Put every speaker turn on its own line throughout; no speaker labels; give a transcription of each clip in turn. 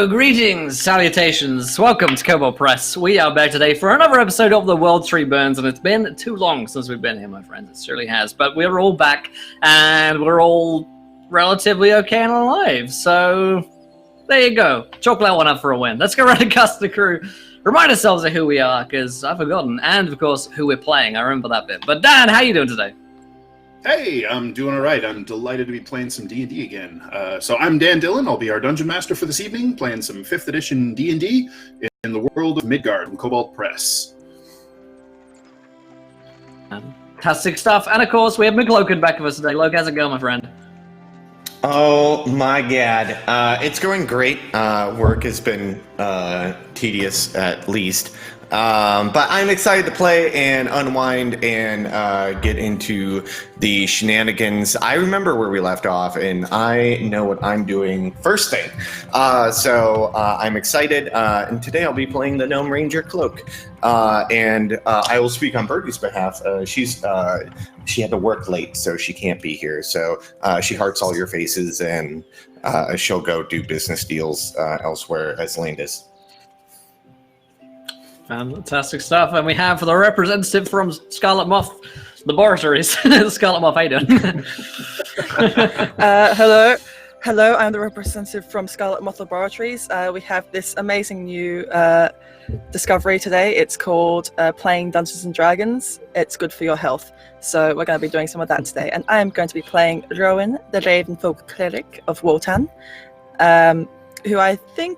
Hello, greetings, salutations, welcome to Kobold Press. We are back today for another episode of The World Tree Burns, and it's been too long since we've been here, my friends. It surely has, but we're all back, and we're all relatively okay and alive, so there you go. Chalk that one up for a win. Let's go around and cast the crew, remind ourselves of who we are, because I've forgotten, and of course, who we're playing. I remember that bit. But Dan, how you doing today?
Hey, I'm doing all right. I'm delighted to be playing some D&D again. So I'm Dan Dillon. I'll be our Dungeon Master for this evening, playing some 5th edition D&D in the world of Midgard from Kobold Press.
Fantastic stuff. And of course, we have McLoken back with us today. Loke, how's it going, my friend?
Oh my god. It's going great. Work has been tedious, at least. But I'm excited to play and unwind and get into the shenanigans. I remember where we left off, and I know what I'm doing first thing. So I'm excited, and today I'll be playing the Gnome Ranger Cloak. And I will speak on Birdie's behalf. She had to work late, so she can't be here. So she hearts all your faces, and she'll go do business deals elsewhere as Landis.
Fantastic stuff. And we have the representative from Scarlet Moth Laboratories. Scarlet Moth, how you doing?
Hello, I'm the representative from Scarlet Moth Laboratories. We have this amazing new discovery today. It's called Playing Dungeons & Dragons. It's good for your health. So we're going to be doing some of that today. And I'm going to be playing Rowan, the Ravenfolk Cleric of Wotan, who I think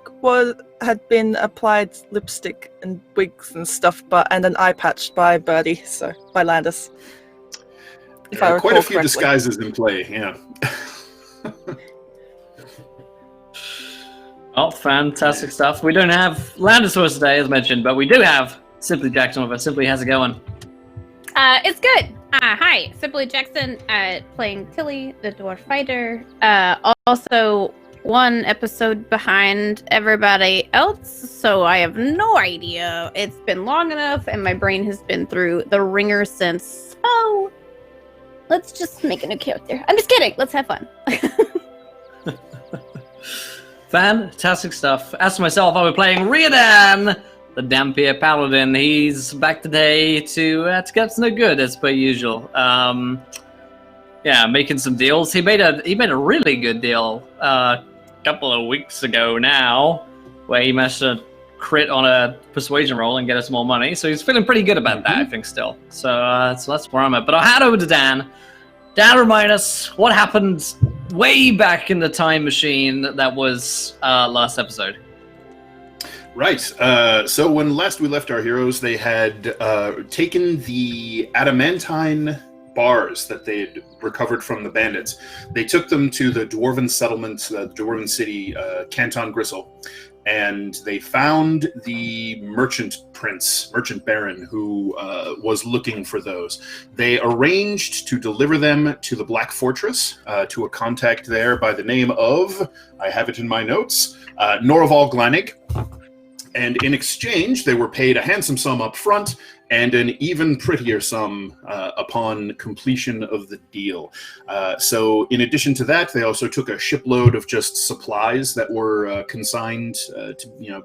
had been applied lipstick and wigs and stuff, and an eye patch by Birdie, so by Landis. If I recall
quite a few
correctly.
disguises in play, yeah.
Oh, fantastic stuff. We don't have Landis with us today, as mentioned, but we do have Simply Jackson with us. Simply, how's it going?
It's good. Hi, Simply Jackson, playing Tilly, the dwarf fighter. Also, one episode behind everybody else, so I have no idea. It's been long enough, and my brain has been through the ringer since. So, let's just make a new character. I'm just kidding. Let's have fun.
Fantastic stuff. As for myself, I'll be playing Riordan, the Dampier Paladin. He's back today to get some good, as per usual. Yeah, making some deals. He made a really good deal a couple of weeks ago now, where he managed to crit on a persuasion roll and get us more money. So he's feeling pretty good about that, I think, still. So that's where I'm at. But I'll hand over to Dan. Dan, remind us what happened way back in the time machine that was last episode.
Right. So when last we left our heroes, they had taken the adamantine bars that they had recovered from the bandits. They took them to the dwarven settlement, the dwarven city, Canton Gristle, and they found the merchant baron, who was looking for those. They arranged to deliver them to the Black Fortress, to a contact there by the name of, I have it in my notes, Noraval Glanig. And in exchange, they were paid a handsome sum up front and an even prettier sum upon completion of the deal. So in addition to that, they also took a shipload of just supplies that were consigned,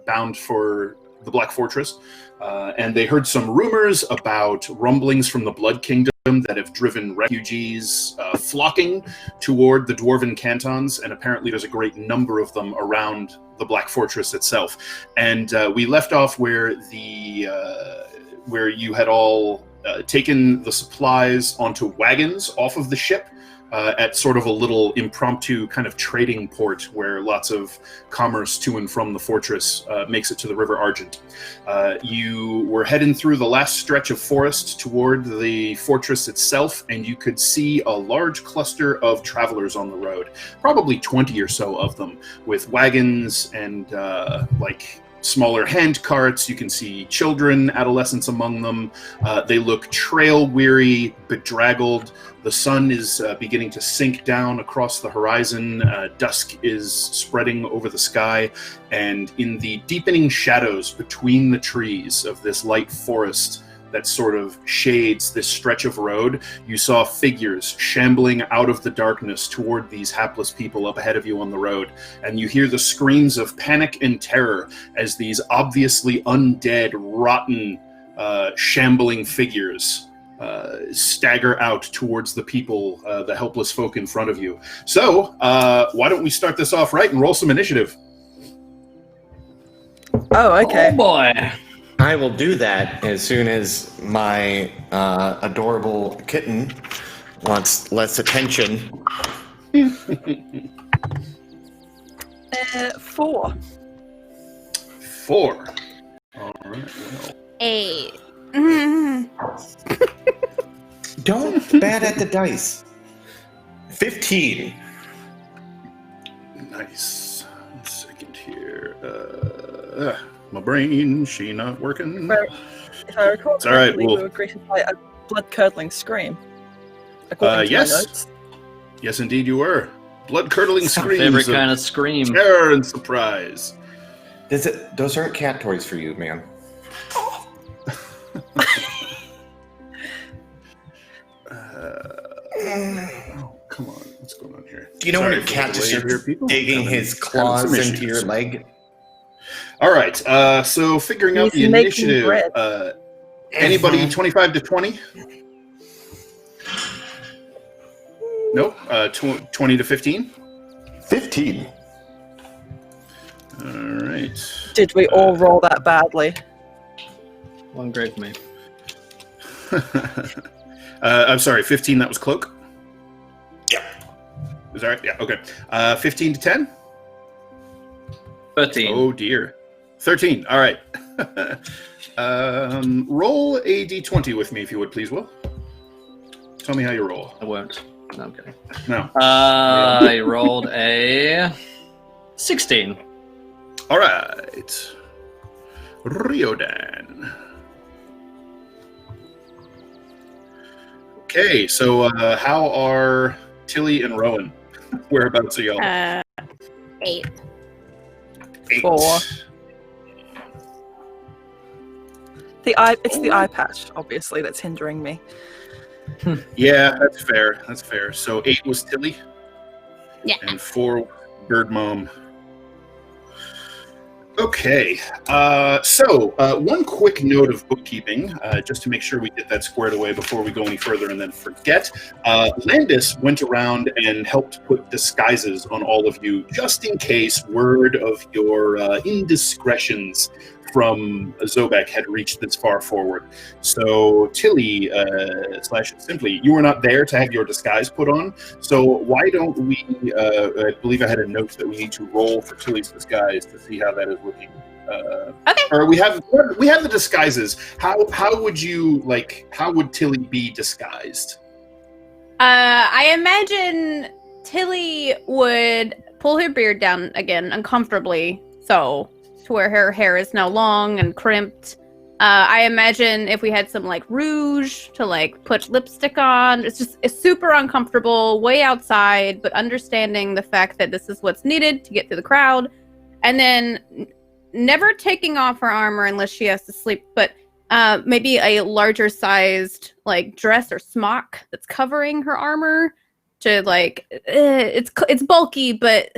bound for the Black Fortress. And they heard some rumors about rumblings from the Blood Kingdom that have driven refugees flocking toward the dwarven cantons, and apparently there's a great number of them around the Black Fortress itself. And we left off where where you had all taken the supplies onto wagons off of the ship at sort of a little impromptu kind of trading port where lots of commerce to and from the fortress makes it to the River Argent. You were heading through the last stretch of forest toward the fortress itself, and you could see a large cluster of travelers on the road, probably 20 or so of them, with wagons and smaller hand carts. You can see children, adolescents among them. They look trail-weary, bedraggled. The sun is beginning to sink down across the horizon. Dusk is spreading over the sky. And in the deepening shadows between the trees of this light forest, that sort of shades this stretch of road, you saw figures shambling out of the darkness toward these hapless people up ahead of you on the road. And you hear the screams of panic and terror as these obviously undead, rotten, shambling figures stagger out towards the people, the helpless folk in front of you. So, why don't we start this off right and roll some initiative?
Oh, okay.
Oh boy.
I will do that as soon as my adorable kitten wants less attention.
4.
4. All right. Well.
8.
Don't bat at the dice. 15.
Nice. A second here. My brain, she not working.
Well, if I recall
It's all right,
correctly,
we'll-
we were greeted by a blood-curdling scream. According to
Yes.
my notes.
Yes, indeed you were. Blood-curdling
My
screams
favorite
of
kind of scream.
terror and surprise.
Those aren't cat toys for you, man.
Oh, come on. What's going on here?
Do you know
Sorry
when a
for the
cat just
delay
starts
here, people?
digging
Having-
his
having
claws
some
into your
issues.
leg?
All right. So figuring out
He's
the
making
initiative.
bread.
Anybody 25 to 20? Nope. 20 to 15?
15.
All right.
Did we all roll that badly?
One great for me.
I'm sorry, 15, that was Cloak?
Yep.
Is that right? Yeah, okay. 15 to 10?
13.
Oh, dear. 13, all right. Roll a d20 with me, if you would, please, Will. Tell me how you roll.
I won't. No, I'm kidding.
No.
I rolled a 16.
All right. Riodan. Okay, so how are Tilly and Rowan? Whereabouts are y'all?
8.
8.
4. It's the eye patch, obviously, that's hindering me.
Yeah, that's fair. That's fair. So 8 was Tilly,
Yeah.
and 4 Bird Mom. Okay. So one quick note of bookkeeping, just to make sure we get that squared away before we go any further and then forget. Landis went around and helped put disguises on all of you, just in case word of your indiscretions from Zobek had reached this far forward. So Tilly / Simply, you were not there to have your disguise put on. So why don't we? I believe I had a note that we need to roll for Tilly's disguise to see how that is looking.
Okay.
Or we have the disguises. How would you like? How would Tilly be disguised?
I imagine Tilly would pull her beard down again uncomfortably, so to where her hair is now long and crimped. I imagine if we had some like rouge to like put lipstick on, it's super uncomfortable, way outside, but understanding the fact that this is what's needed to get through the crowd. And then never taking off her armor unless she has to sleep, but maybe a larger sized like dress or smock that's covering her armor to like it's bulky, but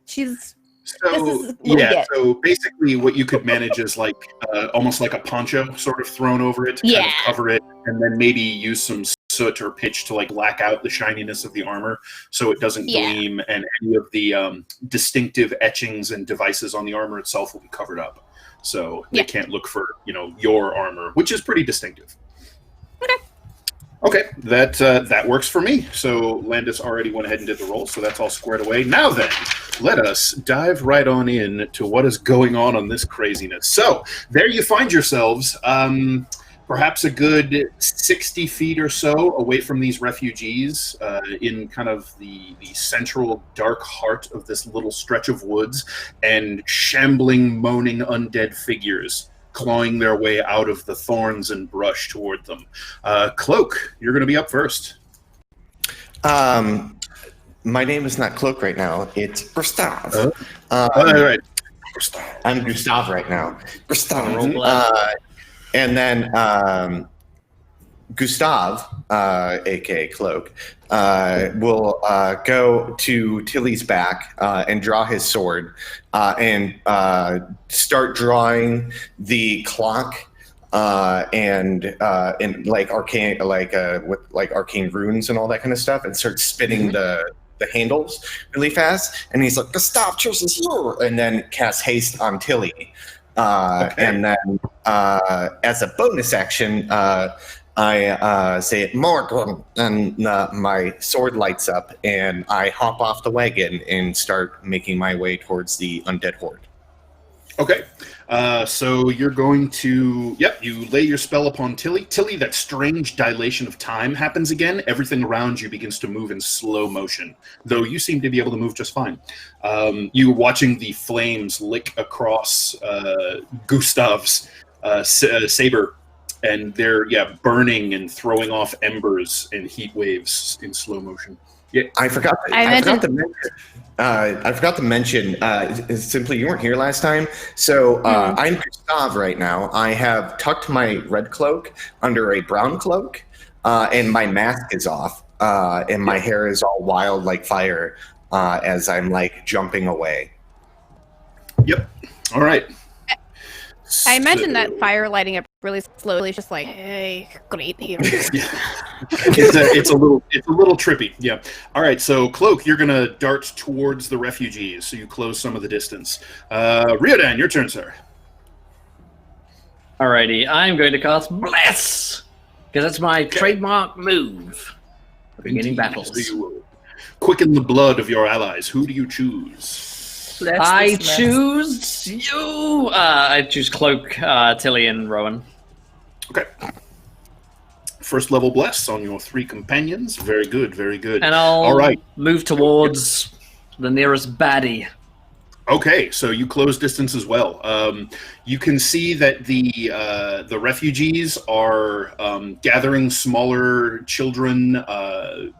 she's
So
this is what we
yeah,
get.
so basically what you could manage is like almost like a poncho sort of thrown over it to kind of
Yeah.
cover it, and then maybe use some soot or pitch to like black out the shininess of the armor so it doesn't
Yeah.
gleam, and any of the distinctive etchings and devices on the armor itself will be covered up. So they
Yeah.
can't look for, your armor, which is pretty distinctive.
Okay.
Okay, that works for me. So Landis already went ahead and did the roll, so that's all squared away. Now then, let us dive right on in to what is going on this craziness. So there you find yourselves, perhaps a good 60 feet or so away from these refugees, in kind of the central dark heart of this little stretch of woods, and shambling, moaning undead figures clawing their way out of the thorns and brush toward them. Cloak, you're going to be up first.
My name is not Cloak right now. It's Gustav.
All right.
I'm Gustav right now. Gustav.
Roll
And then Gustav, aka Cloak, will go to Tilly's back and draw his sword and start drawing the clock and like arcane, with like arcane runes and all that kind of stuff, and start spinning the handles really fast. And he's like, Gustav chooses you, and then cast haste on Tilly. And then as a bonus action, I say Morgan, and my sword lights up, and I hop off the wagon and start making my way towards the undead horde.
Okay. So you're going to, you lay your spell upon Tilly. Tilly, that strange dilation of time happens again. Everything around you begins to move in slow motion, though you seem to be able to move just fine. You're watching the flames lick across Gustav's saber, and they're burning and throwing off embers and heat waves in slow motion. Yeah,
I forgot to mention. Simply, you weren't here last time, so I'm Gustav right now. I have tucked my red cloak under a brown cloak, and my mask is off, and my hair is all wild like fire as I'm like jumping away. Yep.
All right.
I imagine that fire lighting up really slowly, just like, hey, great here.
It's a little trippy. Yeah. All right. So Cloak, you're gonna dart towards the refugees, so you close some of the distance. Riodan, your turn, sir.
Alrighty, I'm going to cast Bless because that's my trademark move for beginning battles.
So you will quicken the blood of your allies. Who do you choose?
I choose you. I choose Cloak, Tilly, and Rowan.
Okay. First level bless on your 3 companions. Very good, very good.
And I'll move towards the nearest baddie.
Okay, so you close distance as well. You can see that the refugees are gathering smaller children.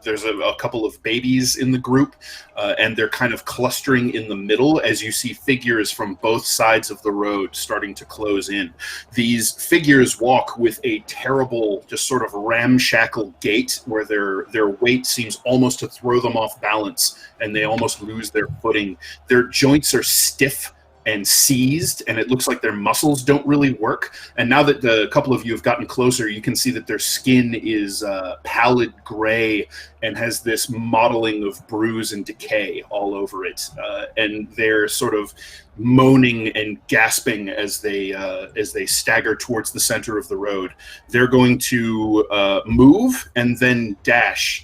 There's a couple of babies in the group, and they're kind of clustering in the middle as you see figures from both sides of the road starting to close in. These figures walk with a terrible, just sort of ramshackle gait where their weight seems almost to throw them off balance, and they almost lose their footing. Their joints are stiff and seized, and it looks like their muscles don't really work. And now that a couple of you have gotten closer, you can see that their skin is pallid gray and has this mottling of bruise and decay all over it. And they're sort of moaning and gasping as they stagger towards the center of the road. They're going to move and then dash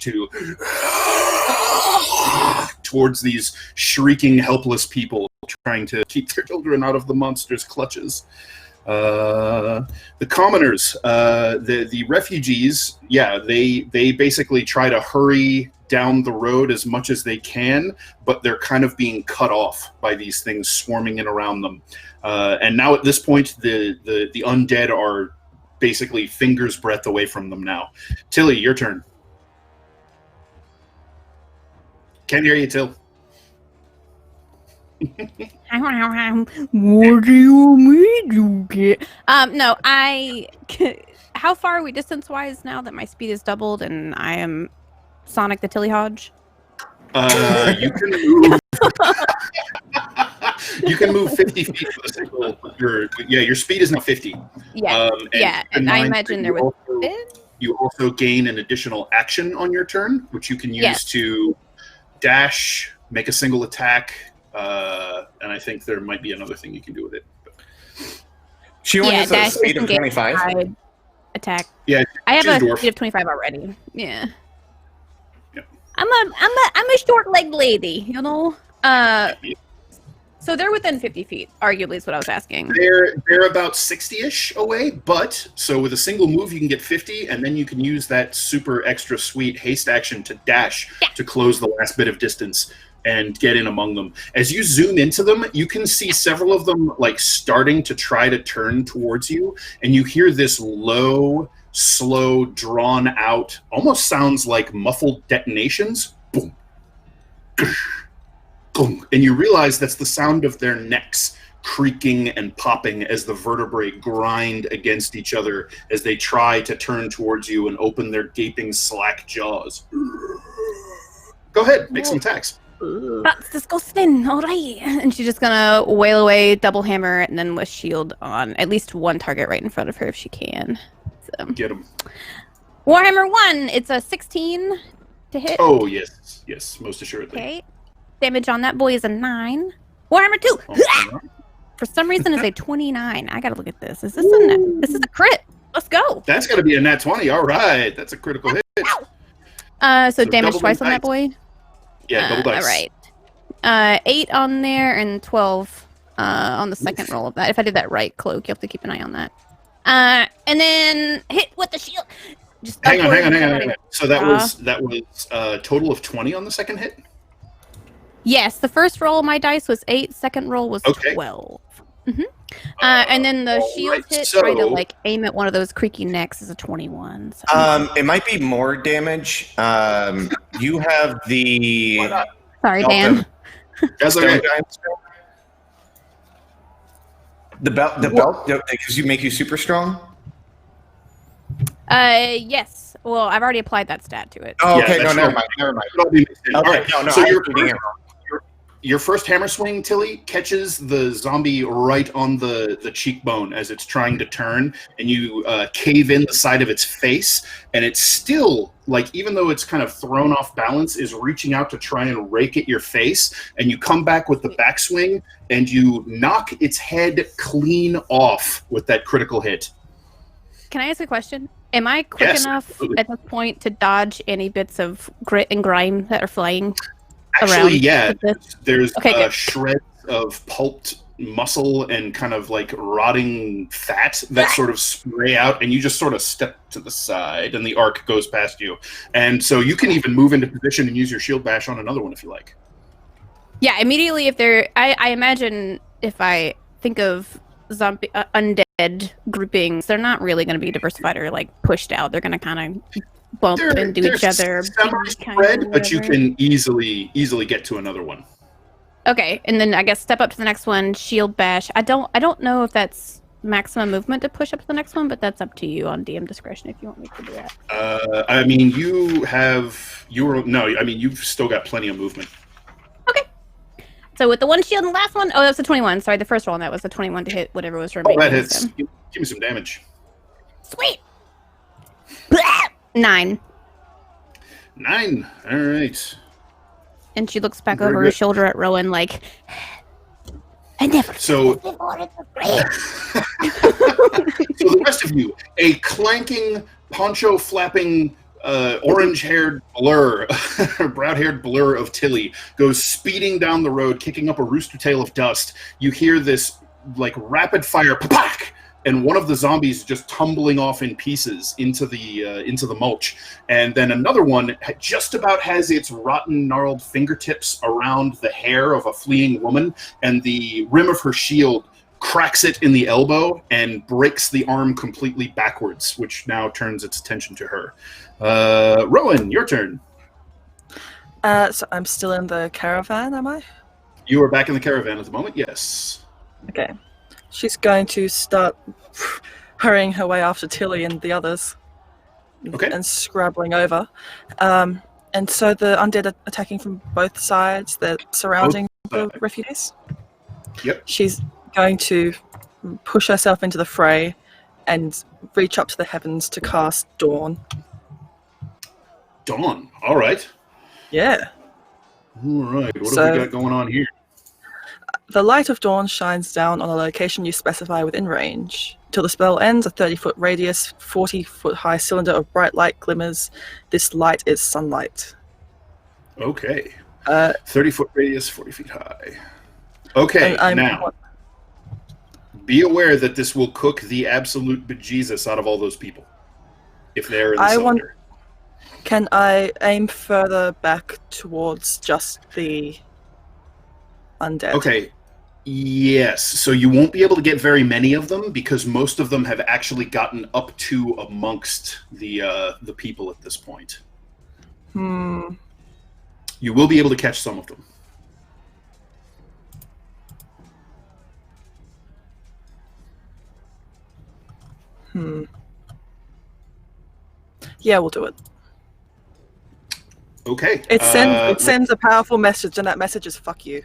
towards these shrieking, helpless people trying to keep their children out of the monster's clutches. The commoners, the refugees, they basically try to hurry down the road as much as they can, but they're kind of being cut off by these things swarming in around them. And now at this point, the undead are basically fingers breadth away from them now. Tilly, your turn. Can't hear you, Till.
What do you mean you get? No, how far are we distance-wise now that my speed is doubled and I am Sonic the Tilly Hodge?
You can move. You can move 50 feet for the single. Your speed is now 50.
Yeah, and I imagine there was.
You also gain an additional action on your turn, which you can use to dash, make a single attack, and I think there might be another thing you can do with it.
She only has a speed of 25.
Attack.
Yeah,
I have a speed of 25 already. Yeah.
Yep.
I'm a short leg lady, you know. So they're within 50 feet, arguably is what I was asking.
They're about 60-ish away, but so with a single move you can get 50, and then you can use that super extra sweet haste action to dash to close the last bit of distance and get in among them. As you zoom into them, you can see several of them like starting to try to turn towards you, and you hear this low, slow, drawn out, almost sounds like muffled detonations. Boom. And you realize that's the sound of their necks creaking and popping as the vertebrae grind against each other as they try to turn towards you and open their gaping slack jaws. Go ahead, make some attacks.
That's disgusting. All right. And she's just gonna wail away, double hammer, and then with shield on at least one target right in front of her if she can. So.
Get him.
Warhammer 1, it's a 16 to hit.
Oh, yes, most assuredly.
Okay. Damage on that boy is a 9. Warhammer 2.
Oh,
For some reason, it's a 29. I gotta look at this. This is a crit. Let's go.
that's got to be a nat 20. All right, that's a critical hit.
So damage twice on that boy.
Yeah, double dice.
All right. 8 on there and 12 on the second roll of that. If I did that right, Cloak, you have to keep an eye on that. And then hit with the shield. Just
Hang on. So that was a total of 20 on the second hit?
Yes, the first roll of my dice was 8. Second roll was 12. Mm-hmm. And then the shield hit, trying to like aim at one of those creaky necks, is a 21. So.
It might be more damage. You have the.
Sorry, Dan.
That's okay.
The belt does you make you super strong?
Yes. Well, I've already applied that stat to it.
Oh, okay.
Yeah,
No, never mind. Okay,
all right.
no.
So
I
your first hammer swing, Tilly, catches the zombie right on the cheekbone as it's trying to turn, and you cave in the side of its face, and it's still, like, even though it's kind of thrown off balance, is reaching out to try and rake at your face, and you come back with the backswing, and you knock its head clean off with that critical hit.
Can I ask a question? Am I quick enough
absolutely.
at this point to dodge any bits of grit and grime that are flying?
Actually, yeah.
with this?
There's
Okay,
shreds of pulped muscle and kind of like rotting fat that sort of spray out, and you just sort of step to the side, and the arc goes past you. And so you can even move into position and use your shield bash on another one if you like.
Yeah, immediately if they're... I imagine if I think of zombie undead groupings, they're not really going to be diversified or like pushed out. They're going to kind of bump into each other.
Spread, but you can easily get to another one.
Okay, and then I guess step up to the next one, shield bash. I don't know if that's maximum movement to push up to the next one, but that's up to you on DM discretion if you want me to do that.
I mean, you've still got plenty of movement.
Okay. So with the one shield and the last one, oh, that's a 21. Sorry, the first roll on that was a 21 to hit whatever was remaining.
Oh, that hits. So. Give me some damage.
Sweet. 9.
9. All right.
And she looks back
Very
over
good.
her shoulder at Rowan like, I never.
So, so the rest of you, a clanking, poncho-flapping, orange-haired blur, brown-haired blur of Tilly goes speeding down the road, kicking up a rooster tail of dust. You hear this like rapid-fire pack, and one of the zombies just tumbling off in pieces into the mulch, and then another one just about has its rotten, gnarled fingertips around the hair of a fleeing woman, and the rim of her shield cracks it in the elbow and breaks the arm completely backwards, which now turns its attention to her. Rowan, your turn.
So I'm still in the caravan, am I?
You are back in the caravan at the moment, yes.
Okay. She's going to start hurrying her way after Tilly and the others.
Okay.
And scrabbling over. And so the undead are attacking from both sides. They're surrounding the refugees.
Yep.
She's going to push herself into the fray and reach up to the heavens to cast Dawn.
Dawn. All right.
Yeah.
All right. What have we got going on here?
The light of dawn shines down on a location you specify within range. Till the spell ends, a 30-foot radius, 40-foot high cylinder of bright light glimmers. This light is sunlight.
Okay. 30-foot radius, 40 feet high. Okay, now, be aware that this will cook the absolute bejesus out of all those people. If they're in the cylinder.
Can I aim further back towards just the undead?
Okay. Yes. So you won't be able to get very many of them because most of them have actually gotten up to amongst the people at this point. You will be able to catch some of them.
Yeah, we'll do it.
Okay.
It sends a powerful message, and that message is "fuck you."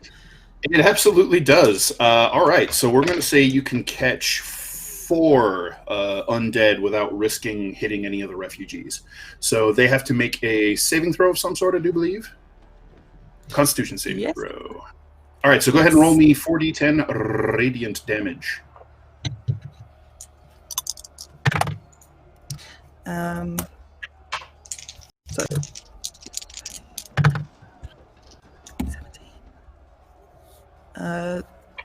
It absolutely does. All right, so we're going to say you can catch 4 undead without risking hitting any of the refugees. So they have to make a saving throw of some sort, I do believe. Constitution saving throw. All right, so go ahead and roll me 4d10 radiant damage.
So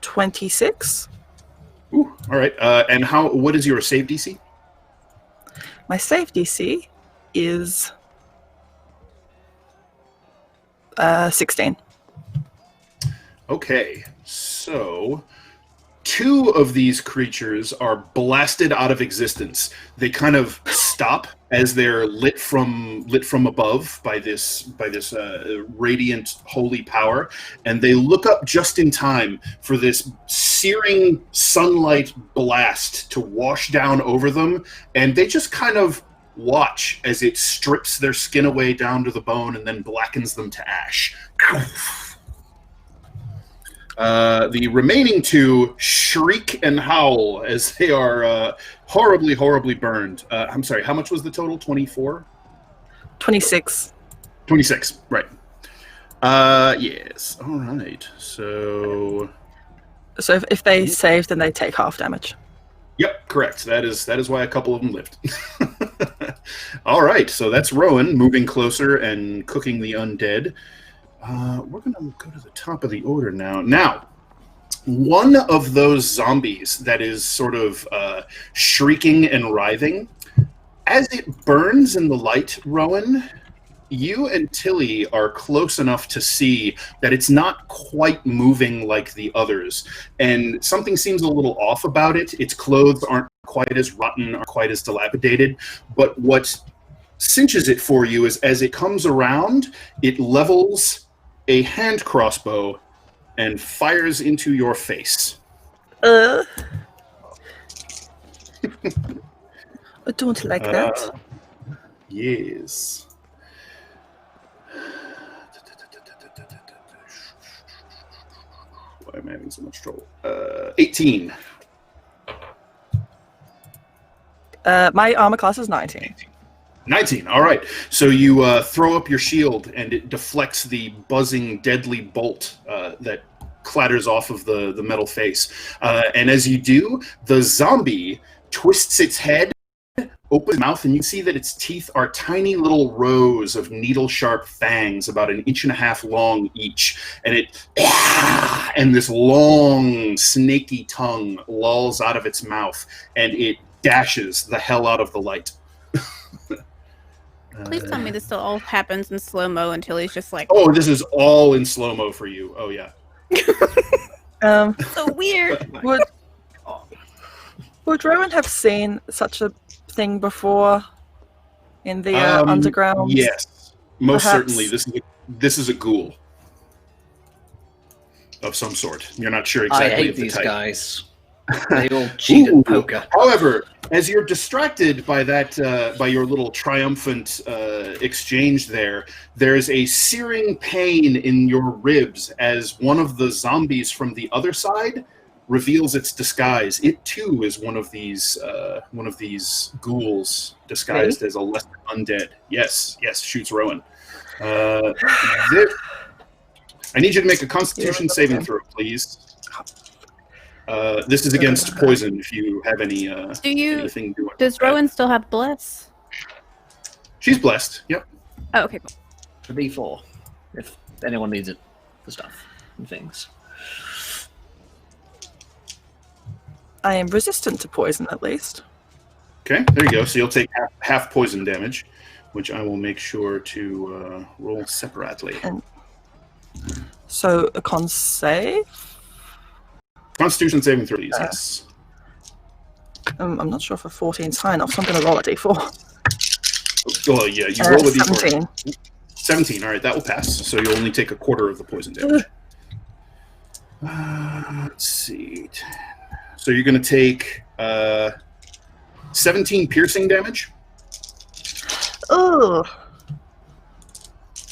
26.
Ooh, all right. And what is your save DC?
My save DC is 16.
Okay, so 2 of these creatures are blasted out of existence. They kind of stop as they're lit from above by this radiant holy power, and they look up just in time for this searing sunlight blast to wash down over them, and they just kind of watch as it strips their skin away down to the bone and then blackens them to ash. The remaining 2 shriek and howl as they are horribly, horribly burned. I'm sorry, how much was the total? 24?
26.
26, right. Yes. All right. So
if they save, then they take half damage.
Yep, correct. That is why a couple of them lived. All right, so that's Rowan moving closer and cooking the undead. We're going to go to the top of the order now. Now, one of those zombies that is sort of shrieking and writhing, as it burns in the light, Rowan, you and Tilly are close enough to see that it's not quite moving like the others, and something seems a little off about it. Its clothes aren't quite as rotten or quite as dilapidated, but what cinches it for you is as it comes around, it levels a hand crossbow and fires into your face.
I don't like that.
Yes. Why am I having so much trouble? 18.
My armor class is 19.
19. All right. So you throw up your shield, and it deflects the buzzing, deadly bolt that clatters off of the metal face. And as you do, the zombie twists its head, opens its mouth, and you see that its teeth are tiny little rows of needle-sharp fangs, about 1.5 inches long each. And and this long, snaky tongue lolls out of its mouth, and it dashes the hell out of the light.
Please tell me this still all happens in slow-mo until he's just like...
Oh, this is all in slow-mo for you. Oh, yeah.
So weird.
Would Rowan have seen such a thing before in the underground?
Yes, most
perhaps?
certainly. This is a ghoul of some sort. You're not sure exactly
I hate
of the
these
type.
guys. They all cheat at poker.
However, as you're distracted by that, by your little triumphant exchange there's a searing pain in your ribs as one of the zombies from the other side reveals its disguise. It too is one of these ghouls disguised as a lesser undead. Yes, shoots Rowan. I need you to make a Constitution saving throw, please. This is against poison. If you have any anything to
Does Rowan still have bless?
She's blessed. Yep.
Oh, okay, cool.
The D4, if anyone needs it for stuff and things.
I am resistant to poison, at least.
Okay, there you go. So you'll take half poison damage, which I will make sure to roll separately.
So a con save?
Constitution saving throw, please. Yes.
I'm not sure if a 14 is high enough, so I'm going to roll a d4.
Well, yeah, you roll a d4.
17.
17, all right, that will pass. So you'll only take a quarter of the poison damage. Let's see. So you're going to take 17 piercing damage.
Oh.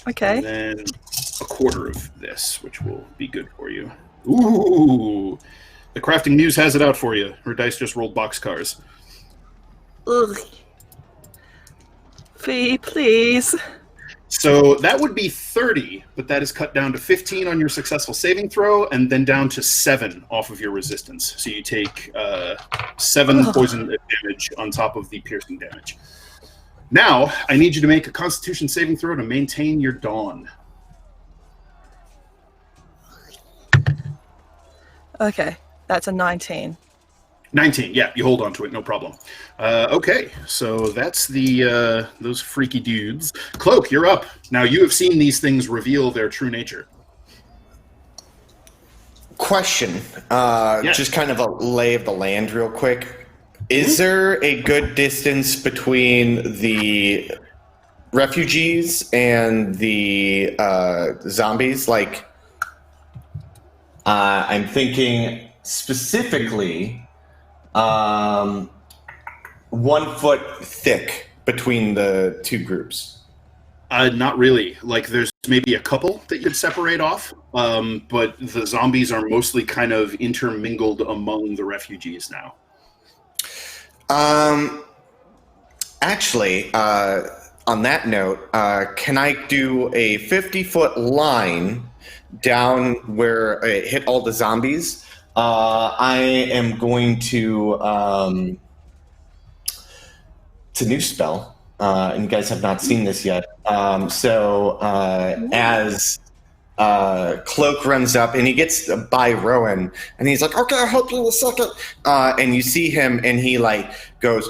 Okay.
And then a quarter of this, which will be good for you. Ooh! The Crafting Muse has it out for you. Her dice just rolled boxcars.
Ugh. Fee, please.
So that would be 30, but that is cut down to 15 on your successful saving throw, and then down to 7 off of your resistance. So you take 7 poison damage on top of the piercing damage. Now, I need you to make a Constitution saving throw to maintain your dawn.
Okay, that's a 19.
19, yeah, you hold on to it, no problem. Okay, so that's the those freaky dudes. Cloak, you're up. Now you have seen these things reveal their true nature.
Question,
Yeah.
just kind of a lay of the land real quick. Is there a good distance between the refugees and the zombies? Like, I'm thinking specifically 1 foot thick between the two groups.
Not really. Like, there's maybe a couple that you could separate off, but the zombies are mostly kind of intermingled among the refugees now.
Actually, on that note, can I do a 50-foot line down where it hit all the zombies? I am going to it's a new spell, and you guys have not seen this yet. As Cloak runs up and he gets by Rowan, and he's like, "Okay, I'll help you in a second." And you see him, and he like goes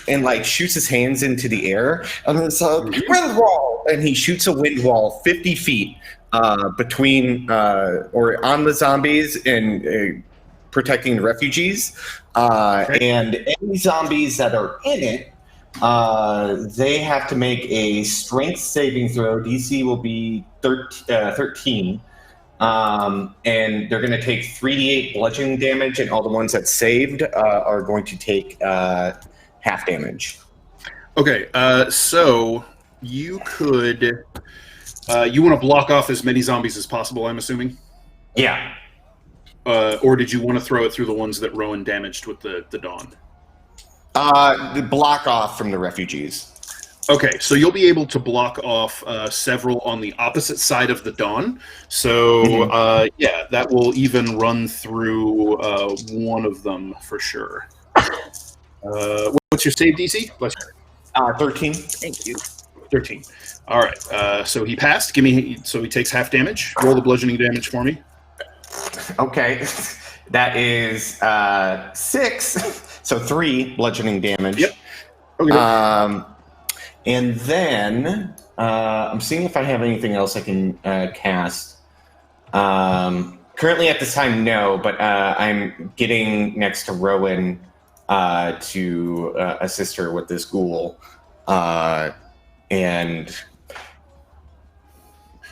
and like shoots his hands into the air, and it's a wind wall, and he shoots a wind wall 50 feet between or on the zombies and protecting the refugees. And any zombies that are in it, they have to make a strength saving throw. DC will be 13. And they're going to take 3d8 bludgeoning damage, and all the ones that saved are going to take half damage.
Okay, so you could... you want to block off as many zombies as possible, I'm assuming?
Yeah.
Or did you want to throw it through the ones that Rowan damaged with the Dawn?
The block off from the refugees.
Okay, so you'll be able to block off several on the opposite side of the Dawn. So, yeah, that will even run through one of them for sure. What's your save DC?
13.
Thank you.
13. All right, so he passed. So he takes half damage. Roll the bludgeoning damage for me.
Okay, that is 6, so 3 bludgeoning damage.
Yep. Okay.
And then I'm seeing if I have anything else I can cast. Currently at this time, no, but I'm getting next to Rowan to assist her with this ghoul. And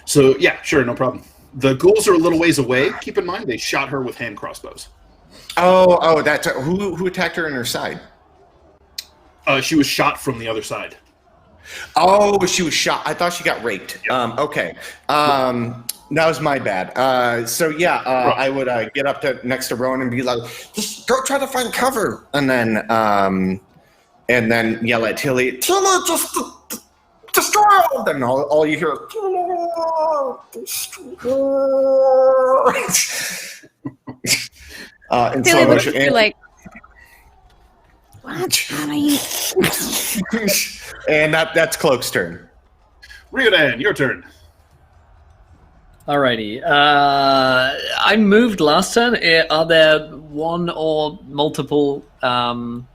so, yeah, sure, no problem. The ghouls are a little ways away. Keep in mind, they shot her with hand crossbows.
Oh, that's who attacked her in her side?
She was shot from the other side.
Oh, she was shot. I thought she got raped. Yep. Okay. That was my bad. So yeah, I would get up to next to Rowan and be like, "Just go try to find cover," and then yell at Tilly, "Tilly, just destroy all of them!" All you hear is in
Tilly
slow
looks
motion.
at you like, what?
And that's Cloak's turn.
Riodan, your turn.
Alrighty. I moved last turn. Are there one or multiple bad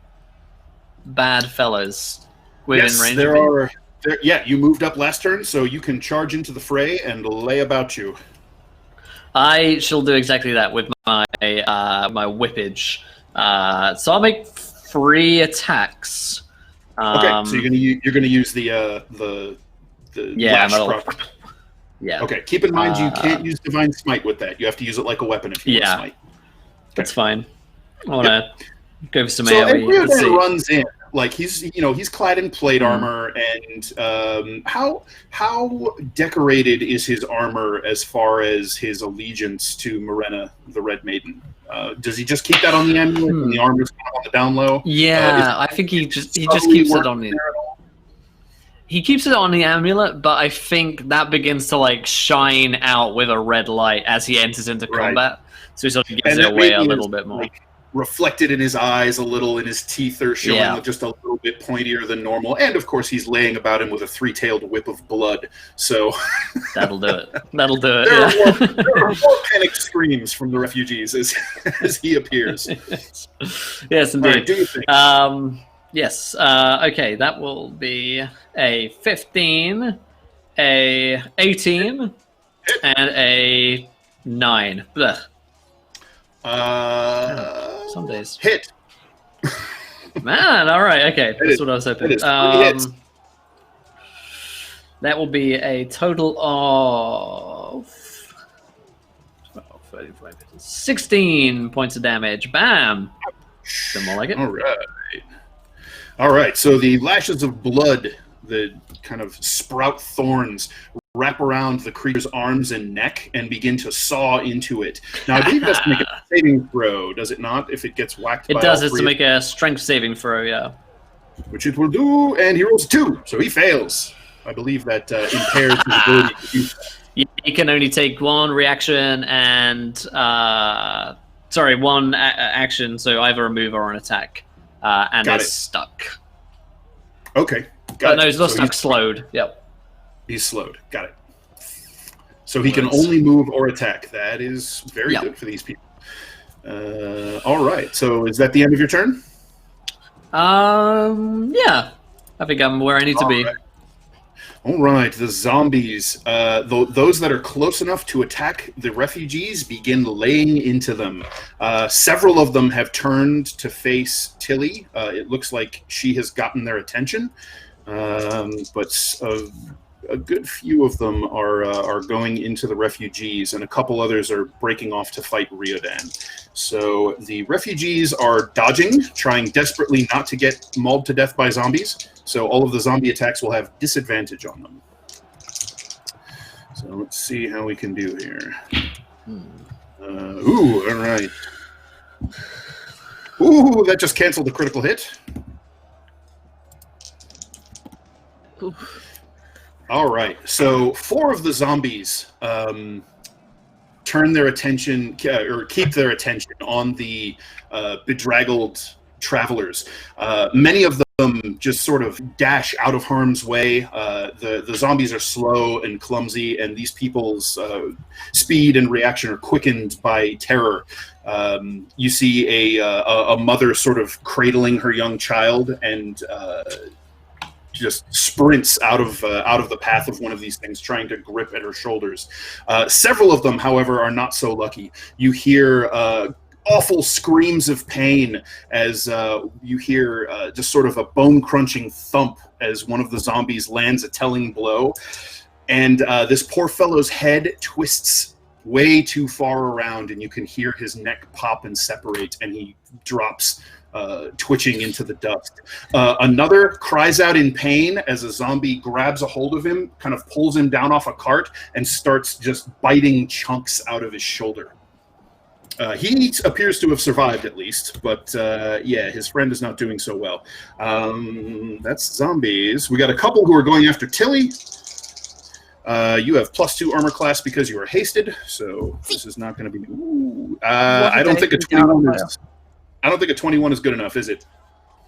fellas within
Yes,
range?
there
of me?
are. Yeah, you moved up last turn, so you can charge into the fray and lay about you.
I shall do exactly that with my my whippage. So I'll make 3 attacks.
Okay, so you're gonna use the
yeah,
lash
yeah.
Okay, keep in mind you can't use Divine Smite with that. You have to use it like a weapon if you want
Yeah.
Smite.
That's fine. I want to Go for some
So and
AoE. Let's see.
Riodan runs in. Like he's clad in plate armor, and how decorated is his armor as far as his allegiance to Morena, the Red Maiden? Does he just keep that on the amulet, and the armor's kind of on the down low?
Yeah, I think he just keeps it on the. He keeps it on the amulet, but I think that begins to like shine out with a red light as he enters into combat. So he sort of gives it away a little bit more.
Like, reflected in his eyes a little, and his teeth are showing just a little bit pointier than normal. And of course, he's laying about him with a three-tailed whip of blood. So
that'll do it. That'll do it.
There are more panicked screams from the refugees as he appears.
Yes, indeed.
Right, do you think?
Yes. Okay, that will be a 15, a 18, and a 9. Blech. Some days.
Hit.
Man, all right, okay. That's what I was hoping.
Hits.
That will be a total of 12, 35, 16 points of damage. Bam. Something more like it.
All right. So the lashes of blood, the kind of sprout thorns, wrap around the creature's arms and neck and begin to saw into it. Now, I believe it has to make a saving throw, does it not, if it gets whacked by
It does.
all
It's to make a strength saving throw, yeah.
Which it will do, and he rolls 2, so he fails. I believe that impairs his ability to do that.
You can only take one reaction and... one action, so either a move or an attack. And it's stuck.
Okay,
got it. No, it's not stuck, slowed. Yep.
He's slowed. Got it. So he can only move or attack. That is very good for these people. All right. So is that the end of your turn?
Yeah. I think I'm where I need to be.
Right. All right. The zombies, those that are close enough to attack the refugees, begin laying into them. Several of them have turned to face Tilly. It looks like she has gotten their attention. But a good few of them are going into the refugees, and a couple others are breaking off to fight Riodan. So the refugees are dodging, trying desperately not to get mauled to death by zombies. So all of the zombie attacks will have disadvantage on them. So let's see how we can do here. All right. Ooh, that just canceled the critical hit.
Oof.
All right, so 4 of the zombies turn their attention, or keep their attention on the bedraggled travelers. Many of them just sort of dash out of harm's way. The zombies are slow and clumsy, and these people's speed and reaction are quickened by terror. You see a mother sort of cradling her young child and just sprints out of the path of one of these things, trying to grip at her shoulders. Several of them, however, are not so lucky. You hear awful screams of pain as you hear just sort of a bone-crunching thump as one of the zombies lands a telling blow. And this poor fellow's head twists way too far around, and you can hear his neck pop and separate, and he drops twitching into the dust. Another cries out in pain as a zombie grabs a hold of him, kind of pulls him down off a cart, and starts just biting chunks out of his shoulder. He appears to have survived at least, but yeah, his friend is not doing so well. That's zombies. We got a couple who are going after Tilly. You have +2 armor class because you are hasted, so this is not going to be. I don't think a 21 is. I don't think a 21 is good enough, is it?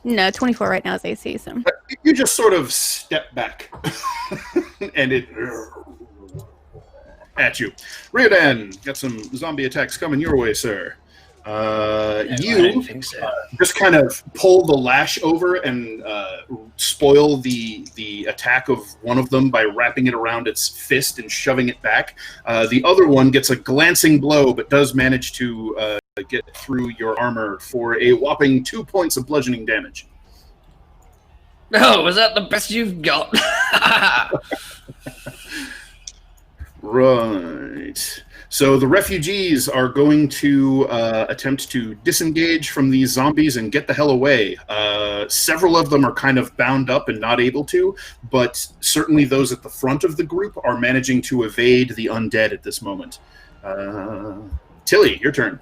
No, 24 right now is AC. So
you just sort of step back, and it at you. Riodan, got some zombie attacks coming your way, sir. You just kind of pull the lash over and spoil the attack of one of them by wrapping it around its fist and shoving it back. The other one gets a glancing blow, but does manage to get through your armor for a whopping 2 points of bludgeoning damage.
Oh, was that the best you've got?
Right. So the refugees are going to attempt to disengage from these zombies and get the hell away. Several of them are kind of bound up and not able to, but certainly those at the front of the group are managing to evade the undead at this moment. Tilly, your turn.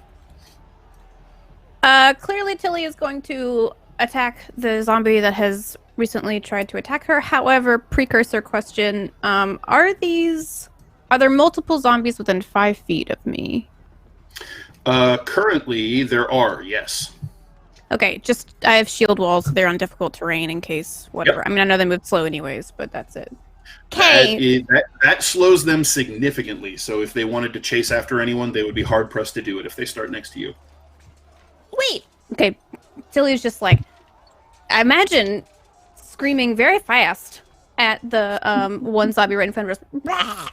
Clearly Tilly is going to attack the zombie that has recently tried to attack her. However, precursor question, are there multiple zombies within 5 feet of me?
Currently, there are, yes.
Okay, just I have shield walls, so they're on difficult terrain in case whatever.
Yep.
I mean, I know they move slow anyways, but that's it. Okay.
That slows them significantly, so if they wanted to chase after anyone, they would be hard-pressed to do it if they start next to you.
Wait! Okay, Tilly's just like, I imagine screaming very fast at the one zombie right in front of us,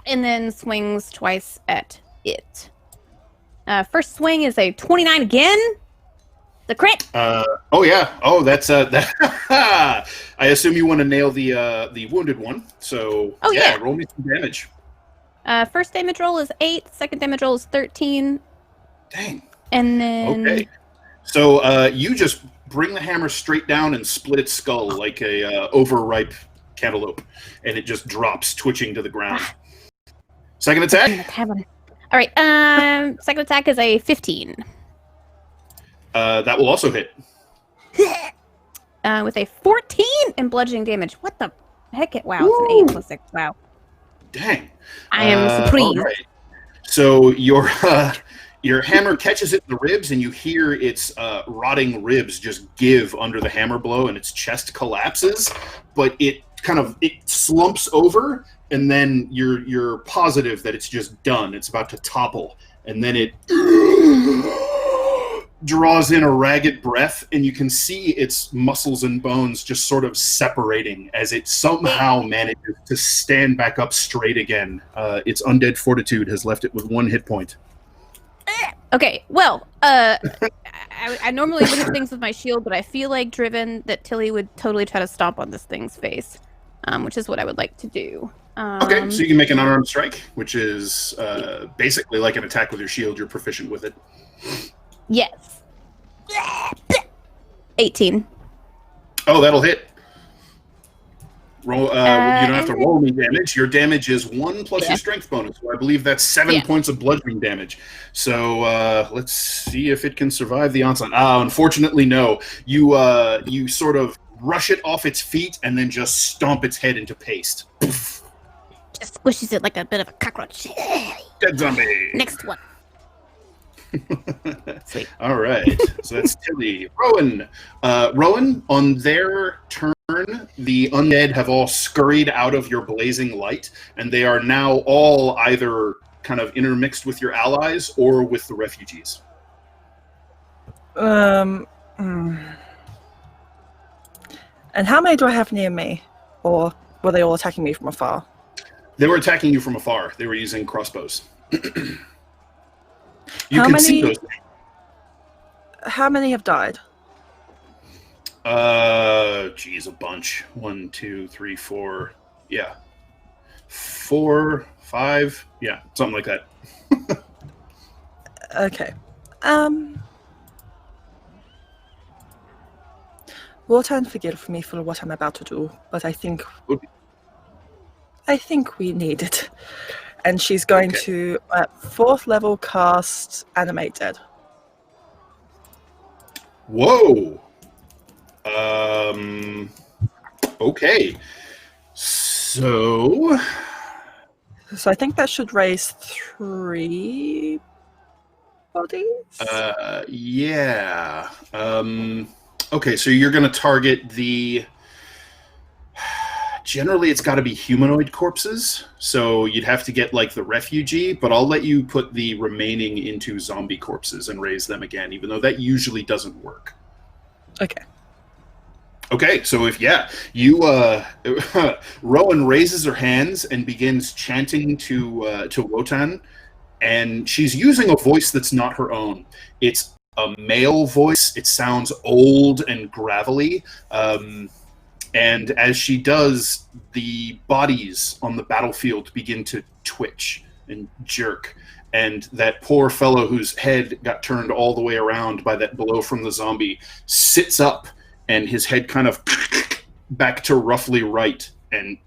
and then swings twice at it. First swing is a 29 again. The crit.
Oh yeah. Oh, that's that. I assume you want to nail the wounded one. So yeah, roll me some damage.
First damage roll is 8. Second damage roll is 13.
Dang.
And then.
Okay. So you just bring the hammer straight down and split its skull like a overripe cantaloupe, and it just drops, twitching to the ground. Second attack.
All right. Second attack is a 15.
That will also hit.
With a 14 in bludgeoning damage. What the heck? Wow, it's an 8 plus 6. Wow.
Dang.
I am surprised.
All right. So your hammer catches it in the ribs, and you hear its rotting ribs just give under the hammer blow, and its chest collapses. But it slumps over, and then you're positive that it's just done. It's about to topple, and then it draws in a ragged breath, and you can see its muscles and bones just sort of separating as it somehow manages to stand back up straight again. Its undead fortitude has left it with 1 hit point.
Okay, well, I normally look at things with my shield, but I feel like driven that Tilly would totally try to stomp on this thing's face, which is what I would like to do.
Okay, so you can make an unarmed strike, which is basically like an attack with your shield. You're proficient with it.
Yes. 18.
Oh, that'll hit. Roll. You don't have to roll any damage. Your damage is 1 plus your strength bonus. So I believe that's 7 points of bludgeoning damage. So let's see if it can survive the onslaught. Unfortunately, no. You sort of rush it off its feet and then just stomp its head into paste.
Just squishes it like a bit of a cockroach.
Dead zombie.
Next one. Sweet.
All right. So that's Tilly. Rowan. Rowan, on their turn, the undead have all scurried out of your blazing light, and they are now all either kind of intermixed with your allies or with the refugees.
And how many do I have near me? Or were they all attacking me from afar?
They were attacking you from afar. They were using crossbows. You can see those.
How many have died?
A bunch. 1, 2, 3, 4. Yeah. 4, 5. Yeah, something like that.
Okay. Wotan, forgive me for what I'm about to do, but I think we need it. And she's going to, at 4th level, cast Animate Dead.
Whoa! Okay. So
I think that should raise 3 bodies?
Yeah. Okay, so you're going to target the... Generally, it's got to be humanoid corpses, so you'd have to get, like, the refugee, but I'll let you put the remaining into zombie corpses and raise them again, even though that usually doesn't work.
Okay.
Okay, so Rowan raises her hands and begins chanting to Wotan, and she's using a voice that's not her own. It's a male voice. It sounds old and gravelly. And as she does, the bodies on the battlefield begin to twitch and jerk and that poor fellow whose head got turned all the way around by that blow from the zombie sits up, and his head kind of back to roughly right, and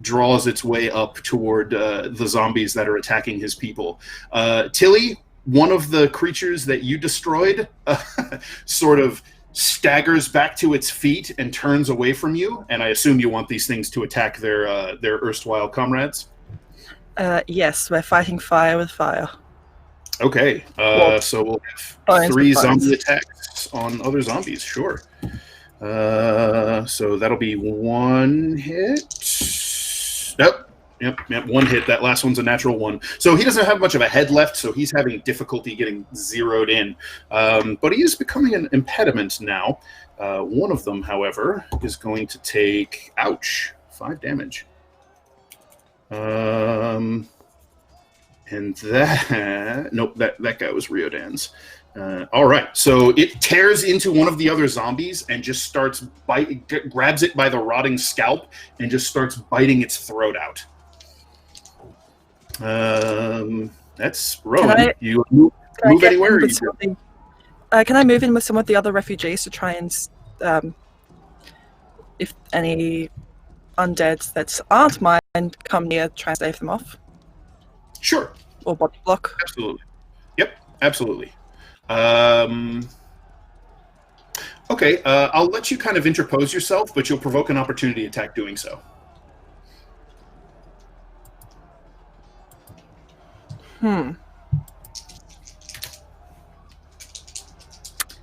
draws its way up toward the zombies that are attacking his people. Tilly, one of the creatures that you destroyed, sort of staggers back to its feet and turns away from you, and I assume you want these things to attack their erstwhile comrades?
Yes, we're fighting fire with fire.
Okay, so we'll have 3 zombie attacks on other zombies, sure. So that'll be 1 hit. Nope. Yep, 1 hit. That last one's a natural 1. So he doesn't have much of a head left, so he's having difficulty getting zeroed in. But he is becoming an impediment now. One of them, however, is going to take, 5 damage. And that... Nope, that guy was Riodan's. All right, so it tears into one of the other zombies and just starts grabs it by the rotting scalp and just starts biting its throat out. That's Rowan. You move anywhere?
Can I move in with some of the other refugees to try and, if any undeads that aren't mine come near, try and save them off?
Sure.
Or body block?
Absolutely. Yep, absolutely. Okay, I'll let you kind of interpose yourself, but you'll provoke an opportunity attack doing so.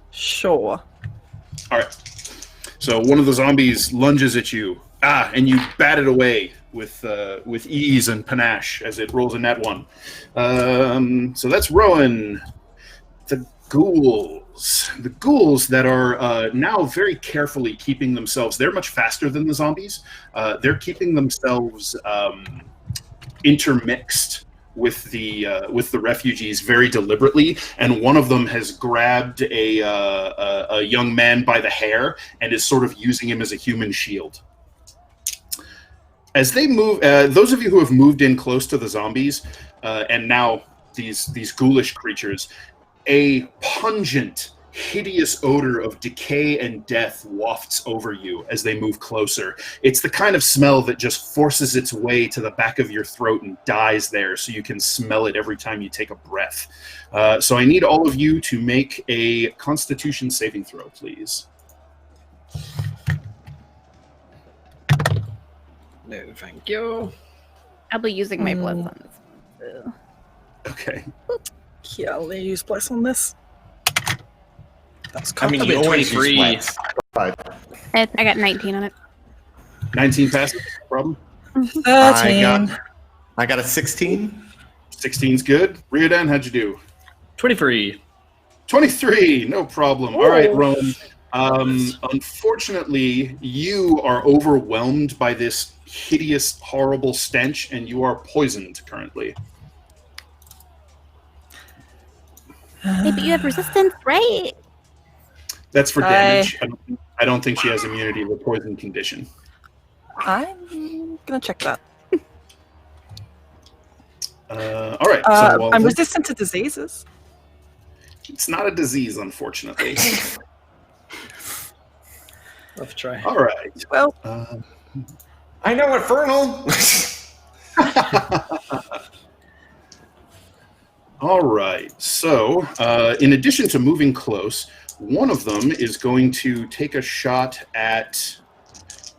Sure.
All right. So one of the zombies lunges at you, and you bat it away with ease and panache as it rolls a nat 1. So that's Rowan. The ghouls that are now very carefully keeping themselves. They're much faster than the zombies. They're keeping themselves intermixed with the refugees very deliberately, and one of them has grabbed a young man by the hair and is sort of using him as a human shield. As they move, those of you who have moved in close to the zombies, and now these ghoulish creatures, a pungent, hideous odor of decay and death wafts over you as they move closer. It's the kind of smell that just forces its way to the back of your throat and dies there, so you can smell it every time you take a breath. So I need all of you to make a Constitution saving throw, please.
No, thank you.
I'll be using my bless on this one.
Okay.
Yeah, I'll use bless on this.
That's
I mean, you always
23.
use flex.
I got 19 on it.
19 passes, no problem.
13.
I got a 16.
16's good. Riodan, how'd you do?
23.
23, no problem. All right, Rowan. Unfortunately, you are overwhelmed by this hideous, horrible stench, and you are poisoned currently.
Hey, but you have resistance, right?
That's for damage. I don't think she has immunity to the poison condition.
I'm gonna check that.
All right. So,
I'm resistant to diseases.
It's not a disease, unfortunately.
Let's try.
All right.
Well,
I know Infernal.
All right. So, in addition to moving close, one of them is going to take a shot at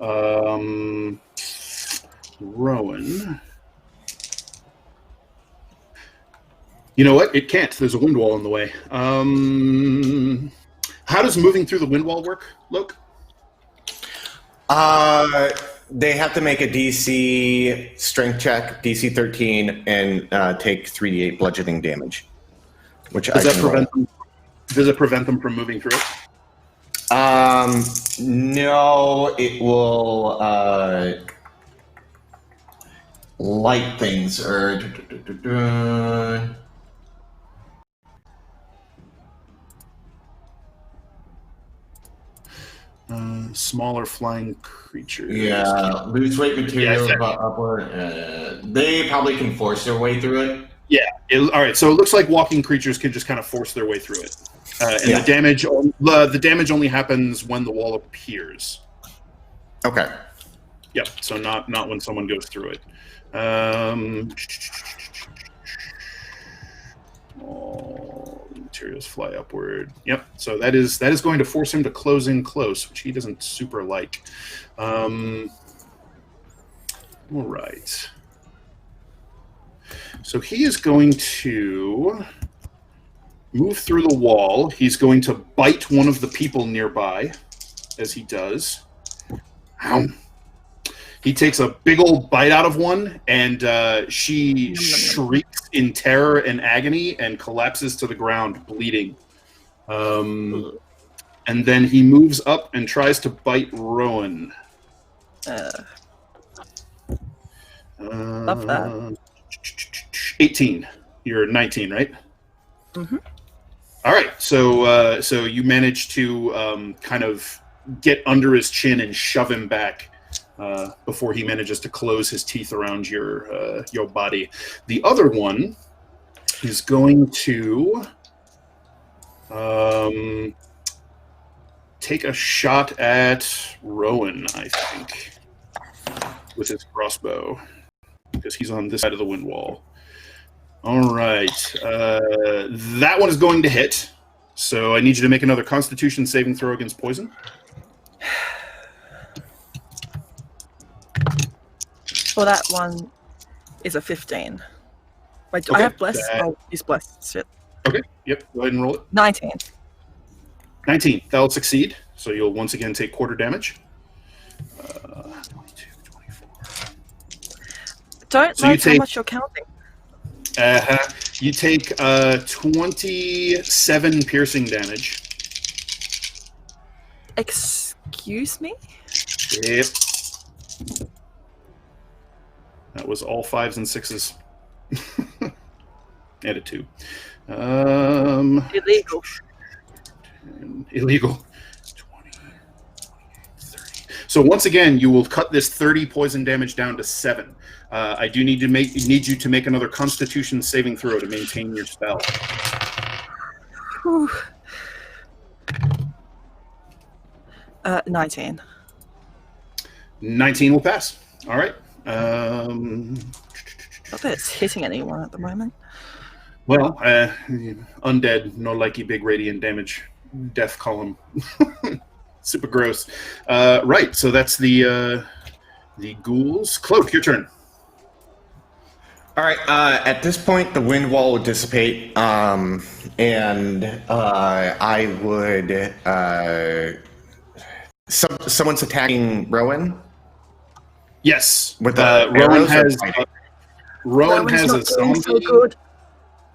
Rowan. You know what? It can't. There's a wind wall in the way. How does moving through the wind wall work, Loke?
They have to make a DC strength check, DC 13, and take 3d8 bludgeoning damage. Which
Does it prevent them from moving through it?
No, it will light things or.
Smaller flying creatures.
Yeah, lose weight materials
Yeah,
upward. They probably can force their way through it.
Yeah. All right. So it looks like walking creatures can just kind of force their way through it, and
Yeah.
the damage only happens when the wall appears.
Okay.
Yep. So not when someone goes through it. All materials fly upward. Yep. So that is going to force him to close in close, which he doesn't super like. All right. So he is going to move through the wall. He's going to bite one of the people nearby as he does. Ow. He takes a big old bite out of one, and she shrieks in terror and agony and collapses to the ground, bleeding. And then he moves up and tries to bite Rowan.
Love that.
18. You're 19, right?
Mm-hmm.
All right. So you manage to kind of get under his chin and shove him back before he manages to close his teeth around your body. The other one is going to take a shot at Rowan, I think, with his crossbow, because he's on this side of the wind wall. All right. That one is going to hit. So I need you to make another Constitution saving throw against poison.
Well, that one is a 15. Wait, do I
Okay,
have bless? Oh, he's blessed. Shit.
Okay. Yep. Go ahead and roll it.
19.
19. That'll succeed. So you'll once again take quarter damage. 22, 24.
Don't
So you
like how
take-
much you're counting.
You take 27 piercing damage.
Excuse me?
Yep. That was all 5s and 6s. And a 2.
Illegal.
Illegal. 20, 30. So once again, you will cut this 30 poison damage down to 7. I do need you to make another Constitution saving throw to maintain your spell.
Whew. 19.
19 will pass. All right.
Not that it's hitting anyone at the moment.
Well, undead, no likey big radiant damage, death column. Super gross. Right, so that's the ghouls. Cloak, your turn.
All right. At this point, the wind wall would dissipate, and I would. Someone's attacking Rowan.
Yes.
With the
Rowan
arrows or
has
fighting?
Rowan
Rowan's
has a
not doing
zombie.
so good.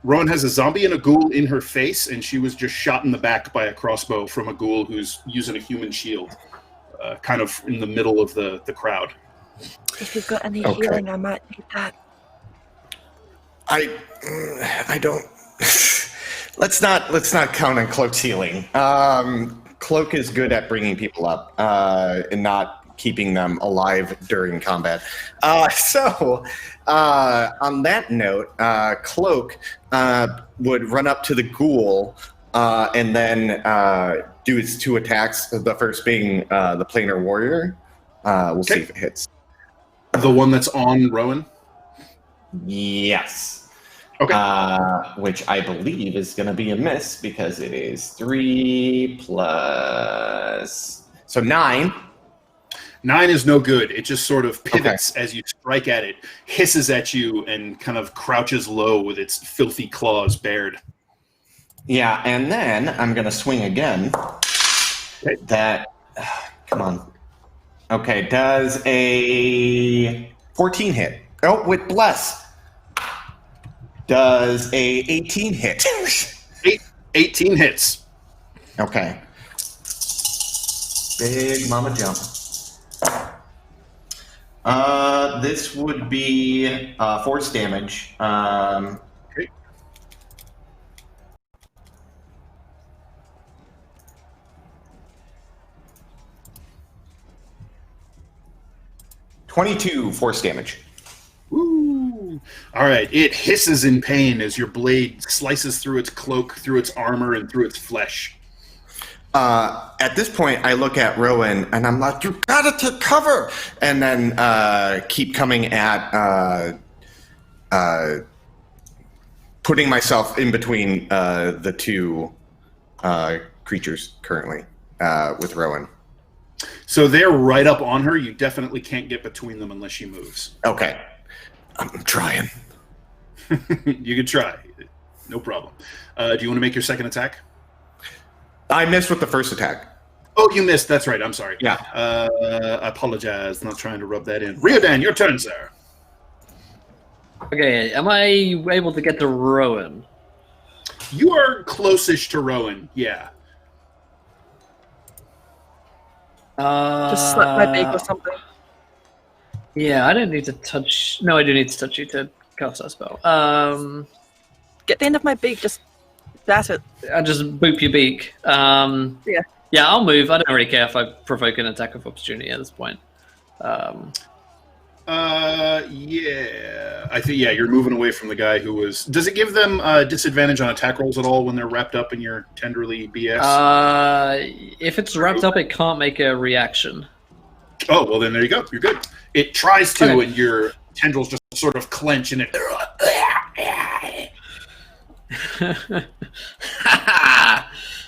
Rowan has a zombie and a ghoul in her face, and she was just shot in the back by a crossbow from a ghoul who's using a human shield, kind of in the middle of the crowd.
If you've got any
Okay.
healing, I might need that.
I don't. Let's not count on Cloak's healing. Cloak is good at bringing people up and not keeping them alive during combat. So on that note, Cloak would run up to the ghoul and then do his 2 attacks. The first being the planar warrior. We'll see if it hits.
The one that's on Rowan?
Yes.
Okay.
Which I believe is going to be a miss because it is 3 plus. So 9.
9 is no good. It just sort of pivots as you strike at it, hisses at you, and kind of crouches low with its filthy claws bared.
Yeah, and then I'm going to swing again.
Okay.
That. Come on. Okay, does a 14 hit? Oh, with bless. Does a 18 hit?
18 hits.
Okay. Big mama jump. This would be force damage.
Okay.
22 force damage.
Woo! All right, it hisses in pain as your blade slices through its cloak, through its armor, and through its flesh.
At this point, I look at Rowan and I'm like, "You gotta take cover!" And then keep coming at, putting myself in between the two creatures currently with Rowan.
So they're right up on her. You definitely can't get between them unless she moves.
Okay, I'm trying.
You can try. No problem. Do you want to make your second attack?
I missed with the first attack.
Oh, you missed. That's right. I'm sorry.
Yeah.
I apologize. Not trying to rub that in. Riodan, your turn, sir.
Okay, am I able to get to Rowan?
You are closest to Rowan. Yeah.
Just slap my beak or something.
Yeah, I don't need to touch. No, I do need to touch you to cast that spell.
Get the end of my beak, just bat it.
I just boop your beak.
Yeah.
Yeah, I'll move. I don't really care if I provoke an attack of opportunity at this point.
Yeah. I think, you're moving away from the guy who was... Does it give them disadvantage on attack rolls at all when they're wrapped up in your tenderly BS?
If it's wrapped up, it can't make a reaction.
Oh, well, then there you go. You're good. It tries to,
Okay.
and your tendrils just sort of clench, and it...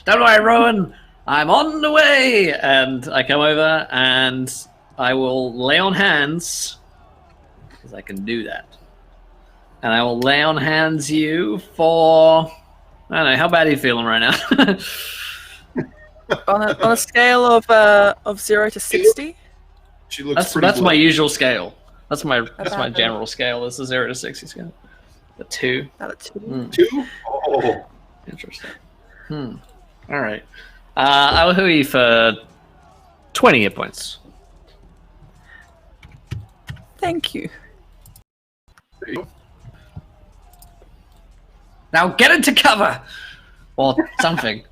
Don't worry, Rowan. I'm on the way. And I come over and I will lay on hands, because I can do that. And I will lay on hands you for... I don't know, how bad are you feeling right now?
On a scale of 0 to 60.
She looks pretty
That's my
bloody.
usual scale. That's my
About
general scale. This is 0 to 60 scale. The 2.
Out of 2.
Mm,
2? Oh.
interesting. All right. I will heal you for 20 hit points.
Thank you.
There you go.
Now get into cover! Or something.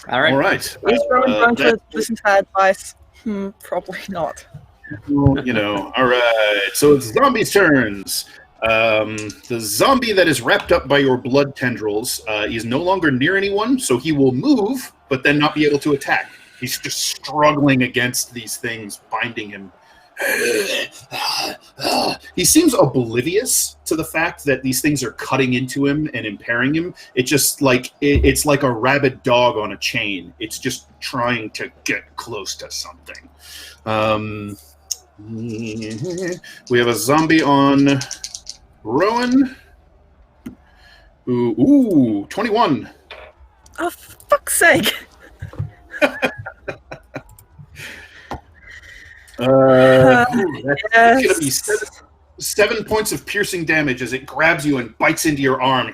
All right.
All right.
Is Rowan going to
that-
listen to that advice? Probably not.
All right. So it's zombies' turns. The zombie that is wrapped up by your blood tendrils is no longer near anyone, so he will move, but then not be able to attack. He's just struggling against these things binding him. He seems oblivious to the fact that these things are cutting into him and impairing him. It's just like it's like a rabid dog on a chain. It's just trying to get close to something. We have a zombie on Rowan. Ooh, 21.
Oh, for fuck's sake!
That's
Yes.
gonna be seven points of piercing damage as it grabs you and bites into your arm,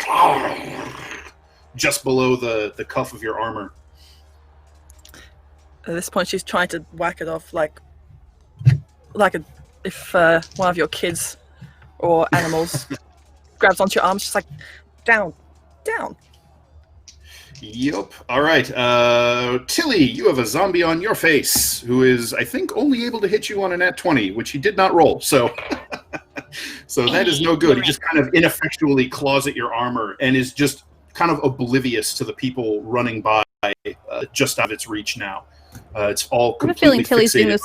just below the cuff of your armor.
At this point, she's trying to whack it off like if one of your kids or animals grabs onto your arm, she's like, down.
Yep. All right. Tilly, you have a zombie on your face who is, I think, only able to hit you on a nat 20, which he did not roll. So, so that is no good. He just kind of ineffectually claws at your armor and is just kind of oblivious to the people running by, just out of its reach now. It's all
I have a
completely
feeling Tilly's doing
fixated.
this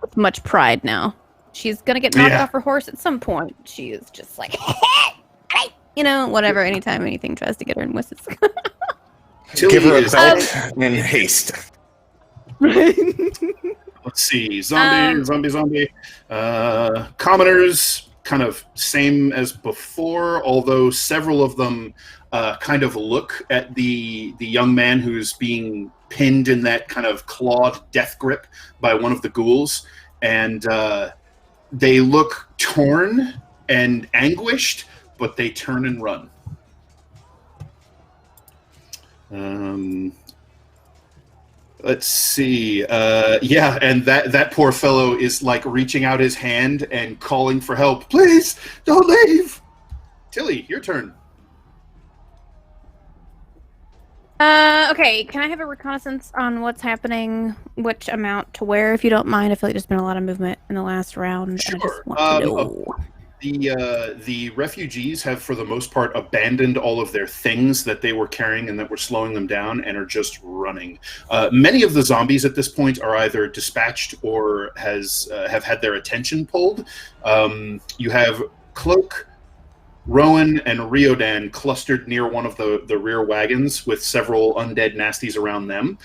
with much pride now. She's gonna get knocked
Yeah.
off her horse at some point. She is just like, whatever. Anytime anything tries to get her in whistles.
Tilly
Give her a
is-
belt in haste.
Let's see. Zombie. Commoners, kind of same as before, although several of them kind of look at the young man who's being pinned in that kind of clawed death grip by one of the ghouls, and they look torn and anguished, but they turn and run. Let's see. Yeah, and that poor fellow is like reaching out his hand and calling for help. Please, don't leave. Tilly, your turn.
Okay, can I have a reconnaissance on what's happening, which amount to where, if you don't mind? I feel like there's been a lot of movement in the last round, and I just want to know.
The refugees have, for the most part, abandoned all of their things that they were carrying and that were slowing them down, and are just running. Many of the zombies at this point are either dispatched or have had their attention pulled. You have Cloak, Rowan, and Riodan clustered near one of the rear wagons with several undead nasties around them,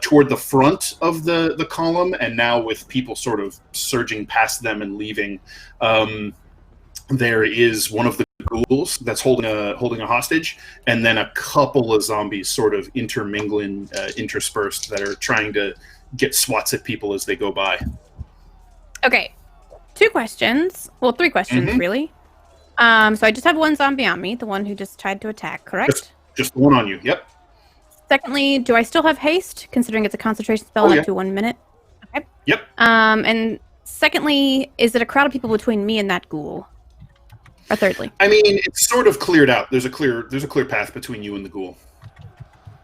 toward the front of the column, and now with people sort of surging past them and leaving. There is one of the ghouls that's holding a hostage, and then a couple of zombies sort of intermingling, interspersed, that are trying to get swats at people as they go by.
Okay, 2 questions. Well, 3 questions, really. So I just have one zombie on me, the one who just tried to attack, correct?
Just the one on you, yep.
Secondly, do I still have haste, considering it's a concentration spell up to 1 minute? Okay.
Yep.
And secondly, is it a crowd of people between me and that ghoul? Or thirdly?
I mean, it's sort of cleared out. There's a clear path between you and the ghoul.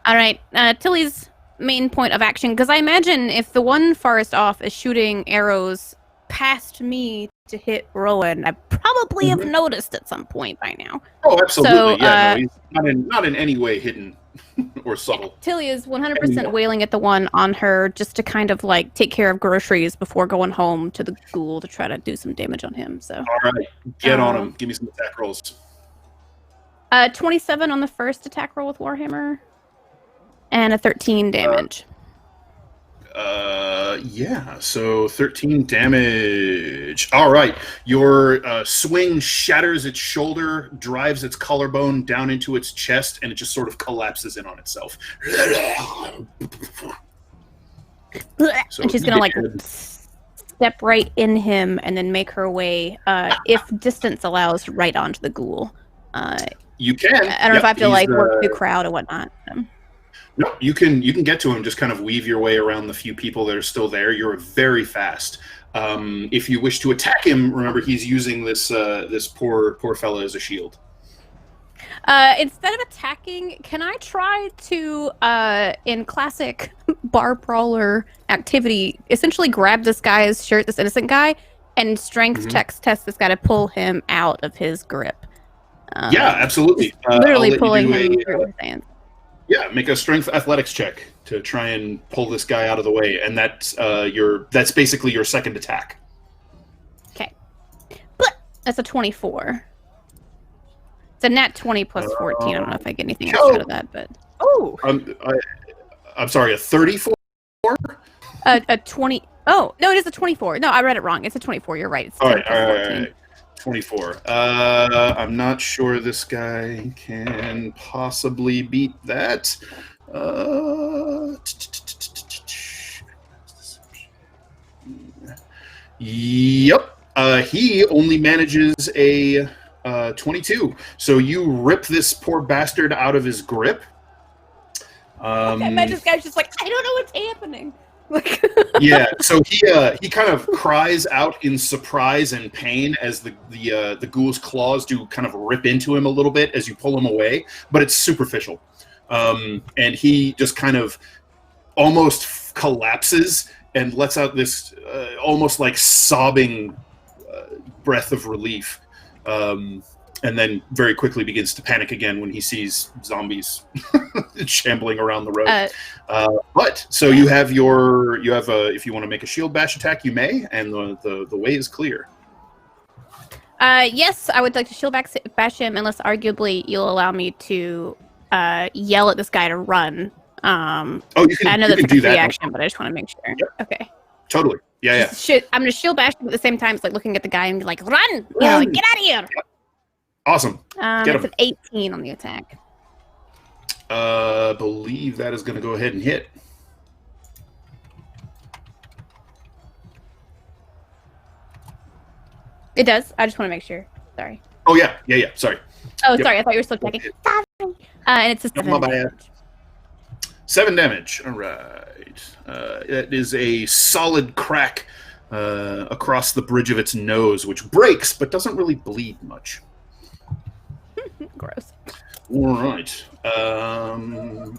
All right. Tilly's main point of action, because I imagine if the one farthest off is shooting arrows past me to hit Rowan, I probably have noticed at some point by now.
Oh, absolutely.
So,
no, he's not in any way hidden or subtle.
Tilly is 100% wailing at the one on her just to kind of like take care of groceries before going home to the ghoul to try to do some damage on him. So,
all right, get on him. Give me some attack rolls.
27 on the first attack roll with Warhammer, and a 13 damage.
Yeah, so 13 damage. All right, your swing shatters its shoulder, drives its collarbone down into its chest, and it just sort of collapses in on itself. So
and she's gonna like step right in him and then make her way, if distance allows, right onto the ghoul.
You can.
I don't know if I have to like work through crowd or whatnot.
No, you can get to him. Just kind of weave your way around the few people that are still there. You're very fast. If you wish to attack him, remember he's using this poor fella as a shield.
Instead of attacking, can I try to, in classic bar brawler activity, essentially grab this guy's shirt, this innocent guy, and strength test this guy to pull him out of his grip?
Yeah, absolutely.
Literally pulling him through his hands.
Yeah, make a strength athletics check to try and pull this guy out of the way, and that's basically your second attack.
Okay, but that's a 24. It's a nat 20 plus 14. I don't know if I get anything else out of that, but
I'm sorry, a 34.
A 20. Oh no, it is a 24. No, I read it wrong. It's a 24. You're right. It's 10 plus 14.
All right. 24. I'm not sure this guy can possibly beat that. Yep. He only manages a 22. So you rip this poor bastard out of his grip.
I imagine this guy's just like, I don't know what's happening.
Yeah, so he kind of cries out in surprise and pain as the ghoul's claws do kind of rip into him a little bit as you pull him away, but it's superficial. And he just kind of almost collapses and lets out this almost like sobbing breath of relief. And then very quickly begins to panic again when he sees zombies shambling around the road. But so you have if you want to make a shield bash attack, you may, and the way is clear.
Yes, I would like to shield bash him, unless arguably you'll allow me to yell at this guy to run.
You can.
I know that's like a free action, but I just want to make sure.
Yep.
Okay.
Totally. Yeah.
I'm gonna shield bash him at the same time. It's like looking at the guy and be like, "Run! You know, like, get out of here!"
Yep. Awesome.
It's an 18 on the attack.
Believe that is going to go ahead and hit.
It does. I just want to make sure. Sorry.
Oh yeah. Sorry.
Oh, sorry. I thought you were still checking. And it's a 7 damage.
7 damage. All right. It is a solid crack across the bridge of its nose, which breaks but doesn't really bleed much.
Gross.
All right.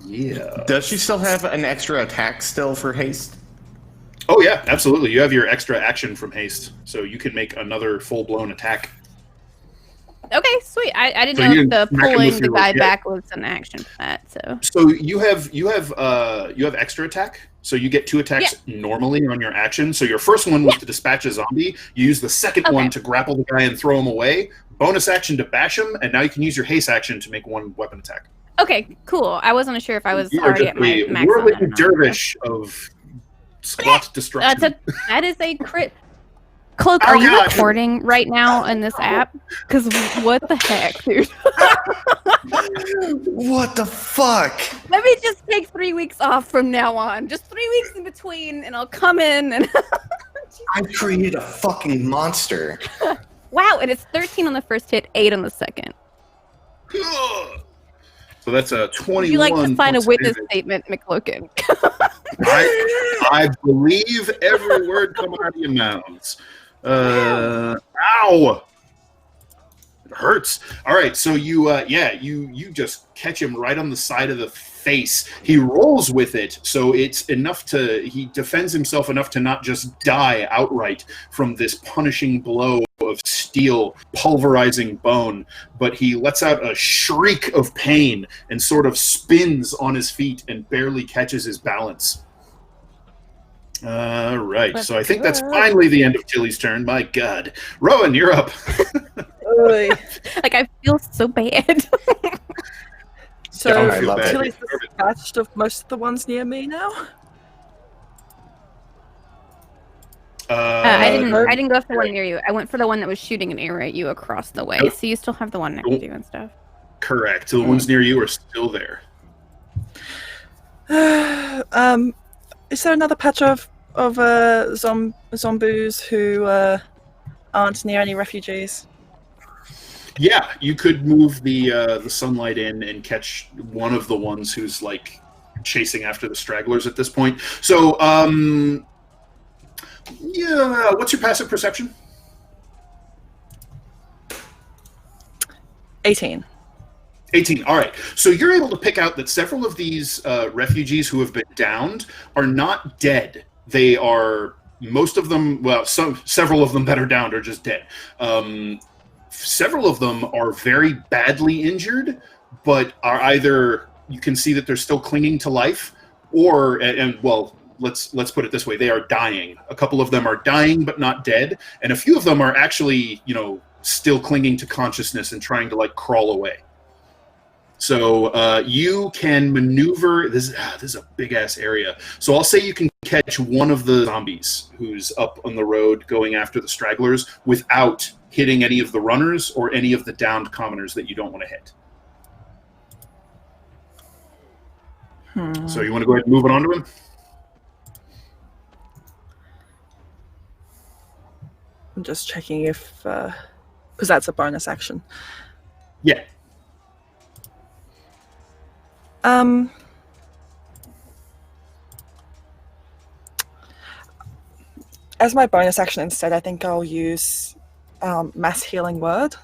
Yeah.
Does she still have an extra attack still for haste?
Oh yeah, absolutely. You have your extra action from haste, so you can make another full-blown attack.
Okay, sweet. I didn't
So
know
you
if the
can smack him
pulling
with
the
your-
guy
yeah.
back was an action for that. So
So you have extra attack. So you get 2 attacks normally on your action. So your first one was to dispatch a zombie. You use the second
Okay.
one to grapple the guy and throw him away. Bonus action to bash him, and now you can use your haste action to make 1 weapon attack.
okay, cool. I wasn't sure if I was
You are
already
just
at my
a
max on that or
whirling
not.
dervish of squat destruction.
That is a crit. Cloak,
Oh,
are you
God.
recording right now in this app? Because what the heck, dude?
What the fuck?
Let me just take 3 weeks off from now on. Just 3 weeks in between, and I'll come in and.
I created a fucking monster.
Wow, and it's 13 on the first hit, 8 on the second.
So that's a 21.
Would you like to sign a
plus
witness
damage.
statement, McCloakin?
I believe every word coming out of your mouths. Ow! It hurts. All right, so you just catch him right on the side of the face. He rolls with it, so it's enough to he defends himself enough to not just die outright from this punishing blow of steel pulverizing bone, but he lets out a shriek of pain and sort of spins on his feet and barely catches his balance. Right,
That's
so I think that's
good.
finally the end of Tilly's turn. My God. Rowan, you're up.
Oy.
Like, I feel so bad.
So
Don't
I
feel
love
bad.
it.
Tilly's dispatched of most of the ones near me now.
I didn't
no.
go for the one near you. I went for the one that was shooting an arrow at you across the way.
Nope.
So you still have the one next to you and stuff.
Correct. So the ones near you are still there.
Is there another patch of zombies who aren't near any refugees?
Yeah, you could move the sunlight in and catch one of the ones who's like chasing after the stragglers at this point. So, yeah, what's your passive perception?
18.
18. All right. So you're able to pick out that several of these refugees who have been downed are not dead. They are, most of them, well, several of them that are downed are just dead. Several of them are very badly injured, but are either, you can see that they're still clinging to life, or, and well, let's put it this way, they are dying. A couple of them are dying but not dead, and a few of them are actually, still clinging to consciousness and trying to like crawl away. So you can maneuver. This is a big ass area. So I'll say you can catch one of the zombies who's up on the road going after the stragglers without hitting any of the runners or any of the downed commoners that you don't want to hit. So you want to go ahead and move it on to him?
I'm just checking if, because that's a bonus action.
Yeah.
As my bonus action instead, I think I'll use mass healing word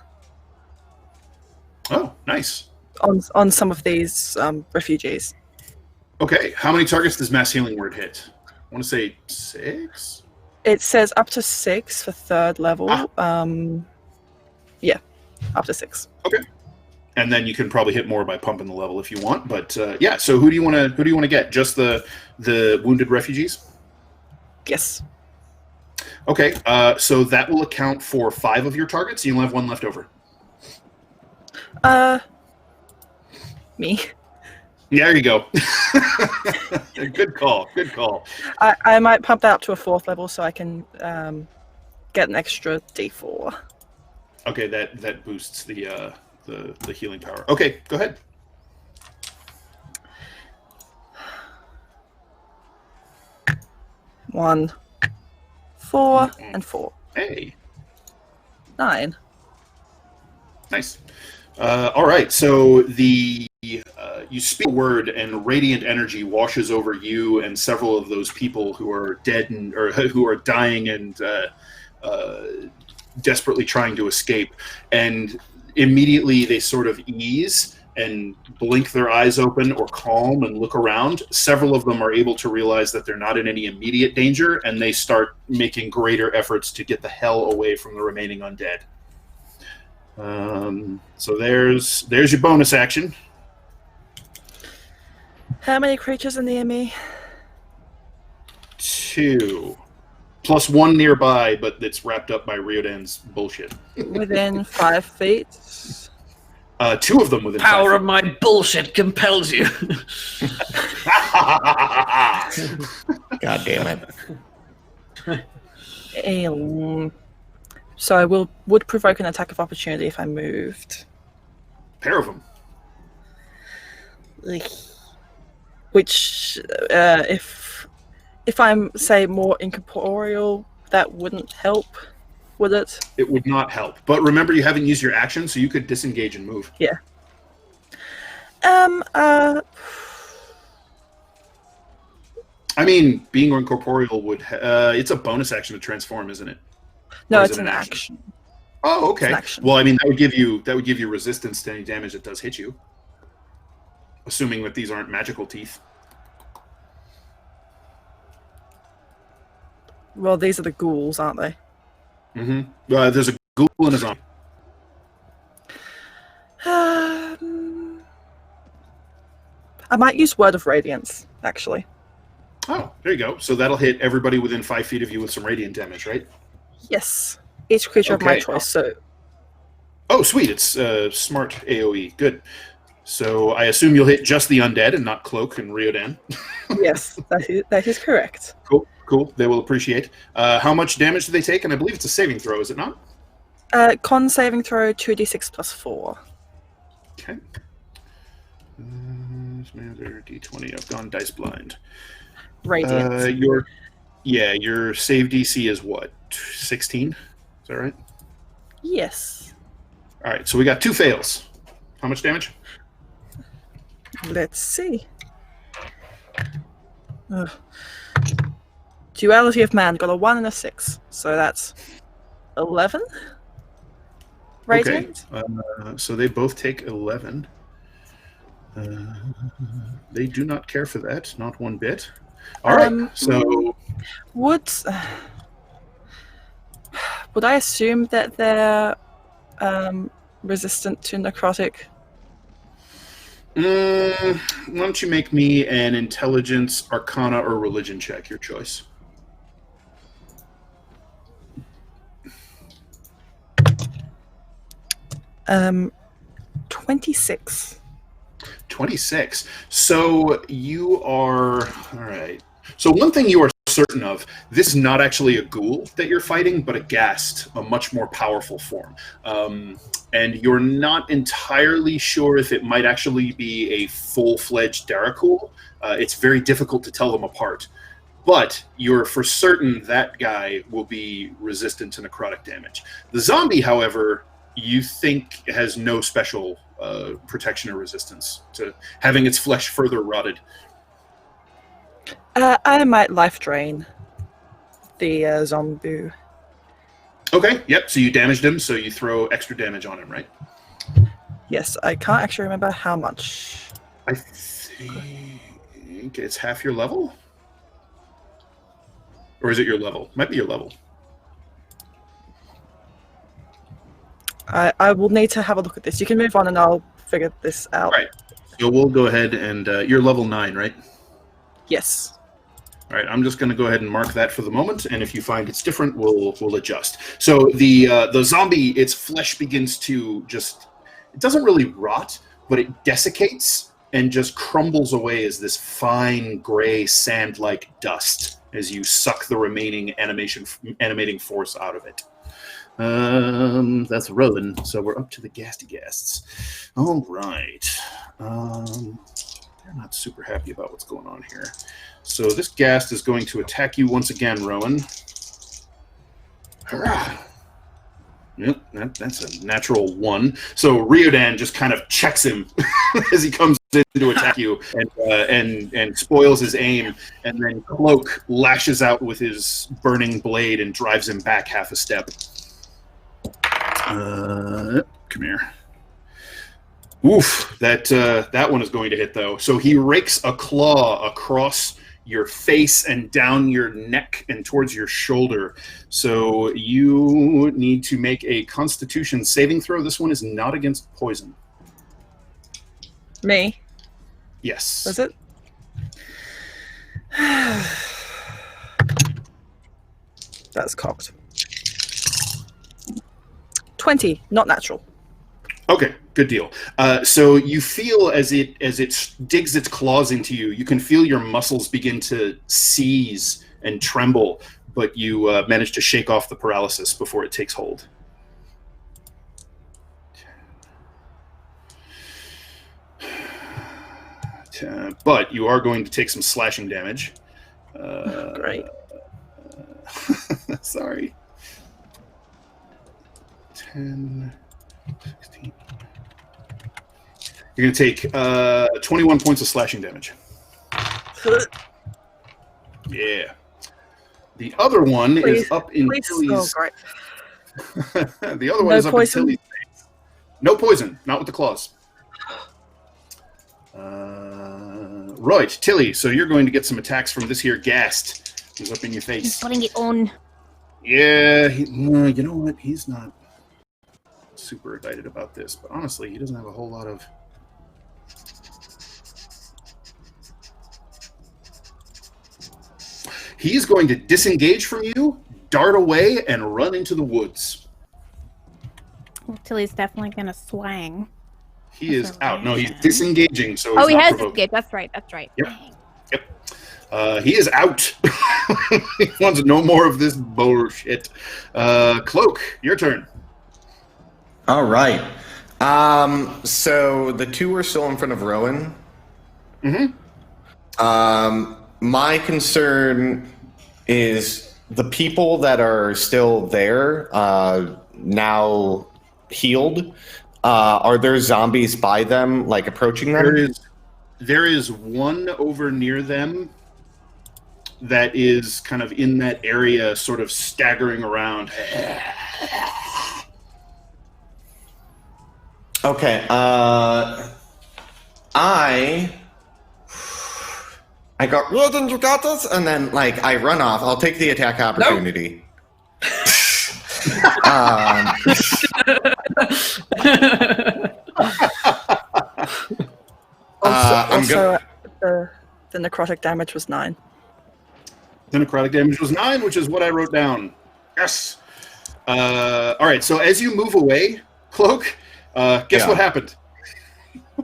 Oh, nice.
on some of these refugees.
Okay. How many targets does mass healing word hit? I want to say 6.
It says up to 6 for 3rd level. Yeah, up to 6.
Okay. And then you can probably hit more by pumping the level if you want. But yeah. So who do you want to get? Just the wounded refugees?
Yes.
Okay. So that will account for 5 of your targets. You'll have 1 left over.
Me.
Yeah, there you go. Good call. Good call.
I might pump that up to a 4th level so I can get an extra D4.
Okay, that boosts the healing power. Okay, go ahead.
One, 4, and 4.
Hey,
9.
nice. All right, so you speak a word, and radiant energy washes over you and several of those people who are dead or who are dying and desperately trying to escape. And immediately they sort of ease, and blink their eyes open or calm and look around, several of them are able to realize that they're not in any immediate danger, and they start making greater efforts to get the hell away from the remaining undead. So there's your bonus action.
How many creatures are near me?
2. Plus 1 nearby, but it's wrapped up by Riodan's bullshit.
Within 5 feet.
2 of them within
Power
5
of my bullshit compels you.
God damn it.
So I would provoke an attack of opportunity if I moved.
Pair of them.
Which, if I'm, say, more incorporeal, that wouldn't help, would it?
It would not help. But remember, you haven't used your action, so you could disengage and move.
Yeah.
I mean, being incorporeal would... it's a bonus action to transform, isn't it?
No,
Or is
it's
it
an
an
action.
Oh, okay.
It's an action.
Well, I mean, that would give you resistance to any damage that does hit you. Assuming that these aren't magical teeth.
Well, these are the ghouls, aren't they?
Mm-hmm. There's a ghoul and a zombie.
I might use Word of Radiance, actually.
Oh, there you go. So that'll hit everybody within 5 feet of you with some radiant damage, right?
Yes. Each creature of my
Okay.
choice, so...
Oh, sweet. It's smart AoE. Good. So I assume you'll hit just the undead and not Cloak and Riodan.
Yes, that is correct.
Cool. They will appreciate. How much damage do they take? And I believe it's a saving throw, is it not?
Con saving throw 2d6 plus 4.
Okay. Another D20. I've gone dice blind.
Radiant.
Your save DC is what? 16? Is that right?
Yes.
All right. So we got 2 fails. How much damage?
Let's see. Ugh. Duality of Man got a 1 and a 6, so that's 11 radiant.
Okay. So they both take 11. They do not care for that, not one bit. All right. So
Would I assume that they're resistant to necrotic?
why don't you make me an intelligence, arcana, or religion check? Your choice.
Um, 26.
26. So you are... All right. So one thing you are certain of, this is not actually a ghoul that you're fighting, but a ghast, a much more powerful form. And you're not entirely sure if it might actually be a full-fledged Daracool. It's very difficult to tell them apart. But you're for certain that guy will be resistant to necrotic damage. The zombie, however, you think has no special protection or resistance to having its flesh further rotted.
I might life drain the zombie.
Okay, yep, so you damaged him, so you throw extra damage on him, right?
Yes, I can't actually remember how much.
I think it's half your level? Or is it your level? Might be your level.
I will need to have a look at this. You can move on and I'll figure this out.
All right, so we'll go ahead and you're level 9, right?
Yes.
All right, I'm just going to go ahead and mark that for the moment, and if you find it's different, we'll adjust. So the zombie, its flesh begins to just, it doesn't really rot, but it desiccates and just crumbles away as this fine gray sand-like dust as you suck the remaining animating force out of it. That's Rowan, so we're up to the Ghasty Ghasts. All right. They're not super happy about what's going on here. So this ghast is going to attack you once again, Rowan. Hurrah! Yep, that's a natural 1. So Riodan just kind of checks him as he comes in to attack you, and spoils his aim. And then Cloak lashes out with his burning blade and drives him back half a step. Come here. Oof, that one is going to hit though. So he rakes a claw across your face and down your neck and towards your shoulder. So you need to make a Constitution saving throw. This one is not against poison.
Me?
Yes.
Was it? That's cocked. 20, not natural.
Okay, good deal. So you feel as it digs its claws into you, you can feel your muscles begin to seize and tremble, but you manage to shake off the paralysis before it takes hold. But you are going to take some slashing damage.
Great.
Sorry. 10, 16. You're going to take 21 points of slashing damage. Yeah. The other one is up in Tilly's.
Oh, great.
The other one is up in Tilly's face. No poison, not with the claws. Right, Tilly, so you're going to get some attacks from this here ghast who's up in your face.
He's putting it on.
Yeah, you know what? He's not super excited about this, but honestly, he doesn't have a whole lot of... He's going to disengage from you, dart away, and run into the woods.
Well, Tilly's definitely gonna swang.
He is out. No, he's disengaging, so he's
Oh, he
not
has
provoking.
escaped. That's right. That's right.
Yep. He is out. He wants no more of this bullshit. Cloak, your turn.
All right. So the two are still in front of Rowan.
Mm-hmm.
My concern is the people that are still there, now healed. Are there zombies by them, like approaching them?
There is one over near them that is kind of in that area, sort of staggering around.
Okay. I got Wilden, you got this, and then I run off. I'll take the attack opportunity.
The necrotic damage was 9.
The necrotic damage was 9, which is what I wrote down. Yes. All right. So as you move away, Cloak, guess what happened?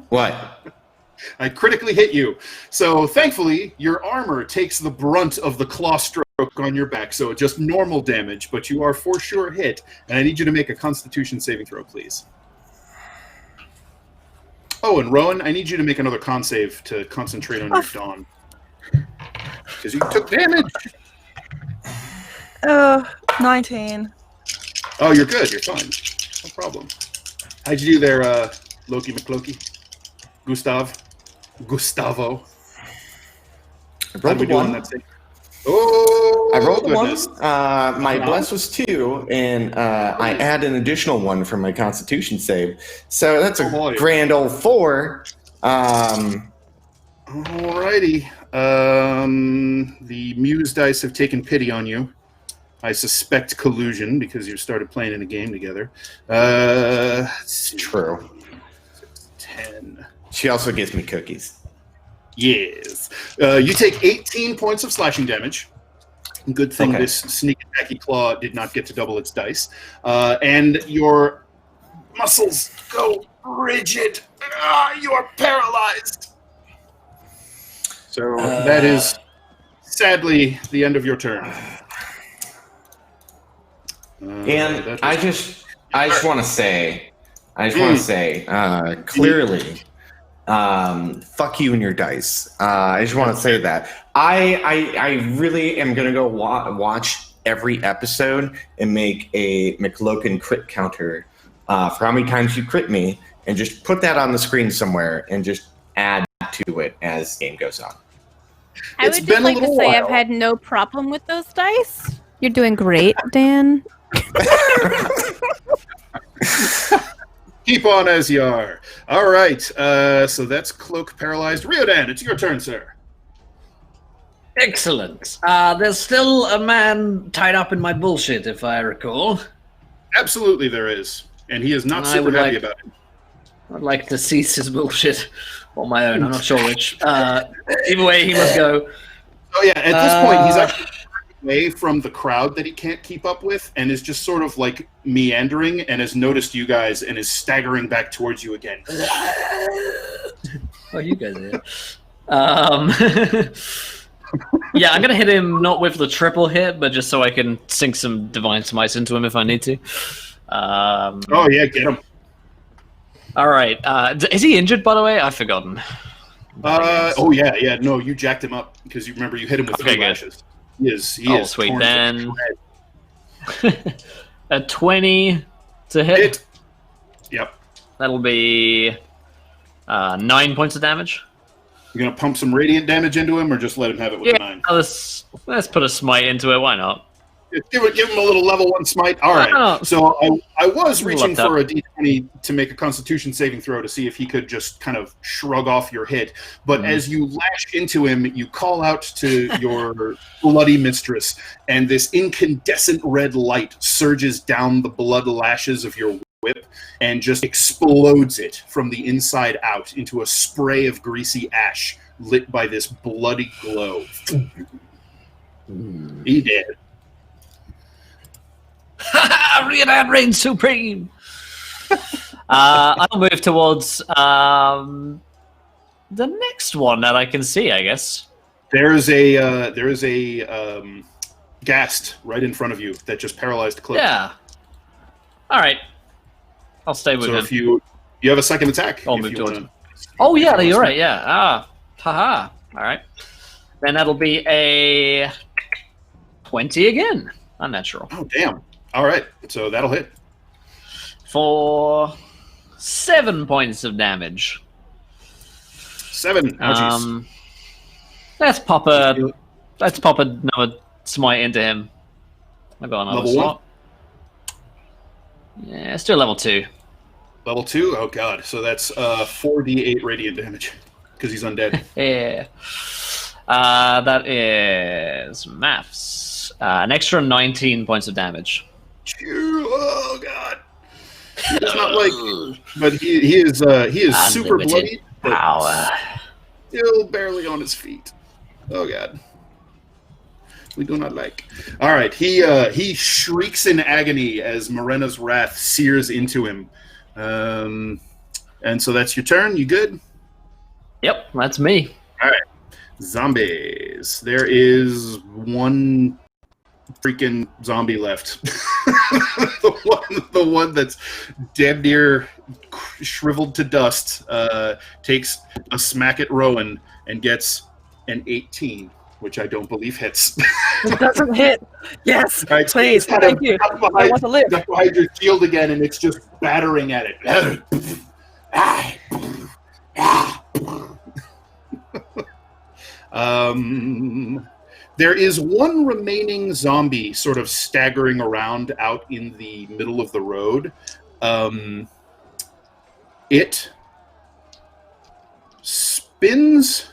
What?
I critically hit you. So thankfully, your armor takes the brunt of the claw stroke on your back. So just normal damage, but you are for sure hit. And I need you to make a Constitution saving throw, please. Oh, and Rowan, I need you to make another con save to concentrate on your dawn. Because you took damage.
19.
Oh, you're good. You're fine. No problem. How'd you do there, Loki McCloaky? Gustavo?
I rolled a 1.
Oh,
I rolled
goodness.
1. My bless was 2, and I add an additional 1 from my Constitution save. So that's a grand old 4.
Alrighty. The Muse dice have taken pity on you. I suspect collusion because you started playing in a game together.
True.
10.
She also gives me cookies.
Yes. You take 18 points of slashing damage. Good thing this sneak attacky claw did not get to double its dice. And your muscles go rigid. You are paralyzed. So that is sadly the end of your turn.
And I just want to say, clearly, fuck you and your dice. I just want to say that I really am gonna go watch every episode and make a McLocan crit counter for how many times you crit me, and just put that on the screen somewhere and just add to it as the game goes on.
I would just like to say I've had no problem with those dice. You're doing great, Dan.
Keep on as you are. All right. So that's Cloak paralyzed. Riodan, it's your turn, sir.
Excellent. There's still a man tied up in my bullshit, if I recall.
Absolutely, there is, and he is not
I
super
would
happy
like-
about it.
I'd like to cease his bullshit on my own. I'm not sure which. Either way, he must go.
Oh yeah, at this point, he's actually away from the crowd that he can't keep up with, and is just sort of like meandering, and has noticed you guys, and is staggering back towards you again.
Oh, you guys are here. Yeah, I'm gonna hit him not with the triple hit, but just so I can sink some divine smites into him if I need to.
Oh yeah, get him.
All right. Is he injured, by the way? I've forgotten.
Oh yeah. No, you jacked him up because you remember you hit him with
Okay,
three
good.
lashes. He is.
Sweet.
torn
Then
to shreds.
a 20 to hit.
Hit. Yep.
That'll be 9 points of damage.
You're gonna pump some radiant damage into him, or just let him have it with a 9?
Let's put a smite into it. Why not?
Give him a little level 1 smite. All right.
Oh.
So I was reaching
Looked up.
for a d20 to make a Constitution saving throw to see if he could just kind of shrug off your hit. But as you lash into him, you call out to your bloody mistress, and this incandescent red light surges down the blood lashes of your whip and just explodes it from the inside out into a spray of greasy ash lit by this bloody glow. He did.
Riodan reigns supreme. I'll move towards the next one that I can see, I guess.
There is a ghast right in front of you that just paralyzed Cloak.
Yeah. All right. I'll stay with
So
him.
if you have a second attack,
I'll
if
move
you
towards
wanna-
Oh yeah, you're right. Yeah. Haha. All right. Then that'll be a 20 again. Unnatural.
Oh damn! All right, so that'll hit.
For 7 points of damage.
7. Ouchies.
Let's pop another smite into him. I've got another
Level
slot. Yeah, let's do a level 2.
Level 2. Oh god. So that's 4d8 radiant damage because he's undead.
Yeah. That is maths. An extra 19 points of damage.
Oh god. It's not like, but he is super
Unlimited
bloody, but
power.
still barely on his feet. Oh god. We do not like. All right, he shrieks in agony as Morena's wrath sears into him, and so that's your turn. You good?
Yep, that's me.
All right, zombies. There is one freaking zombie left. the one that's damn near shriveled to dust takes a smack at Rowan and gets an 18. Which I don't believe hits.
It doesn't hit. Yes,
Right,
please.
kind
Thank
of
you.
duck
I want to live.
duck behind your shield again, and it's just battering at it. There is one remaining zombie sort of staggering around out in the middle of the road. It spins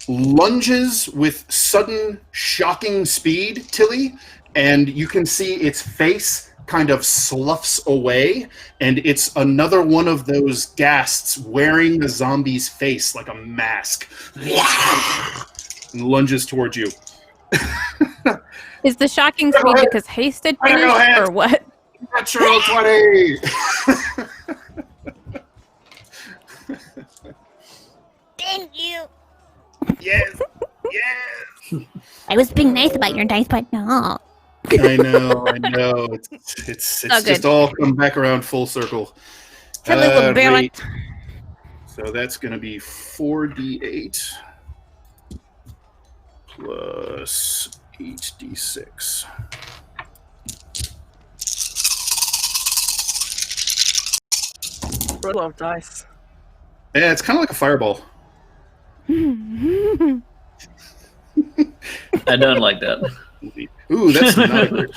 lunges with sudden shocking speed, Tilly, and you can see its face kind of sloughs away, and it's another one of those ghasts wearing the zombie's face like a mask and lunges towards you.
Is the shocking speed because hasted
I know,
finished
hands.
or what?
Natural 20!
Thank you.
Yes! Yes!
I was being nice about your dice, but no.
I know. It's
Oh,
just
good.
all come back around full circle.
Tilly will bear
Right.
it.
So that's going to be 4d8 plus 8d6.
Roll of dice.
Yeah, it's kind of like a fireball.
I don't like that.
Ooh, that's not a great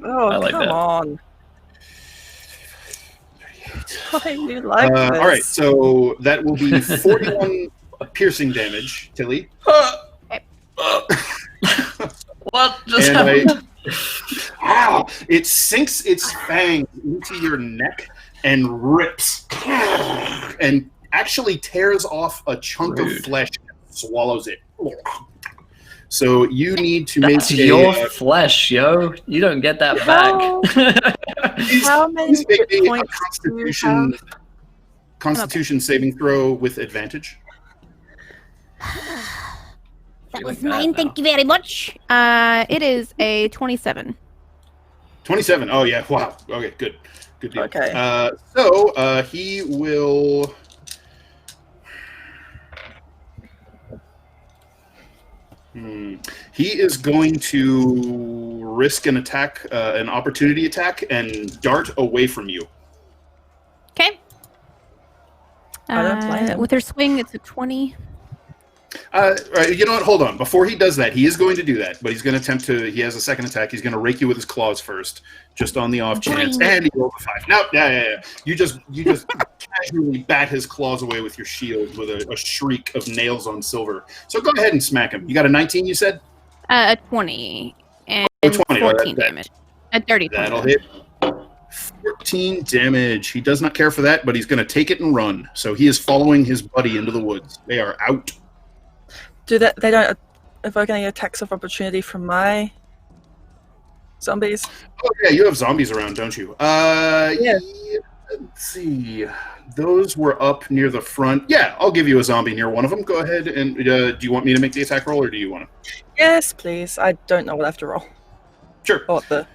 Oh,
I like
come
that.
on. I do like this.
All right, so that will be 41 piercing damage, Tilly.
What just
And
happened?
it sinks its fangs into your neck and rips and actually tears off a chunk of
Rude.
flesh and swallows it. So you need to
That's
make
your
a
flesh, yo. You don't get that
How-
back.
How many
please make
hit
me a
points do you
Constitution saving throw with advantage.
That was
Feeling bad
mine.
now.
Thank you very much.
It is a 27.
27. Oh yeah. Wow. Okay. Good. Good deal.
Okay.
So he will. He is going to risk an attack, an opportunity attack, and dart away from you.
Okay.
I don't blame him.
With her swing, it's a 20.
Right, you know what? Hold on. Before he does that, he is going to do that, but he's going to attempt to. He has a second attack. He's going to rake you with his claws first, just on the off chance.
Boing.
And he rolled a 5. No, yeah. You just casually bat his claws away with your shield with a shriek of nails on silver. So go ahead and smack him. You got a 19, you said?
A 20. And
Oh, 20.
14
that-
damage. A dirty 20.
That'll hit. 14 damage. He does not care for that, but he's going to take it and run. So he is following his buddy into the woods. They are out.
Do that? They don't evoke any attacks of opportunity from my zombies.
Oh yeah, you have zombies around, don't you?
Yes.
Let's see. Those were up near the front. Yeah, I'll give you a zombie near one of them. Go ahead and do you want me to make the attack roll, or do you want to?
Yes, please. I don't know what I have to roll.
Sure.
Oh, what the?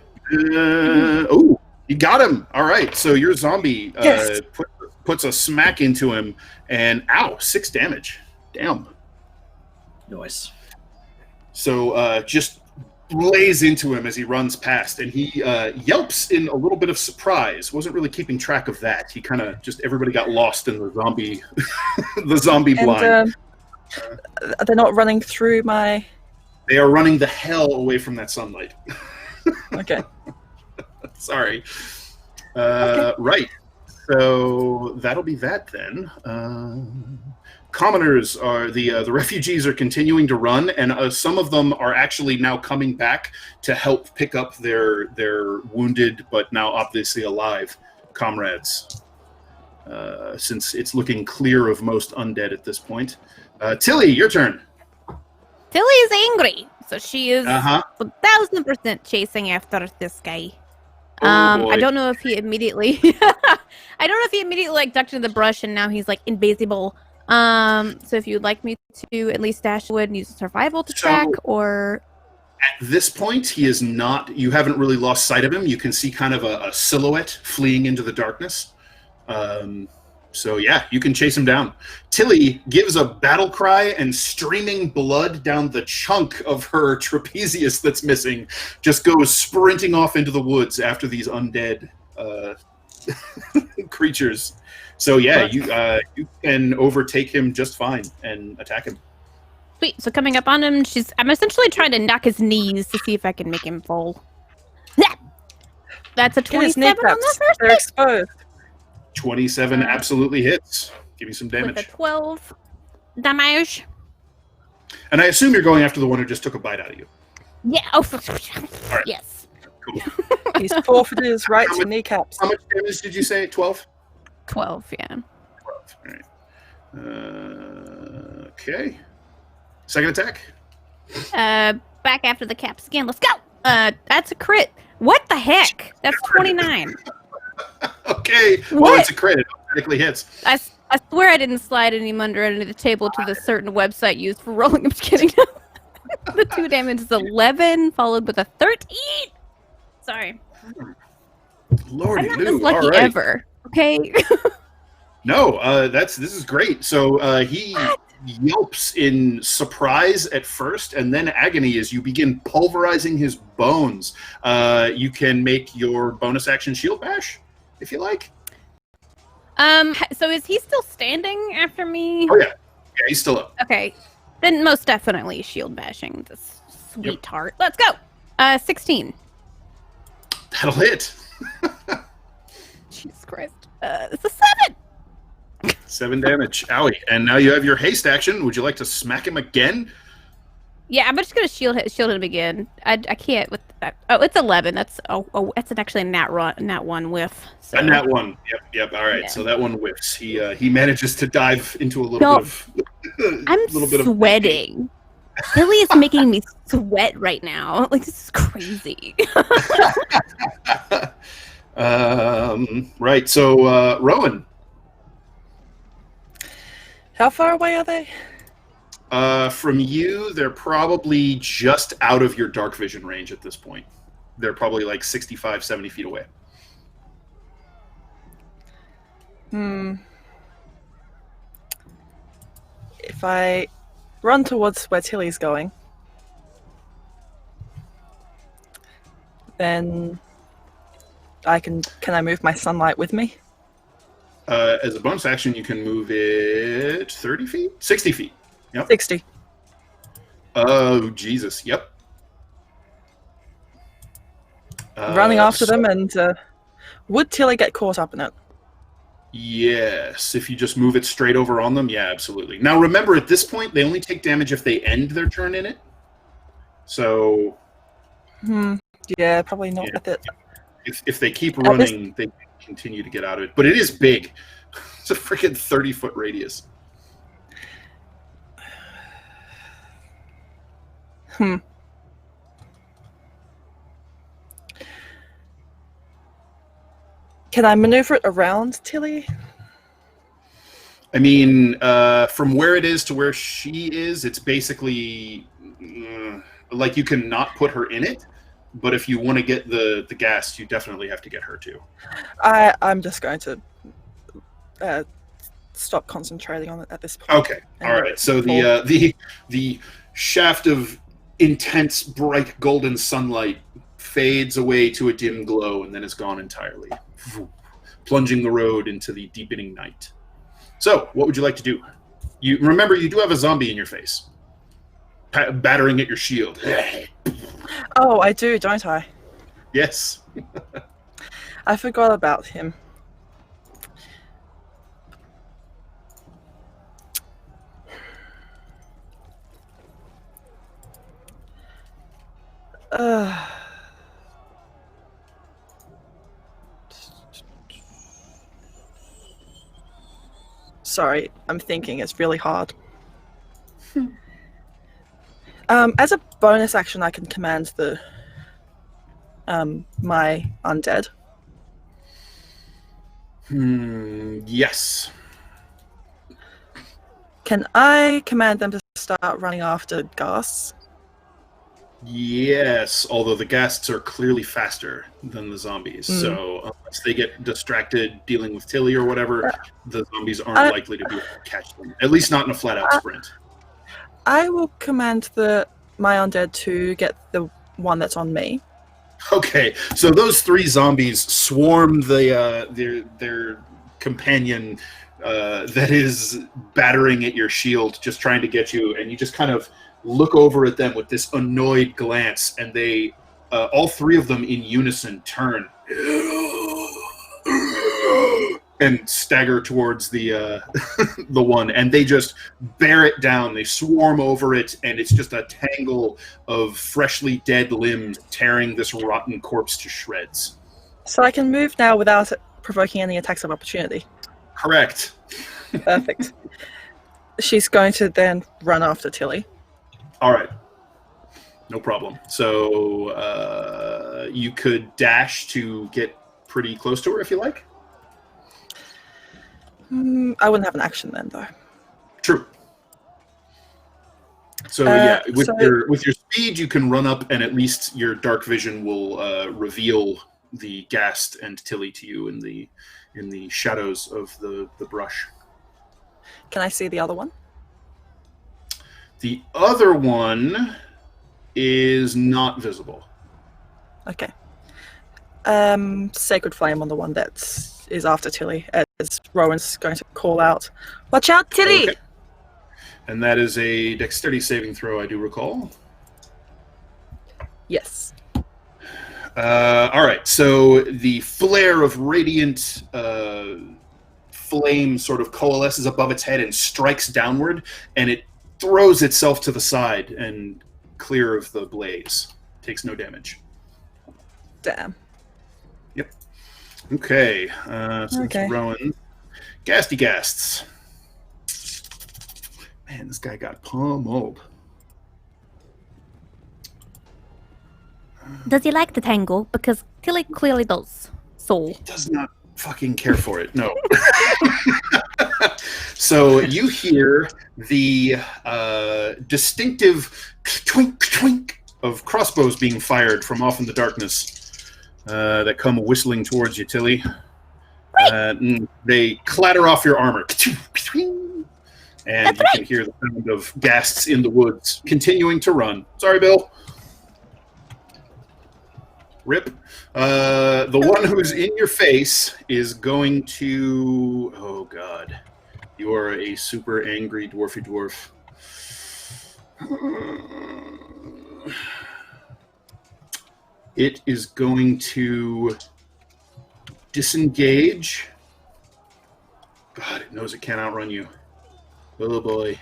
Oh, you got him. All right. So your zombie
Yes.
puts a smack into him, and ow, 6 damage. Damn.
Noise.
So just blaze into him as he runs past, and he yelps in a little bit of surprise. Wasn't really keeping track of that. He kind of just everybody got lost in the zombie, the zombie blind.
And they're not running through my.
They are running the hell away from that sunlight.
Okay.
Sorry. Right. So that'll be that then. Commoners are the refugees are continuing to run, and some of them are actually now coming back to help pick up their wounded but now obviously alive comrades. Since it's looking clear of most undead at this point. Tilly, your turn.
Tilly is angry, so she is 1,000% chasing after this guy.
Oh, boy.
I don't know if he immediately like ducked into the brush and now he's like invisible. So if you'd like me to at least dash wood and use a survival to track, or
At this point, he is not. You haven't really lost sight of him. You can see kind of a silhouette fleeing into the darkness. So yeah, you can chase him down. Tilly gives a battle cry, and streaming blood down the chunk of her trapezius that's missing just goes sprinting off into the woods after these undead creatures. So yeah, you can overtake him just fine and attack him.
sweet. So coming up on him, I'm essentially trying to knock his knees to see if I can make him fall. That's a
Get his
27 on the
kneecaps.
first
They're
hit.
exposed.
27 absolutely hits. Give me some
With a
damage.
12 damage.
And I assume you're going after the one who just took a bite out of you.
Yeah. Oh,
right.
yes.
Cool.
He's forfeited his right to kneecaps.
How much damage did you say? 12?
12, yeah.
12. All right. Okay. Second attack.
Back after the caps again. Let's go. That's a crit. What the heck? That's 29.
Okay. Well,
What?
it's a crit. It automatically hits.
I swear I didn't slide any under the table to the certain website used for rolling. I'm just kidding. The 2 damage is 11, followed with a 13. Sorry.
Lordy
I'm not
Lou.
this lucky
All right.
ever. Okay.
No, this is great. So he yelps in surprise at first, and then agony as you begin pulverizing his bones. You can make your bonus action shield bash if you like.
So is he still standing after me?
Oh yeah, yeah, he's still up.
Okay. Then most definitely shield bashing this sweetheart. Let's go. 16.
That'll hit.
Jesus Christ. It's a 7!
7 damage. Owie. And now you have your haste action. Would you like to smack him again?
Yeah, I'm just gonna shield him again. I can't with that. Oh, it's 11. That's actually a nat 1 whiff. So.
A nat 1. Yep. All right.
Yeah.
So that one whiffs. He manages to dive into a little bit of.
I'm sweating. Billy is making me sweat right now. Like, this is crazy.
Right. So Rowan.
How far away are they?
From you, they're probably just out of your dark vision range at this point. They're probably like 65, 70 feet away.
If I run towards where Tilly's going, then can I move my sunlight with me?
As a bonus action, you can move it 30 feet? 60 feet. Yep.
60.
Oh, Jesus. Yep.
Running after them, and would Tilly get caught up in it?
Yes. If you just move it straight over on them, yeah, absolutely. Now, remember, at this point, they only take damage if they end their turn in it. So...
Yeah, probably not with it.
If they keep running, they continue to get out of it. But it is big. It's a freaking 30-foot radius.
Can I maneuver it around Tilly?
I mean, from where it is to where she is, it's basically like you can not put her in it, but if you want to get the gas, you definitely have to get her too.
I'm just going to stop concentrating on it at this point.
Okay, all right. So the shaft of intense, bright golden sunlight fades away to a dim glow and then is gone entirely, plunging the road into the deepening night. So, what would you like to do? You remember, you do have a zombie in your face, battering at your shield.
Oh, I do, don't I?
Yes.
I forgot about him. Sorry, I'm thinking. It's really hard. As a bonus action, I can command the my undead.
Yes.
Can I command them to start running after ghasts?
Yes, although the ghasts are clearly faster than the zombies. So unless they get distracted dealing with Tilly or whatever, the zombies aren't likely to be able to catch them. At least not in a flat-out sprint.
I will command my undead to get the one that's on me.
Okay, so those 3 zombies swarm their companion that is battering at your shield, just trying to get you, and you just kind of look over at them with this annoyed glance, and they, all 3 of them in unison, turn and stagger towards the the one, and they just bear it down. They swarm over it, and it's just a tangle of freshly dead limbs tearing this rotten corpse to shreds.
So I can move now without provoking any attacks of opportunity.
Correct.
Perfect. She's going to then run after Tilly.
All right. No problem. So you could dash to get pretty close to her if you like.
I wouldn't have an action then, though.
True. So yeah, with your speed, you can run up, and at least your dark vision will reveal the Ghast and Tilly to you in the shadows of the brush.
Can I see the other one?
The other one is not visible.
Okay. Sacred Flame on the one that is after Tilly, as Rowan's going to call out, "Watch out, Tilly!"
Okay. And that is a dexterity saving throw, I do recall.
Yes.
All right, so the flare of radiant flame sort of coalesces above its head and strikes downward, and it throws itself to the side and clear of the blaze. Takes no damage.
Damn.
Yep. Okay, so
Okay.
it's Rowan. Gasty Gasts. Man, this guy got pummeled.
Does he like the tangle? Because Tilly clearly does. So.
Does not fucking care for it, no. So you hear the distinctive twink twink of crossbows being fired from off in the darkness that come whistling towards you, Tilly. They clatter off your armor. And you can hear the sound of ghasts in the woods continuing to run. Sorry, Bill. Rip. The one who's in your face is going to... Oh, God. You are a super angry dwarfy dwarf. It is going to disengage. God, it knows it can't outrun you. Oh, boy.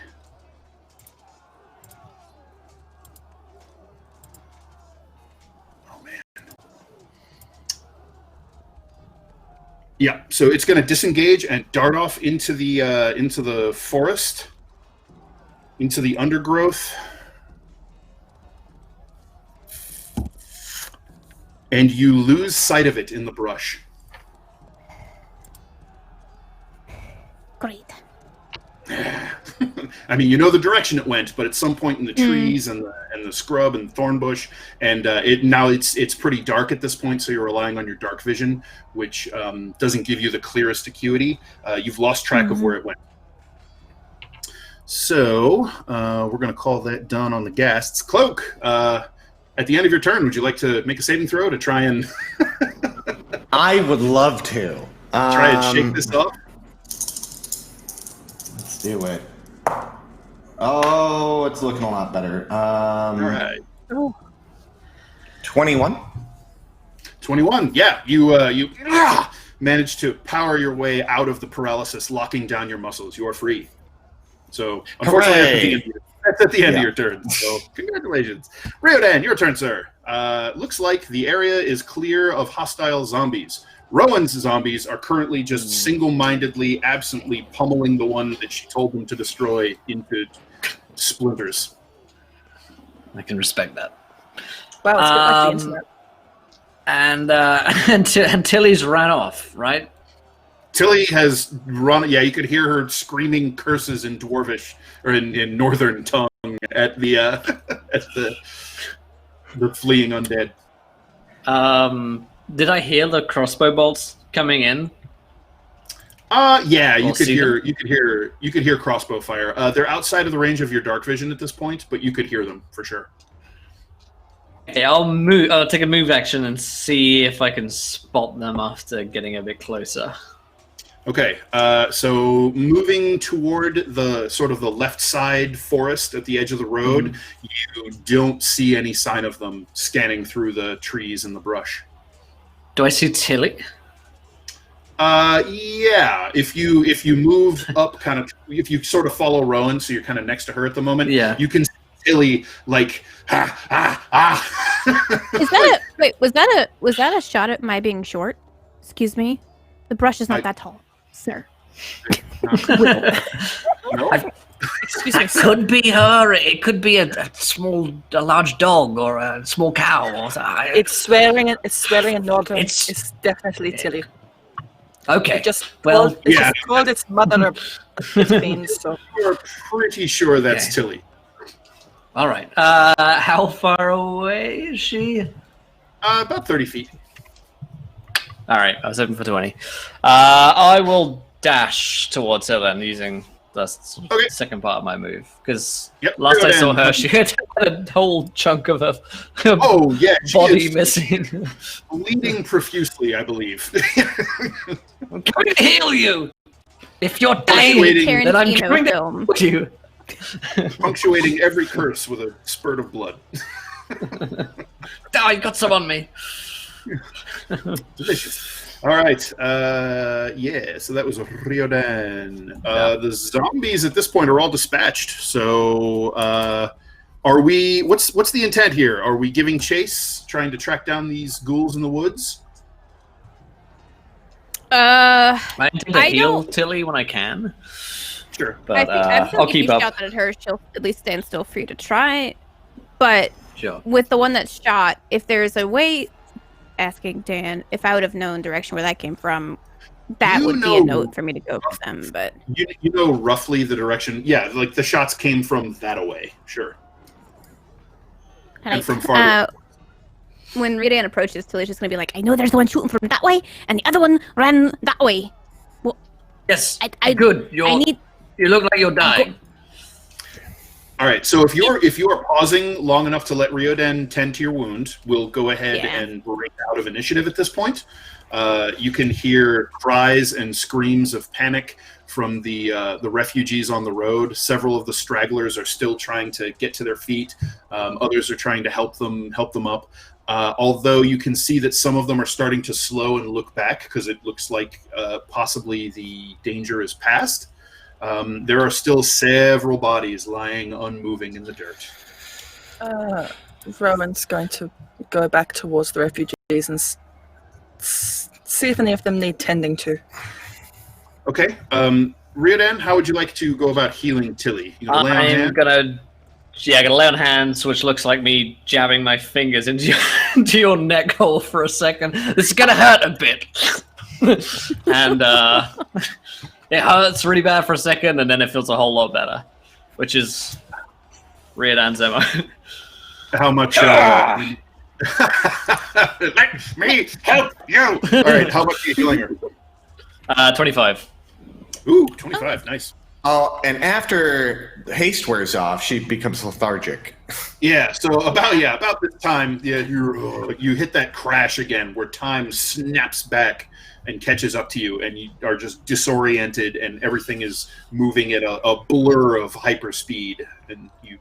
Yeah, so it's going to disengage and dart off into the forest, into the undergrowth, and you lose sight of it in the brush.
Great.
I mean, you know the direction it went, but at some point in the trees and the scrub and the thorn bush, and it's pretty dark at this point, so you're relying on your dark vision, which doesn't give you the clearest acuity. You've lost track of where it went. So we're going to call that done on the ghasts. Cloak, at the end of your turn, would you like to make a saving throw to try and
I would love to.
try and shake this off?
Let's do it. Oh, it's looking a lot better.
All right.
21.
21. Yeah, you managed to power your way out of the paralysis, locking down your muscles. You are free. So, unfortunately, that's at the end of your turn. So, congratulations. Ryodan, your turn, sir. Looks like the area is clear of hostile zombies. Rowan's zombies are currently just single-mindedly, absently pummeling the one that she told them to destroy into splinters.
I can respect that.
Wow, it's a bit like the internet.
And Tilly's ran off, right?
Tilly has run. Yeah, you could hear her screaming curses in Dwarvish or in Northern tongue at the at the fleeing undead.
Did I hear the crossbow bolts coming in?
Yeah, you
We'll
could
see
hear crossbow fire. They're outside of the range of your dark vision at this point, but you could hear them for sure.
Okay, I'll take a move action and see if I can spot them after getting a bit closer.
Okay, so moving toward the sort of the left side forest at the edge of the road, you don't see any sign of them scanning through the trees and the brush.
Do I see Tilly?
Yeah. If you move up, kind of, if you sort of follow Rowan, so you're kind of next to her at the moment.
Yeah.
You can see Tilly like
Is that a wait? Was that a shot at my being short? Excuse me. The brush is not that tall, sir.
No.
Excuse me.
It could be her. It could be a large dog or a small cow or something.
It's swearing in Northern.
It's-
It's definitely Tilly.
Okay.
It just
Well,
called, it
yeah.
just called its mother a bean, so
You're pretty sure that's
Okay.
Tilly.
All right. How far away is she?
About 30 feet.
All right. I was hoping for 20. I will dash towards her then, using the
Okay.
second part of my move, because
Yep.
last I saw
Ryodan.
her, she had a whole chunk of her
Oh yeah, she
body
is
missing.
bleeding profusely, I believe.
I'm coming to heal you. If you're
Punctuating-
dying, then I'm
Tarantino
coming to
film.
heal you.
Punctuating every curse with a spurt of blood.
Oh, you got some on me.
Delicious. All right. Yeah, so that was Riodan. The zombies at this point are all dispatched. So are we... What's the intent here? Are we giving chase, trying to track down these ghouls in the woods?
I intend to
I
heal
don't-
Tilly when I can.
Sure.
But
I feel
I'll
like
keep
if you
up.
shout that at her, she'll at least stand still for you to try. But
Sure.
with the one that's shot, if there's a way, asking Dan if I would have known direction where that came from, that
You
would be a
know-
note for me to go with them. But
You know roughly the direction. Yeah, like the shots came from that away. Sure. And from farther.
when Ridan approaches, Tilly's just gonna be like, "I know there's the one shooting from that way, and the other one ran that way."
Yes.
I
Good.
need.
You look like you're dying.
All right, so if you are pausing long enough to let Rioden tend to your wound, we'll go ahead
Yeah.
and break out of initiative at this point. You can hear cries and screams of panic from the refugees on the road. Several of the stragglers are still trying to get to their feet. Others are trying to help them up. Although you can see that some of them are starting to slow and look back because it looks like possibly the danger is past. There are still several bodies lying unmoving in the dirt.
Rowan's going to go back towards the refugees and see if any of them need tending to.
Okay. Riodan, how would you like to go about healing Tilly? You gonna lay on
I'm
hand?
gonna lay on hands, which looks like me jabbing my fingers into your neck hole for a second. This is gonna hurt a bit. And it hurts really bad for a second, and then it feels a whole lot better, which is Riodan's MO.
How much? Let me help you. All right. How much are you healing her?
25.
Ooh, 25. Nice.
Oh, and after the haste wears off, she becomes lethargic.
Yeah. So about this time, you hit that crash again, where time snaps back and catches up to you, and you are just disoriented, and everything is moving at a blur of hyperspeed, and you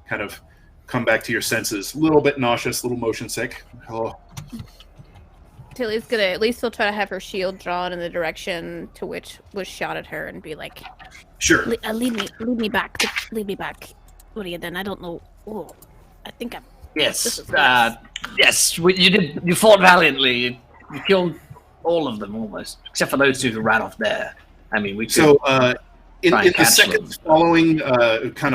kind of come back to your senses, a little bit nauseous, a little motion sick. Oh.
Tilly's gonna at least still try to have her shield drawn in the direction to which was shot at her, and be like,
Sure.
lead me back. What are you then? I don't know. Oh, I think I'm. This
Yes.
is nice.
Yes. You fought valiantly. You killed all of them almost, except for those two who ran off there. I mean, we could.
So in
try and
the
catch
seconds
them.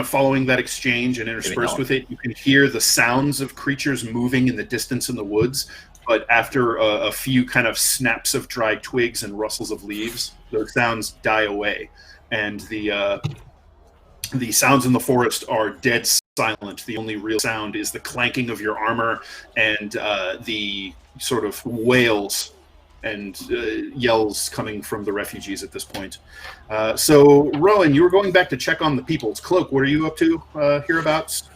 following that exchange and interspersed
not.
with it, you can hear the sounds of creatures moving in the distance in the woods. But after a few kind of snaps of dry twigs and rustles of leaves, those sounds die away, and the sounds in the forest are dead silent. The only real sound is the clanking of your armor and the sort of wails and yells coming from the refugees at this point. So, Rowan, you were going back to check on the people's cloak. What are you up to hereabouts?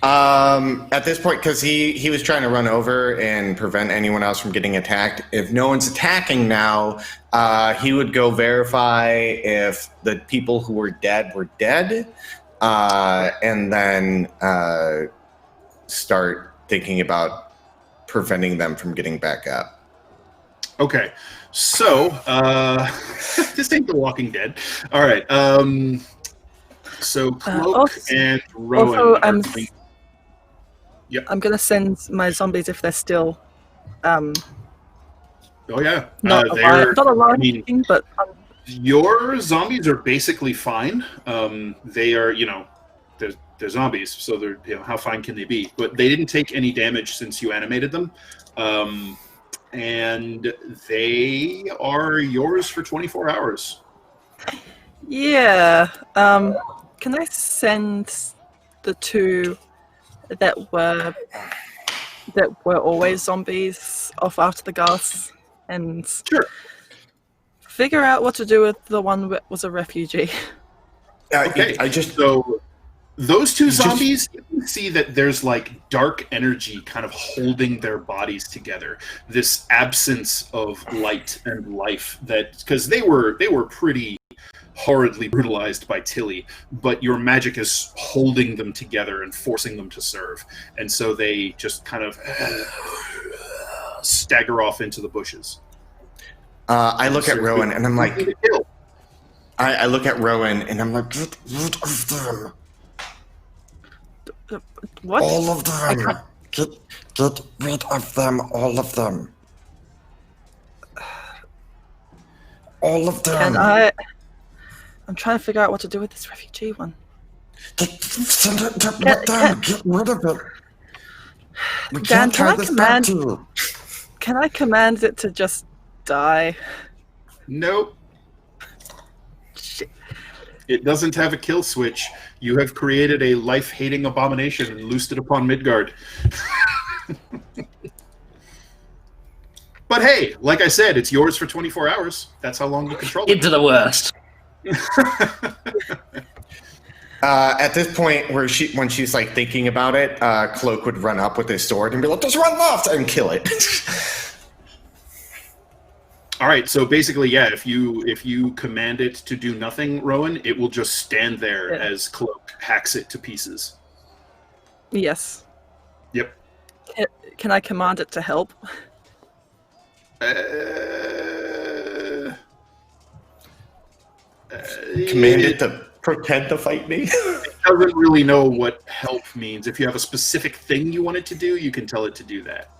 At this point, because he was trying to run over and prevent anyone else from getting attacked. If no one's attacking now, he would go verify if the people who were dead, and then start thinking about preventing them from getting back up.
Okay, so this ain't The Walking Dead. All right. So Cloak and Rowan.
Also, I'm going to send my zombies if they're still
oh yeah,
not
they're.
alive. Not alive,
I mean,
but
your zombies are basically fine. They are, they're zombies, so they're, how fine can they be? But they didn't take any damage since you animated them. And they are yours for 24 hours.
yeah. Can I send the two that were always zombies off after the gas and
Sure.
figure out what to do with the one that was a refugee?
Okay. So those two zombies, you can see that there's like dark energy kind of holding their bodies together. This absence of light and life, that because they were pretty horridly brutalized by Tilly, but your magic is holding them together and forcing them to serve. And so they just kind of stagger off into the bushes.
I look at Rowan and I'm like,
Kill.
I look at Rowan and I'm like, get rid of them.
What?
All of them. Get rid of them. All of them. All of them.
I'm trying to figure out what to do with this refugee one.
Send it to them. Get rid of it. We
Dan,
can't tie this back to you.
Can I command it to just die?
Nope.
Shit.
It doesn't have a kill switch. You have created a life-hating abomination and loosed it upon Midgard. But hey, like I said, it's yours for 24 hours. That's how long you control it.
Into the worst.
At this point, when she's like thinking about it, Cloak would run up with his sword and be like, "Just run left!" and kill it.
All right, so basically, yeah, if you command it to do nothing, Rowan, it will just stand there as Cloak hacks it to pieces.
Yes.
Yep.
Can I command it to help?
Command it to pretend to fight me.
It doesn't really know what help means. If you have a specific thing you want it to do, you can tell it to do that.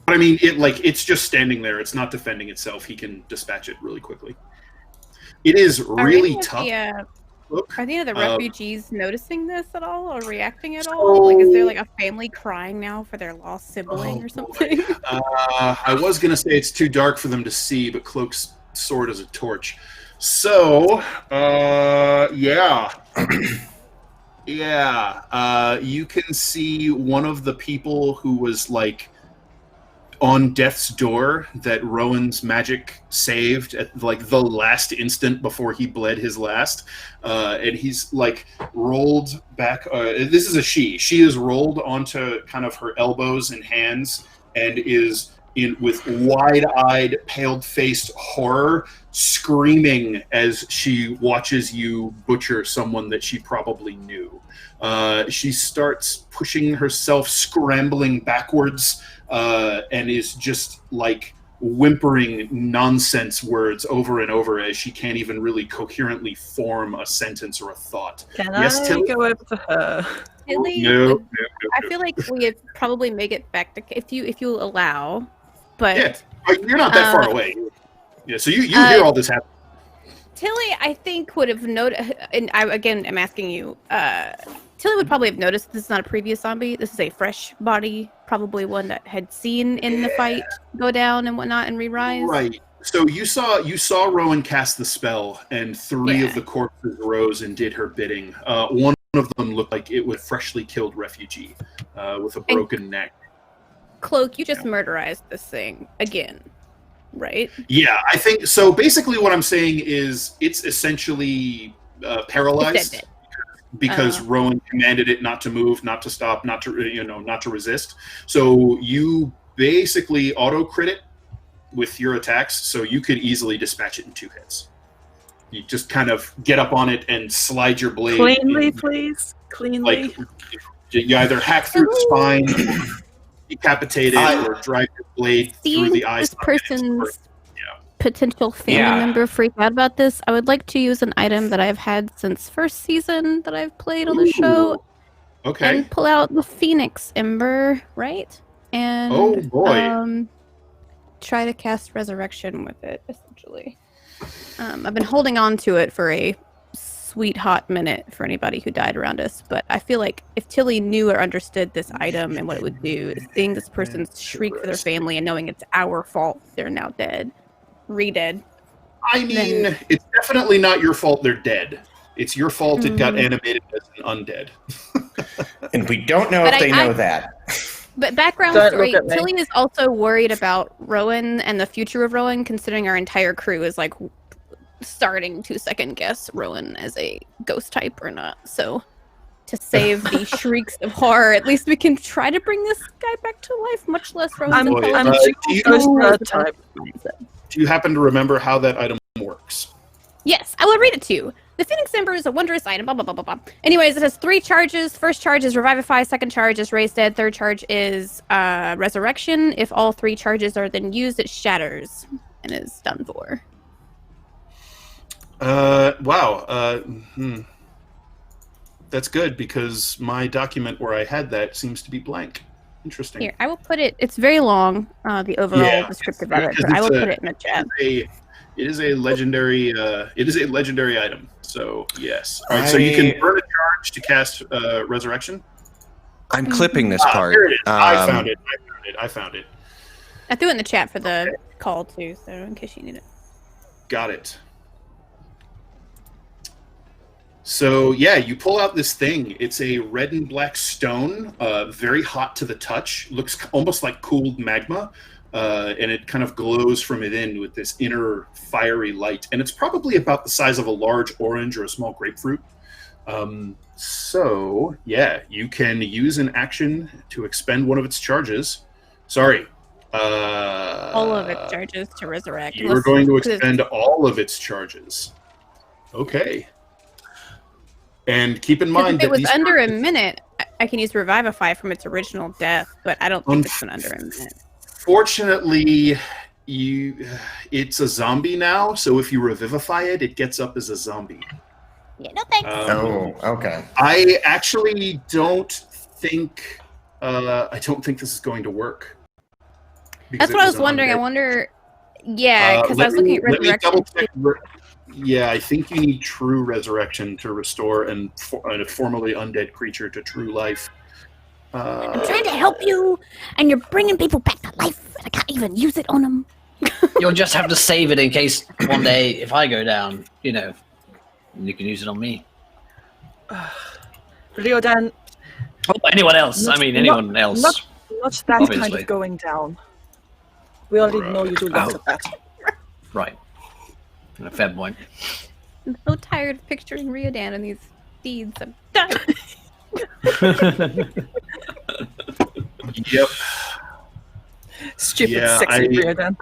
But I mean, it's just standing there. It's not defending itself. He can dispatch it really quickly. It is really tough.
Are any of the refugees noticing this at all or reacting at all? Like, is there like a family crying now for their lost sibling or something?
I was going to say it's too dark for them to see, but Cloak's sword is a torch. So, yeah. Yeah. You can see one of the people who was like on death's door that Rowan's magic saved at like the last instant before he bled his last, and he's like rolled back. This is a she. She is rolled onto kind of her elbows and hands and is with wide-eyed, pale-faced horror, screaming as she watches you butcher someone that she probably knew. She starts pushing herself, scrambling backwards, and is just like whimpering nonsense words over and over as she can't even really coherently form a sentence or a thought.
Can
Yes,
I
Tilly?
go over to her?
Tilly,
No.
I feel like we could probably make it back to if you allow, but
Yeah, you're not that far away. Yeah, so you hear all this happen.
Tilly, I think would have noticed, and I again am asking you. Tilly would probably have noticed this is not a previous zombie. This is a fresh body, probably one that had seen in the fight go down and whatnot and re-rise.
Right. So you saw Rowan cast the spell, and three of the corpses rose and did her bidding. One of them looked like it would freshly killed refugee with a broken neck.
Cloak, you just murderized this thing again, right?
Yeah, I think so. Basically, what I'm saying is it's essentially paralyzed.
It's dead.
Because Rowan commanded it not to move, not to stop, not to resist. So you basically auto crit it with your attacks, so you could easily dispatch it in 2 hits. You just kind of get up on it and slide your blade
Cleanly, please. Cleanly.
Like you either hack through the spine, or decapitate it, or drive your blade through the eyes.
This person's potential family member freak out about this, I would like to use an item that I've had since first season that I've played on the show.
Okay.
And pull out the Phoenix Ember, right? And try to cast Resurrection with it, essentially. I've been holding on to it for a sweet hot minute for anybody who died around us, but I feel like if Tilly knew or understood this item and what it would do, seeing this person shriek for their family and knowing it's our fault they're now dead. Re-dead.
I mean, it's definitely not your fault they're dead. It's your fault it got animated as an undead.
And we don't know if they know that.
But background story, Tilly is also worried about Rowan and the future of Rowan, considering our entire crew is like starting to second guess Rowan as a ghost type or not. So to save the shrieks of horror, at least we can try to bring this guy back to life, much less Rowan's
Do you happen to remember how that item works?
Yes, I will read it to you.
The Phoenix Ember is a wondrous item, blah, blah, blah, blah, blah. Anyways, it has 3 charges. First charge is Revivify. Second charge is Raise Dead. Third charge is Resurrection. If all 3 charges are then used, it shatters and is done for.
Wow. That's good, because my document where I had that seems to be blank. Interesting.
Here, I will put it. It's very long, the overall descriptive of it, but I will put it in the chat.
It is a legendary. It is a legendary item. So yes. All right. So you can burn a charge to cast Resurrection.
I'm clipping this part.
There it is. I found it. I found it.
I threw it in the chat for the call too, so in case you need it.
Got it. So yeah, you pull out this thing. It's a red and black stone, very hot to the touch. Looks almost like cooled magma, and it kind of glows from within with this inner fiery light. And it's probably about the size of a large orange or a small grapefruit. So yeah, you can use an action to expend one of its charges. Sorry.
All of its charges to resurrect.
You are going to expend all of its charges. Okay. And keep in mind
if it was under a minute, I can use Revivify from its original death, but I don't think it's been under a minute.
Fortunately, it's a zombie now, so if you revivify it, it gets up as a zombie.
Yeah, no thanks.
Okay.
I actually don't think this is going to work.
That's what I was wondering. I wonder. Yeah, because I was looking at Resurrection.
Yeah, I think you need true resurrection to restore a formerly undead creature to true life.
I'm trying to help you, and you're bringing people back to life, and I can't even use it on them.
You'll just have to save it in case one day, if I go down, you can use it on me.
Riodan.
Oh, anyone else. Anyone else.
Not that
obviously.
kind of going down. We already know you do lots of that.
Right. A fair point.
I'm so tired of picturing Riodan in these deeds. I'm done.
Yep.
Stupid, sexy Riodan.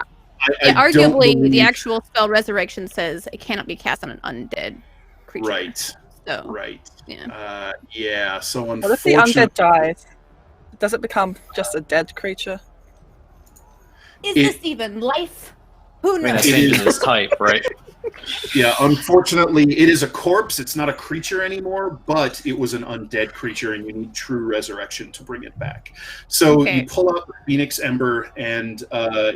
Arguably, the actual spell Resurrection says it cannot be cast on an undead creature.
Right.
So,
right.
Yeah.
Yeah. So
What if the undead dies? Does it become just a dead creature?
Is this even life? Who knows?
It is type, right?
Yeah, unfortunately, it is a corpse. It's not a creature anymore, but it was an undead creature, and you need true resurrection to bring it back. So you pull out the Phoenix Ember, and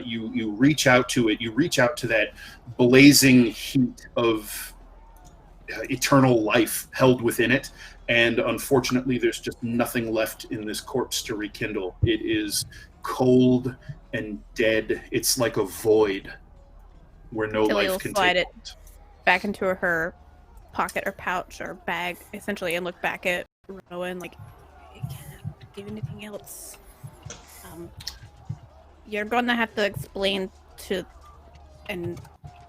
you reach out to it. You reach out to that blazing heat of eternal life held within it, and unfortunately, there's just nothing left in this corpse to rekindle. It is cold and dead. It's like a void where no
Tilly
life can
slide
take
it back into her pocket or pouch or bag, essentially, and look back at Rowan like, I can't do anything else. You're gonna have to explain to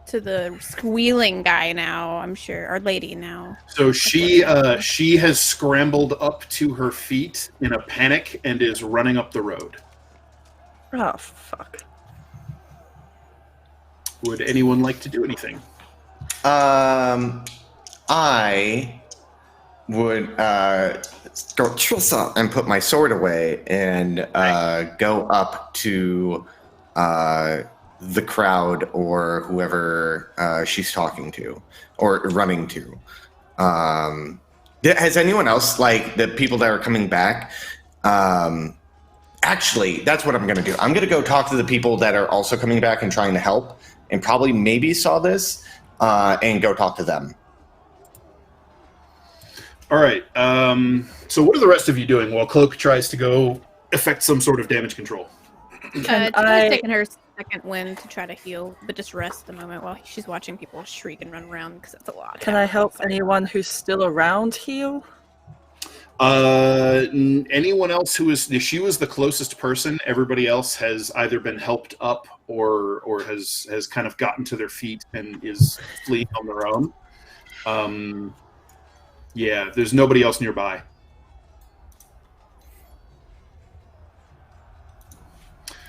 the squealing guy now, I'm sure, or lady now.
So she has scrambled up to her feet in a panic and is running up the road.
Oh, fuck.
Would anyone like to do anything?
I would go Trissa and put my sword away and go up to the crowd or whoever she's talking to or running to. Has anyone else, like the people that are coming back? Actually, that's what I'm going to do. I'm going to go talk to the people that are also coming back and trying to help, and probably maybe saw this, and go talk to them.
All right. So what are the rest of you doing while Cloak tries to go effect some sort of damage control?
Tilly's taking her second wind to try to heal, but just rest a moment while she's watching people shriek and run around because it's a lot.
Can I help anyone who's still around heal?
Anyone else she was the closest person. Everybody else has either been helped up or has kind of gotten to their feet and is fleeing on their own. Yeah, there's nobody else nearby.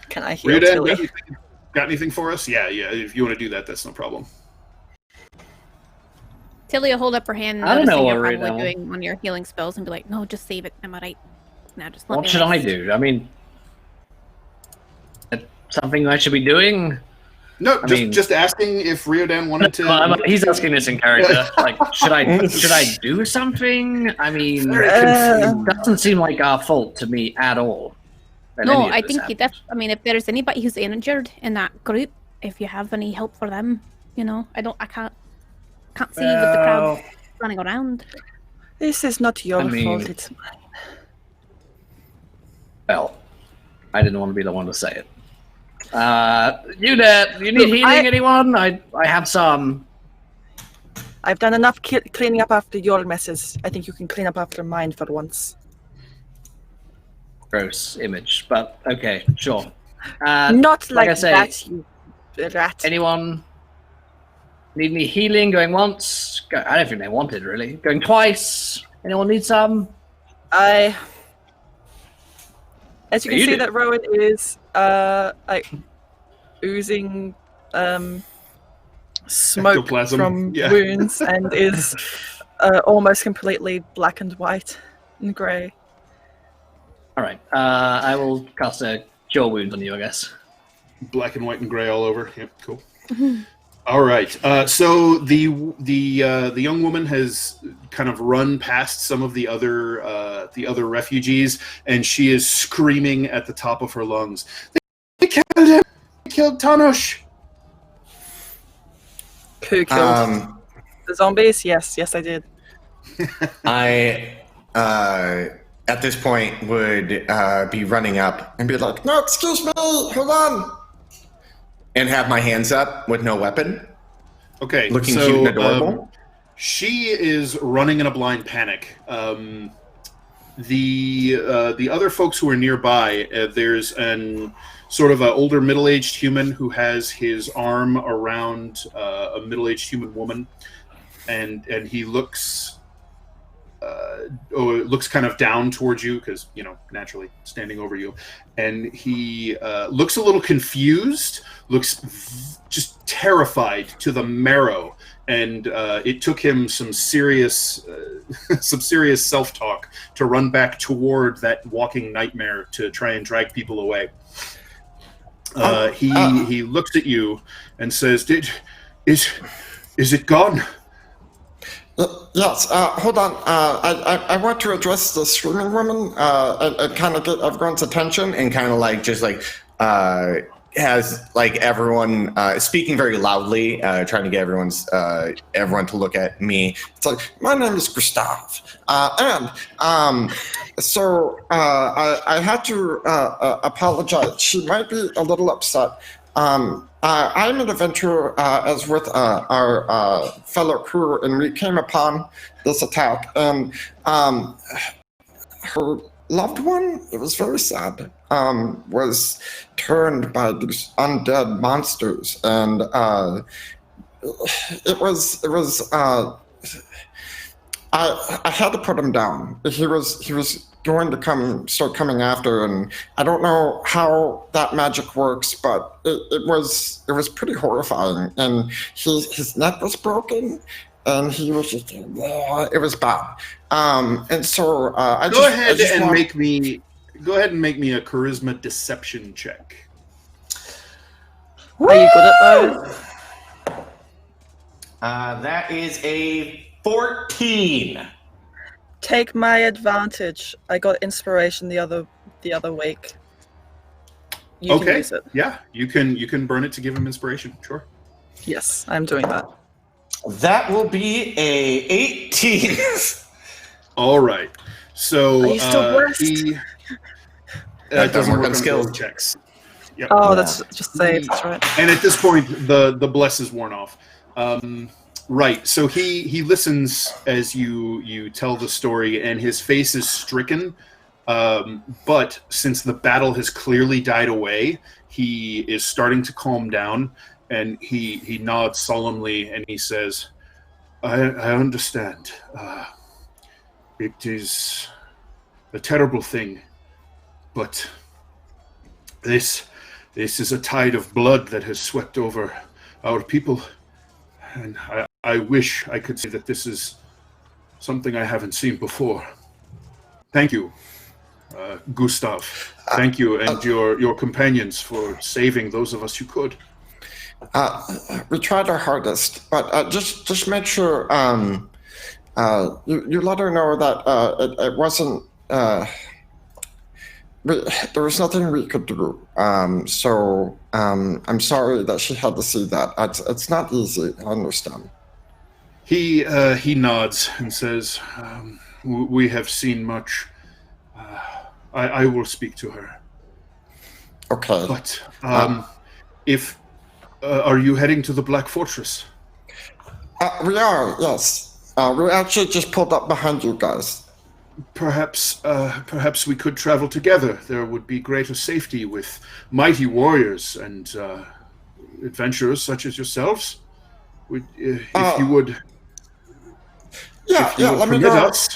Can I heal Tilly?
Got anything for us? Yeah. If you want to do that, that's no problem.
Tilly will hold up her hand,
I don't know
noticing you're
what
probably
right now.
doing one of your healing spells, and be like, "No, just save it. Am I right? Now, just let
What
me
should I
rest."
do? I mean, something I should be doing?
No,
I
just
mean-
just asking if Riodan wanted to.
He's asking this in character. Like, should I do something? I mean,
Very
it doesn't seem like our fault to me at all. that
No,
any of
I
this
think
happened.
I mean, if there's anybody who's injured in that group, if you have any help for them, I can't see you with the crowd running around.
This is not your fault, it's mine.
Well, I didn't want to be the one to say it. You need healing, anyone? I have some.
I've done enough cleaning up after your messes. I think you can clean up after mine for once.
Gross image, but okay, sure.
Not like
I say,
that, you rat.
Anyone need any healing? Going once? I don't think they wanted, really. Going twice? Anyone need some?
As you can
You
see,
do.
that Rowan is like oozing smoke
Ectoplasm,
from
yeah.
wounds and is almost completely black and white and grey.
All right. I will cast a cure wounds on you, I guess.
Black and white and gray all over. Yep, cool. All right. So the young woman has kind of run past some of the other refugees, and she is screaming at the top of her lungs. They killed him. They killed Tanush.
Who killed the zombies? Yes, I did.
I, at this point, would be running up and be like, "No, excuse me, hold on," and have my hands up with no weapon,
Okay,
looking
so,
cute and adorable.
She is running in a blind panic. The other folks who are nearby, there's an sort of an older middle-aged human who has his arm around a middle-aged human woman, and he looks looks kind of down towards you because, naturally standing over you, and he looks a little confused, looks just terrified to the marrow, and it took him some serious self-talk to run back toward that walking nightmare to try and drag people away. He looks at you and says, "Is it gone?"
Yes, hold on. I want to address the screaming woman and kind of get everyone's attention.
And kind of has everyone speaking very loudly, trying to get everyone to look at me.
It's like, my name is Gustav. So I had to apologize. She might be a little upset. I'm an adventurer as with our fellow crew, and we came upon this attack, and her loved one, it was very sad, was turned by these undead monsters, and it was I had to put him down. He was going to start coming after, and I don't know how that magic works, but it was pretty horrifying. And his neck was broken, and he was just it was bad. And so
Go ahead and make me a charisma deception check.
Are you good at those?
That is a 14.
Take my advantage. I got inspiration the other week. You can use it.
Yeah, you can burn it to give him inspiration. Sure.
Yes, I'm doing that.
That will be a 18.
All right. So
Are you still blessed?
That doesn't work on
ability
skill
checks. Yep.
Oh, that's just saved. That's right.
And at this point, the bless is worn off. Right. So he listens as you tell the story, and his face is stricken. But since the battle has clearly died away, he is starting to calm down, and he nods solemnly and he says, "I understand. It is a terrible thing, but this is a tide of blood that has swept over our people, and I wish I could say that this is something I haven't seen before. Thank you, Gustav. Thank you, and your companions for saving those of us who could.
We tried our hardest, but just make sure you let her know that it wasn't. There was nothing we could do. So I'm sorry that she had to see that. It's not easy. I understand.
He nods and says, "We have seen much. I will speak to her."
Okay.
But if are you heading to the Black Fortress?
We are. Yes. We actually just pulled up behind you guys.
Perhaps we could travel together. There would be greater safety with mighty warriors and adventurers such as yourselves. If you would.
Let me
permit
go.
us.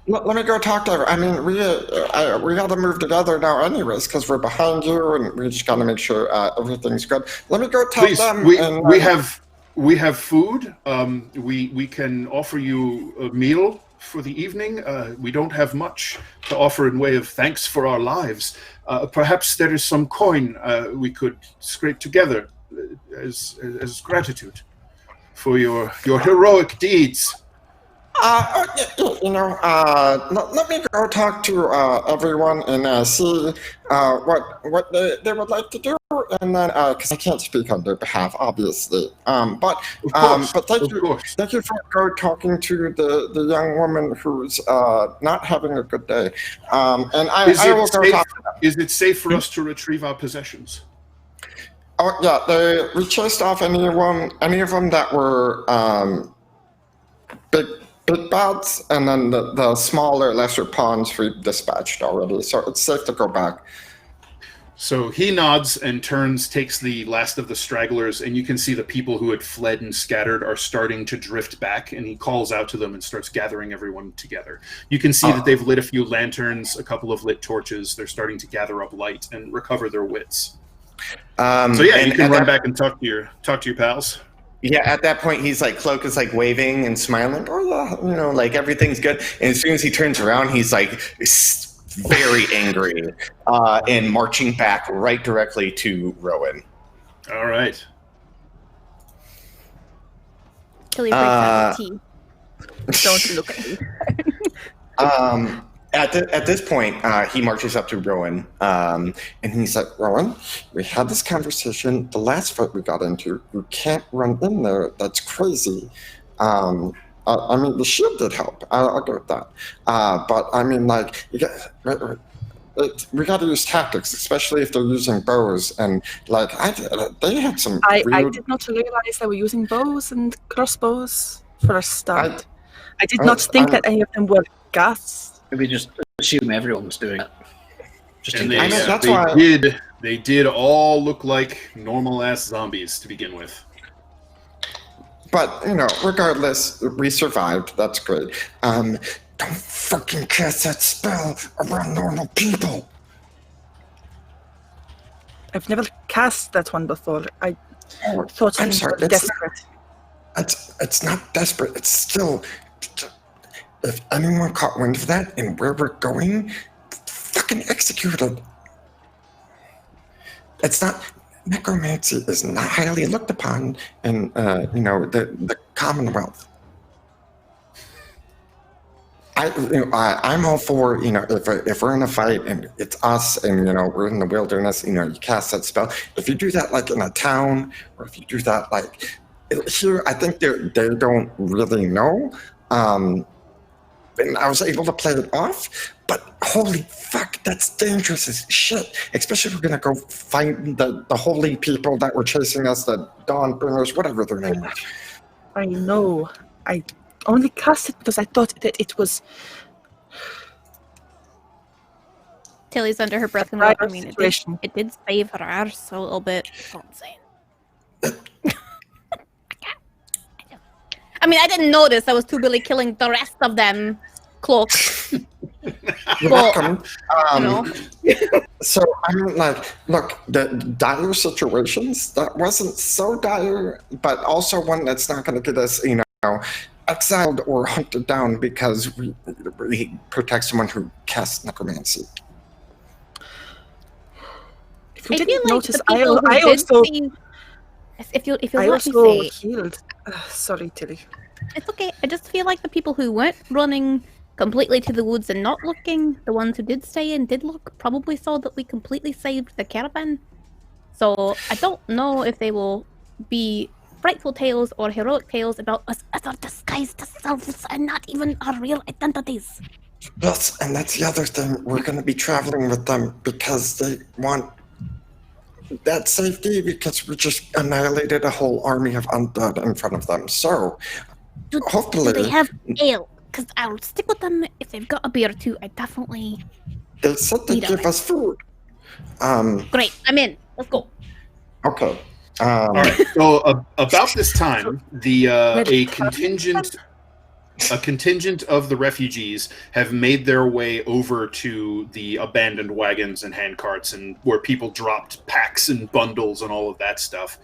Let me go talk to her. I mean, we got to move together now, anyways, because we're behind you, and we just got to make sure everything's good. Let me go tell
Please,
them.
we have food. We can offer you a meal for the evening. We don't have much to offer in way of thanks for our lives. Perhaps there is some coin we could scrape together as gratitude for your heroic deeds.
Let me go talk to everyone and see what they would like to do, and then because I can't speak on their behalf, obviously. But thank you for talking to the young woman who's not having a good day. And I will go talk to them.
Is it safe for us to retrieve our possessions?
Oh yeah, we chased off any of them that were big bads, and then the smaller, lesser pawns we dispatched already, so it's safe to go back.
So he nods and takes the last of the stragglers, and you can see the people who had fled and scattered are starting to drift back, and he calls out to them and starts gathering everyone together. You can see that they've lit a few lanterns, a couple of lit torches. They're starting to gather up light and recover their wits. You can run back and talk to your pals.
Yeah, at that point, he's like, Cloak is like waving and smiling. Oh, yeah, like everything's good. And as soon as he turns around, he's like very angry and marching back right directly to Rowan.
All right.
Tilly breaks out the tea.
Don't look at me.
At this point, he marches up to Rowan, and he's like, "Rowan, we had this conversation. The last fight we got into, you can't run in there. That's crazy. I mean, the shield did help. I'll go with that. But I mean, like, we got to use tactics, especially if they're using bows. And like, they had some.
I did not realize they were using bows and crossbows for a start. I did not think that any of them were Goths.
Maybe just assume everyone was doing it. Just
and
in case.
They did all look like normal-ass zombies to begin with.
But, regardless, we survived. That's great. Don't fucking cast that spell around normal people.
I've never cast that one before. I thought
I'm
it
sorry,
was desperate.
It's not desperate. It's still... If anyone caught wind of that and where we're going, fucking executed. It's not... Necromancy is not highly looked upon in, the Commonwealth. I'm all for, if we're in a fight and it's us and, we're in the wilderness, you cast that spell. If you do that, like, in a town, or if you do that, like, here, I think they don't really know. And I was able to play it off, but holy fuck, that's dangerous as shit. Especially if we're gonna go find the holy people that were chasing us, the Dawnbringers, whatever their name was.
I know. I only cast it because I thought that it was...
Tilly's under her breath and
Right,
I mean, it did save her arse a little bit. That's all I'm saying. I mean, I didn't notice. I was too busy killing the rest of them. Cloak.
You're welcome. So, I mean, like, look, the dire situations, that wasn't so dire, but also one that's not going to get us, exiled or hunted down because we protect someone who casts necromancy.
If you
I feel
didn't
like
notice,
the people
I
who did
also
see. If you
I
let me
also
say,
healed. Sorry, Tilly.
it's okay. I just feel like the people who weren't running completely to the woods and not looking, the ones who did stay and did look, probably saw that we completely saved the caravan. So I don't know if they will be frightful tales or heroic tales about us as our disguised selves and not even our real identities.
Yes, and that's the other thing. We're going to be traveling with them because they want that safety because we just annihilated a whole army of undead in front of them. So, hopefully...
Do they have ale? Because I'll stick with them if they've got a beer too. I definitely...
They said they'd give us food.
Great, I'm in. Let's go.
Okay.
All right. So about this time, a contingent of the refugees have made their way over to the abandoned wagons and handcarts, and where people dropped packs and bundles and all of that stuff.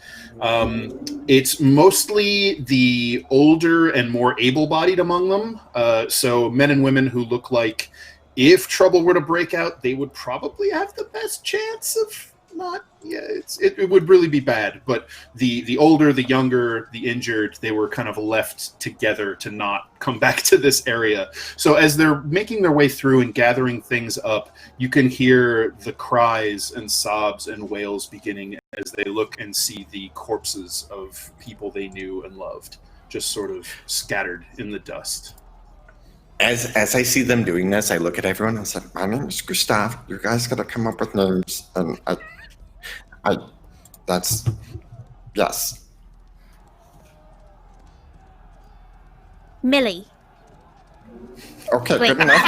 It's mostly the older and more able-bodied among them. So men and women who look like, if trouble were to break out, they would probably have the best chance of not. Yeah, it would really be bad. But the older, the younger, the injured, they were kind of left together to not come back to this area. So as they're making their way through and gathering things up, you can hear the cries and sobs and wails beginning as they look and see the corpses of people they knew and loved, just sort of scattered in the dust.
As I see them doing this, I look at everyone and I say,
My name is Gustav. You guys got to come up with names, and that's yes.
Millie.
Okay,
Wait.
good enough.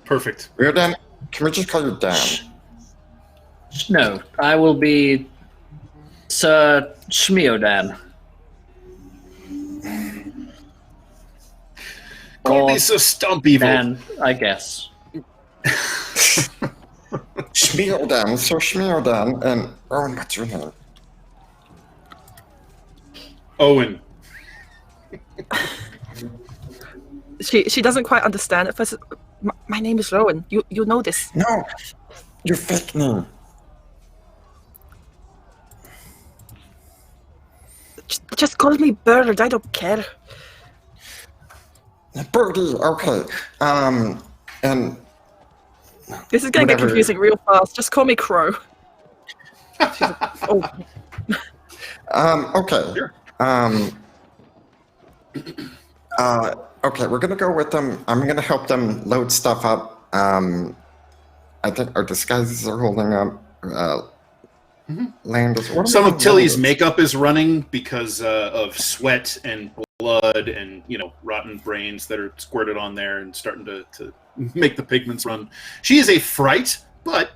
Perfect.
Riordan, can we just call you Dan?
No, I will be Sir Shmiodan.
Call
Or
this a stump evil.
Dan, I guess.
Schmierdan, so Schmierdan, and Owen, what's your name?
Owen.
She doesn't quite understand at first. My name is Rowan. You know this.
No, your fake name.
Just call me Bird. I don't care.
Birdie, okay. And
This is going to get
whatever.
confusing real fast. Just call me Crow. Oh,
okay.
Sure.
Okay, we're gonna go with them. I'm gonna help them load stuff up. I think our disguises are holding up. Land is. what
Some
about
of Tilly's
land?
makeup is running because of sweat and blood and, rotten brains that are squirted on there and starting to make the pigments run. She is a fright, but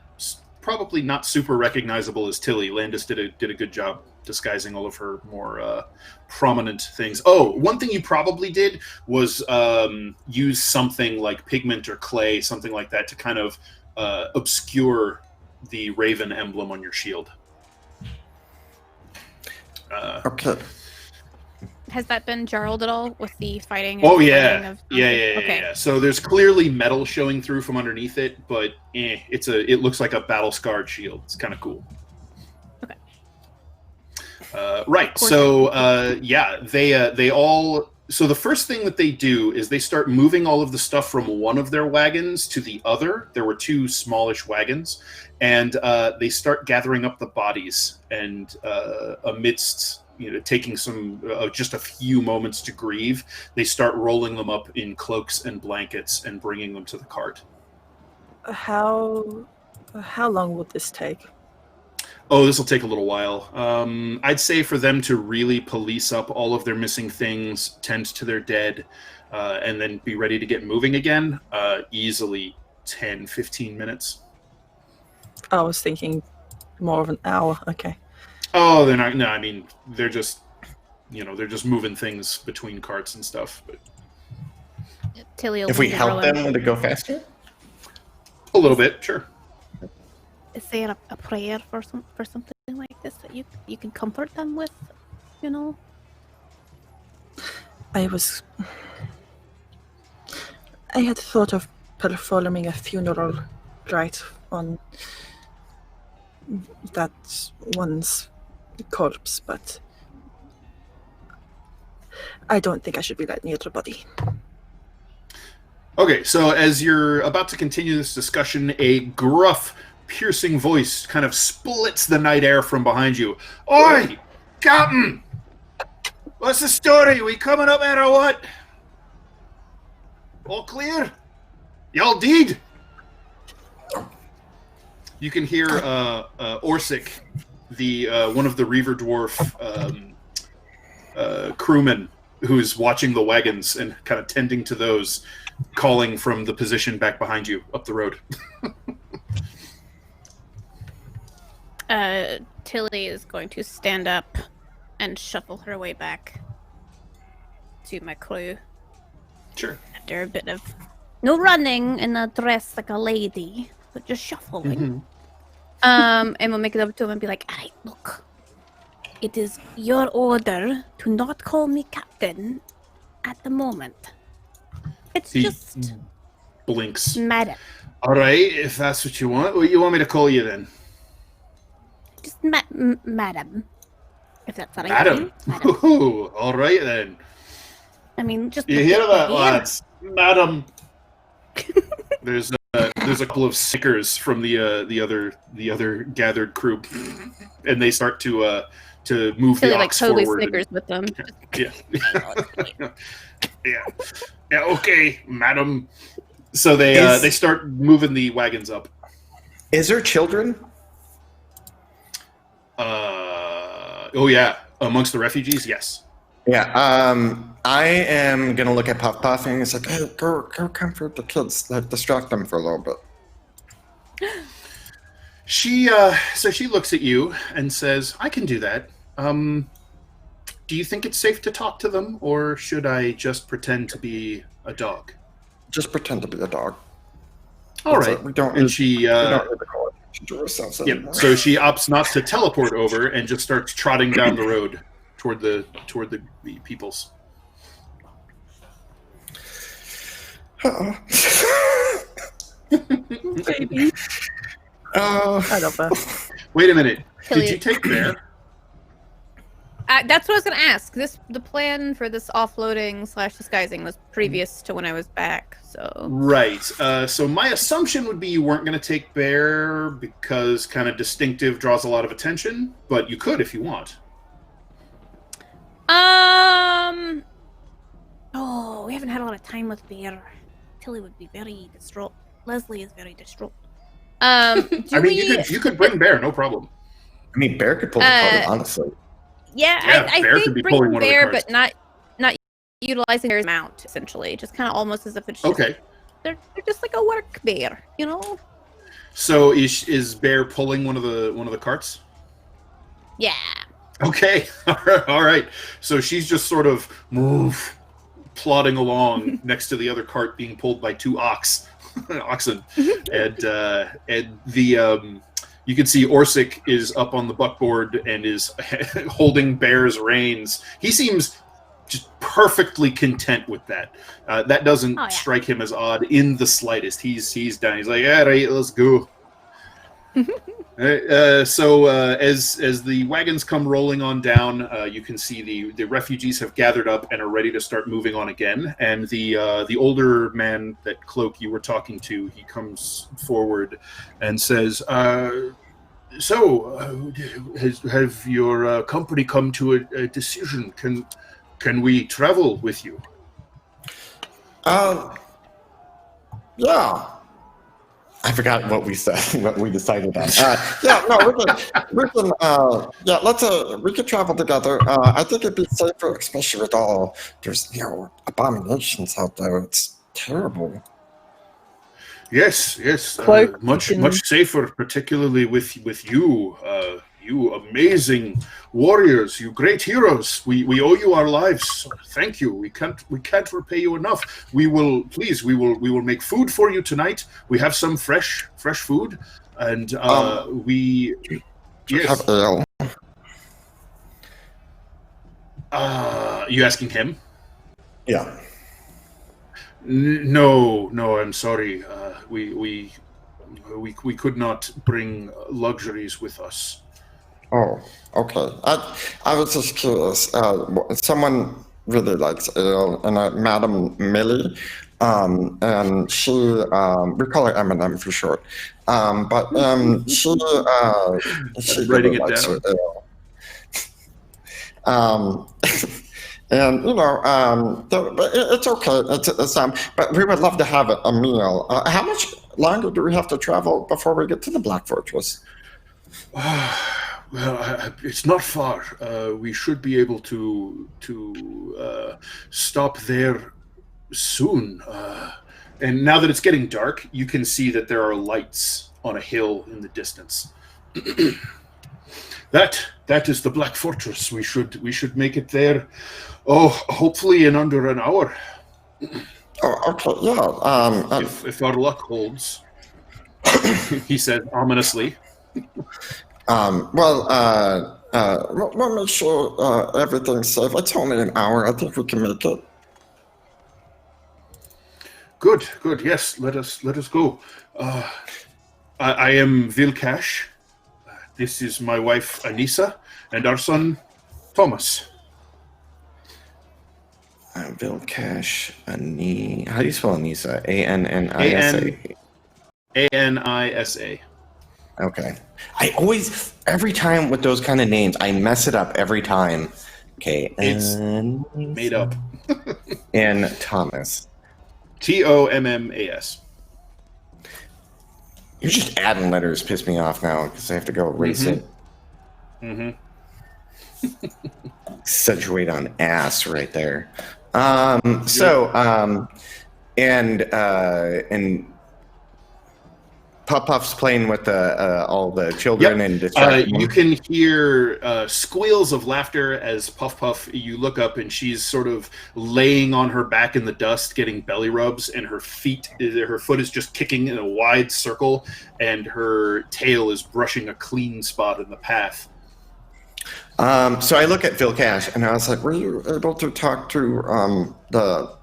probably not super recognizable as Tilly. Landis did a good job disguising all of her more prominent things. Oh, one thing you probably did was use something like pigment or clay, something like that, to kind of obscure the raven emblem on your shield.
Okay.
Has that been jarled at all with the fighting?
Oh
and
yeah,
fighting of-
yeah.
Okay.
Yeah. So there's clearly metal showing through from underneath it, but it looks like a battle scarred shield. It's kind of cool.
Okay.
Right. So they all. So the first thing that they do is they start moving all of the stuff from one of their wagons to the other. There were two smallish wagons, and they start gathering up the bodies. And amidst taking some just a few moments to grieve, they start rolling them up in cloaks and blankets and bringing them to the cart.
how long would this take?
Oh, this will take a little while. I'd say for them to really police up all of their missing things, tend to their dead, and then be ready to get moving again, easily 10, 15 minutes.
I was thinking more of an hour. Okay.
Oh, they're not. No, I mean, they're just, they're just moving things between carts and stuff. But
Tilly will
if we
lead
help
Rowan.
them, would it go faster?
a little bit, sure.
Is there a prayer for something like this that you can comfort them with? You know.
I had thought of performing a funeral rite on that one's corpse, but I don't think I should be that near the body.
Okay, so as you're about to continue this discussion, a gruff, piercing voice kind of splits the night air from behind you. Oi, Captain! What's the story? We coming up there or what? All clear? Y'all deed? You can hear Orsic, the one of the Reaver Dwarf crewmen who's watching the wagons and kind of tending to those, calling from the position back behind you up the road.
Tilly is going to stand up and shuffle her way back to my crew.
Sure.
After a bit of no running and a dress like a lady, but just shuffling. And we'll make it up to him and be like, "Alright, look. It is your order to not call me captain at the moment. It's
He
just
blinks.
madam.
All right, if that's what you want. What do you want me to call you then?
Just madam. If that's what I
Madam.
Madam.
Ooh, all right then.
I mean, just
You hear that, lads? Madam. There's a couple of snickers from the other gathered crew, and they start to move
Tilly
the
like
ox
totally
forward.
snickers with them.
Yeah. Yeah. Okay, madam. So they start moving the wagons up.
Is there children?
Oh yeah, amongst the refugees, yes.
Yeah. I am gonna look at Puff Puff and it's like, hey, go comfort the kids, like distract them for a little bit.
So she looks at you and says, "I can do that. Do you think it's safe to talk to them, or should I just pretend to be a dog?"
Just pretend to be a dog.
All right.
We don't.
And she,
we don't need to call attention to ourselves
yeah.
anymore.
So she opts not to teleport over and just starts trotting down the road toward the peoples.
Baby. I love that.
Wait a minute.
Tilly-
Did you take Bear?
That's what I was gonna ask. The plan for this offloading / disguising was previous to when I was back. So
Right. So my assumption would be you weren't going to take Bear because kind of distinctive draws a lot of attention, but you could if you want.
Oh, we haven't had a lot of time with Bear. Tilly would be very distraught. Leslie is very distraught.
You could bring Bear, no problem.
I mean, Bear could pull the card, honestly.
Yeah,
Yeah,
I
Bear could
think
be
bring
pulling one of the
Bear,
cards.
but not utilizing Bear's mount, essentially. Just kind of almost as if it's just,
Okay.
they're just like a work bear, you know?
So is Bear pulling one of the carts?
Yeah.
Okay. All right. So she's just sort of plodding along next to the other cart being pulled by two oxen, and the you can see Orsic is up on the buckboard and is holding Bear's reins. He seems just perfectly content with that. That doesn't strike him as odd in the slightest. He's down. He's like, all right, let's go. So as the wagons come rolling on down, you can see the refugees have gathered up and are ready to start moving on again. And the older man, that cloak you were talking to, he comes forward and says, "So, have your company come to a decision? Can we travel with you?"
Yeah.
I forgot what we said, what we decided on.
Yeah, no, we could travel together. I think it'd be safer, especially with all there's abominations out there. It's terrible.
Yes.
Cloak,
Much safer, particularly with you. you amazing warriors, you great heroes. We owe you our lives. So thank you. We can't repay you enough. We will make food for you tonight. We have some fresh food, and we
have ale.
You asking him?
Yeah.
No, I'm sorry. We could not bring luxuries with us.
Oh, okay. I was just curious. Someone really likes ale, and Madam Millie, and she, we call her M&M for short, but she
writing
really
it
likes
down.
her ale. And it's okay. It's but we would love to have a meal. How much longer do we have to travel before we get to the Black Fortress?
Well, it's not far. We should be able to stop there soon. And now that it's getting dark, you can see that there are lights on a hill in the distance. That is the Black Fortress. We should make it there. Oh, hopefully in under an hour.
Oh, okay, yeah.
If our luck holds, he said ominously.
We'll make sure everything's safe. It's only an hour. I think we can make it.
Good. Yes, let us go. I am Vilcash. This is my wife Anissa and our son Thomas.
Vilcash, How do you spell Anissa? A-N-N-I-S-A.
A-N-I-S-A.
Okay. I always, every time with those kind of names, I mess it up every time. Okay.
It's made up.
And Thomas.
T-O-M-M-A-S.
You're just adding letters piss me off now because I have to go erase it.
Mm-hmm.
Such weight on ass right there. And Puff-Puff's playing with all the children and distracting them.
You can hear squeals of laughter as Puff-Puff, you look up and she's sort of laying on her back in the dust, getting belly rubs, and her foot is just kicking in a wide circle, and her tail is brushing a clean spot in the path.
So I look at Vilcash and I was like,
Were you able to talk to the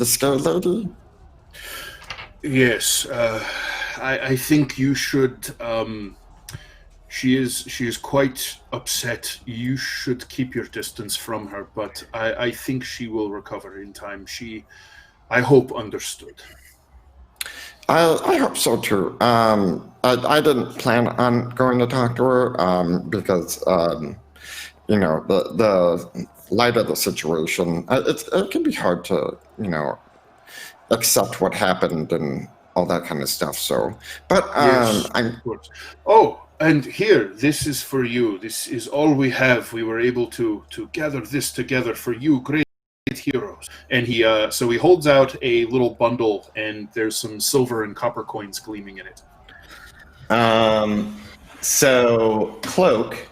scare lady?
Yes, I think you should. She is quite upset. You should keep your distance from her, but I think she will recover in time. I hope, understood.
I hope so too. I didn't plan on going to talk to her because the light of the situation. It can be hard to accept what happened and all that kind of stuff. So, but
yes, of course. Oh, and here, this is for you. This is all we have. We were able to gather this together for you, great heroes. And he holds out a little bundle, and there's some silver and copper coins gleaming in it.
So Cloak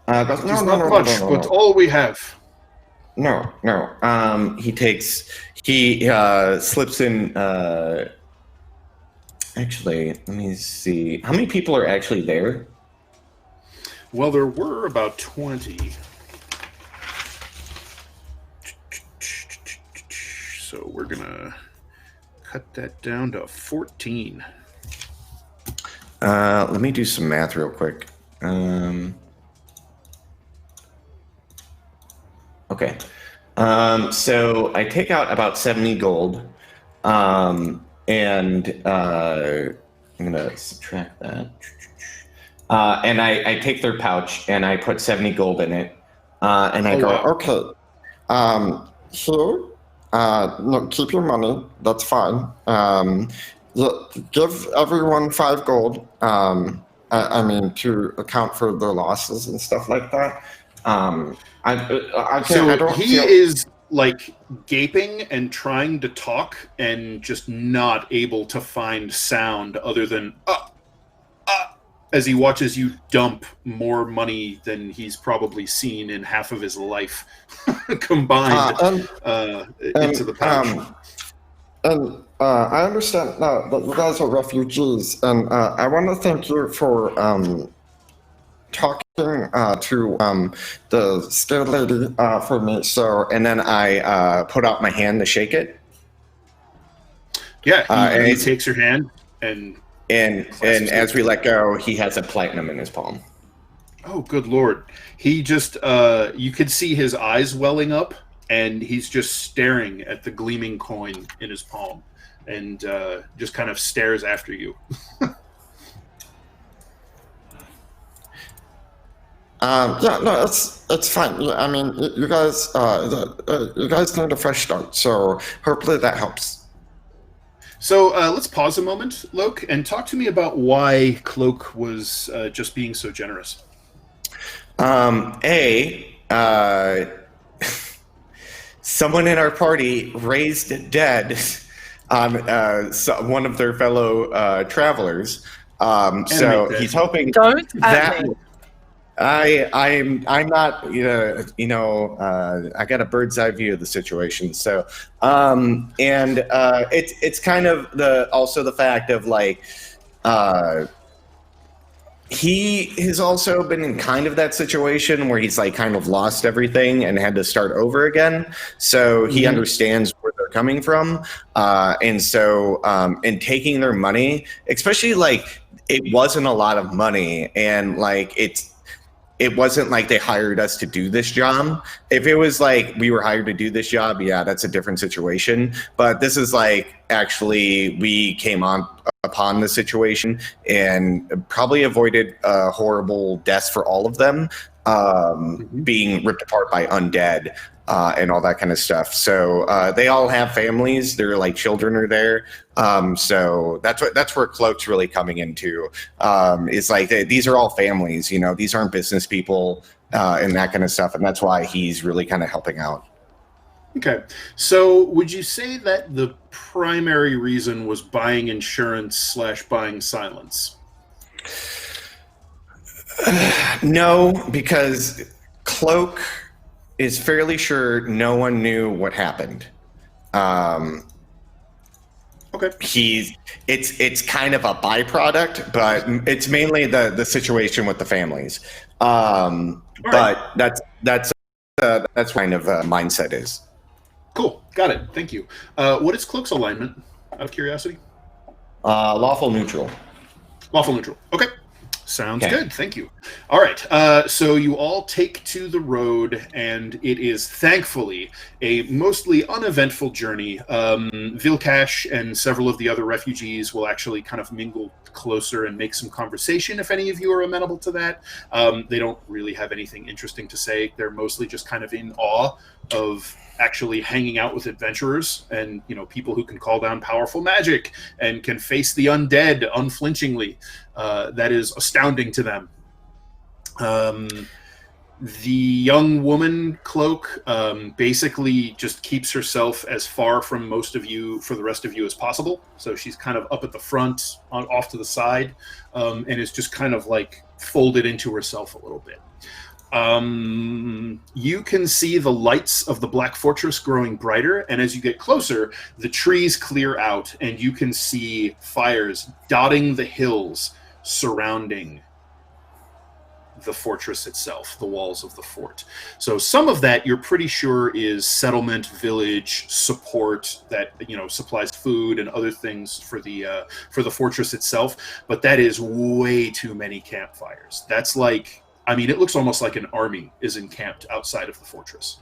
goes, not much, but all we have.
No. He slips in. Actually, let me see. How many people are actually there?
Well, there were about 20. So we're gonna cut that down to 14.
Let me do some math real quick. Okay. So I take out about 70 gold. And I'm gonna subtract that. And I take their pouch and I put 70 gold in it. And I go,
okay. Here, no, keep your money. That's fine. Give everyone 5 gold. I mean, to account for their losses and stuff like that.
He is like gaping and trying to talk and just not able to find sound other than as he watches you dump more money than he's probably seen in half of his life combined into the pouch.
I understand that you guys are refugees, and I want to thank you for talking to the scared lady for me. So,
And then I put out my hand to shake it.
Yeah, he takes your hand and
as we let go, he has a platinum in his palm.
Oh, good Lord. He just, you could see his eyes welling up, and he's just staring at the gleaming coin in his palm, and just kind of stares after you.
Yeah, no, it's fine. Yeah, I mean, you guys need a fresh start, so hopefully that helps.
So let's pause a moment, Loke, and talk to me about why Cloak was just being so generous.
Someone in our party raised dead on one of their fellow travelers. So he's hoping
Don't
that.
at me.
I'm not, I got a bird's eye view of the situation. So, it's kind of also the fact of like, he has also been in kind of that situation where he's like kind of lost everything and had to start over again. So he understands where they're coming from. And in taking their money, especially like it wasn't a lot of money, and like it wasn't like they hired us to do this job. If it was like we were hired to do this job, yeah, that's a different situation. But this is like actually we came upon the situation and probably avoided horrible deaths for all of them, being ripped apart by undead and all that kind of stuff. So they all have families. Their like children are there. So that's where Cloak's really coming into. Is like these are all families. These aren't business people and that kind of stuff. And that's why he's really kind of helping out.
Okay. So would you say that the primary reason was buying insurance / buying silence?
No, because Cloak is fairly sure no one knew what happened.
Okay.
It's kind of a byproduct, but it's mainly the situation with the families. But that's kind of mindset is.
Cool. Got it. Thank you. What is Cloak's alignment, out of curiosity?
Lawful neutral.
Lawful neutral. Okay. Sounds good. Thank you. All right. So you all take to the road, and it is thankfully a mostly uneventful journey. Vilkash and several of the other refugees will actually kind of mingle closer and make some conversation if any of you are amenable to that. They don't really have anything interesting to say. They're mostly just kind of in awe of actually hanging out with adventurers and people who can call down powerful magic and can face the undead unflinchingly. That is astounding to them. The young woman Cloak basically just keeps herself as far from most of you for the rest of you as possible. So she's kind of up at the front, off to the side, and is just kind of like folded into herself a little bit. You can see the lights of the Black Fortress growing brighter, and as you get closer, the trees clear out, and you can see fires dotting the hills surrounding the fortress itself, the walls of the fort. So some of that you're pretty sure is settlement, village support that supplies food and other things for the fortress itself, but that is way too many campfires. That's like, it looks almost like an army is encamped outside of the fortress.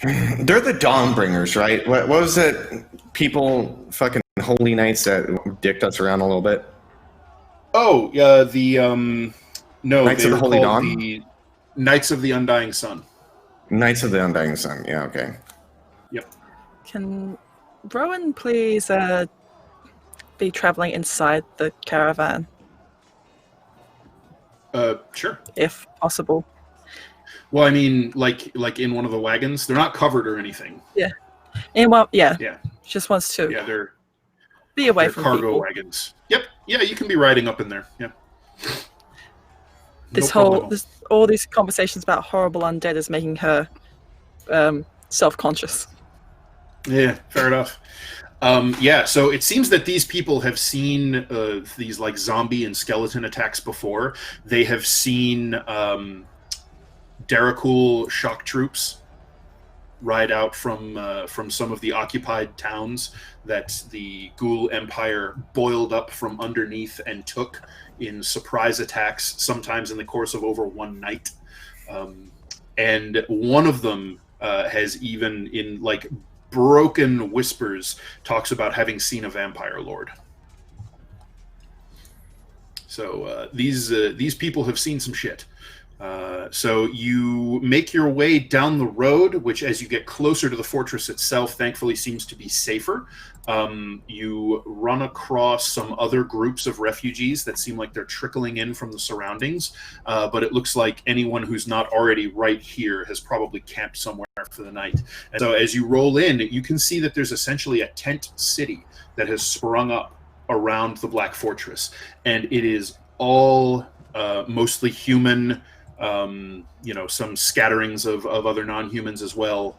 They're the Dawnbringers, right? What was it? People, fucking holy knights that dicked us around a little bit.
Oh, no,
Knights of the Holy Dawn?
The Knights of the Undying Sun.
Knights of the Undying Sun. Yeah, okay.
Yep.
Can Rowan please be traveling inside the caravan,
Sure,
if possible?
Well, like in one of the wagons. They're not covered or anything.
Yeah. Yeah.
Yeah.
Just wants to.
Yeah, they're
Be away
their
from
cargo
people.
wagons. Yep. Yeah, you can be riding up in there. Yeah.
All these conversations about horrible undead is making her self-conscious.
Yeah, fair enough. So it seems that these people have seen these like zombie and skeleton attacks before. They have seen Darakul shock troops ride out from some of the occupied towns that the Ghoul Empire boiled up from underneath and took in surprise attacks, sometimes in the course of over one night. And one of them has even in like broken whispers talks about having seen a vampire lord. So these people have seen some shit. So you make your way down the road, which as you get closer to the fortress itself, thankfully seems to be safer. You run across some other groups of refugees that seem like they're trickling in from the surroundings, but it looks like anyone who's not already right here has probably camped somewhere for the night. And so as you roll in, you can see that there's essentially a tent city that has sprung up around the Black Fortress, and it is all mostly human, some scatterings of other non-humans as well,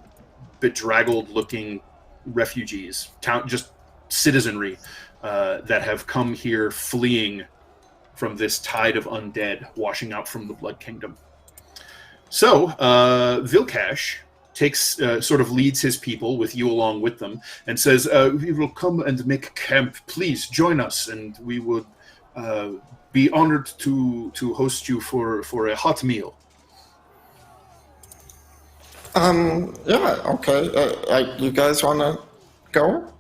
bedraggled looking refugees, just citizenry that have come here fleeing from this tide of undead washing out from the Blood Kingdom. So Vilkash sort of leads his people with you along with them and says, we will come and make camp. Please join us, and we would be honored to host you for a hot meal.
Yeah, okay. You guys want to go?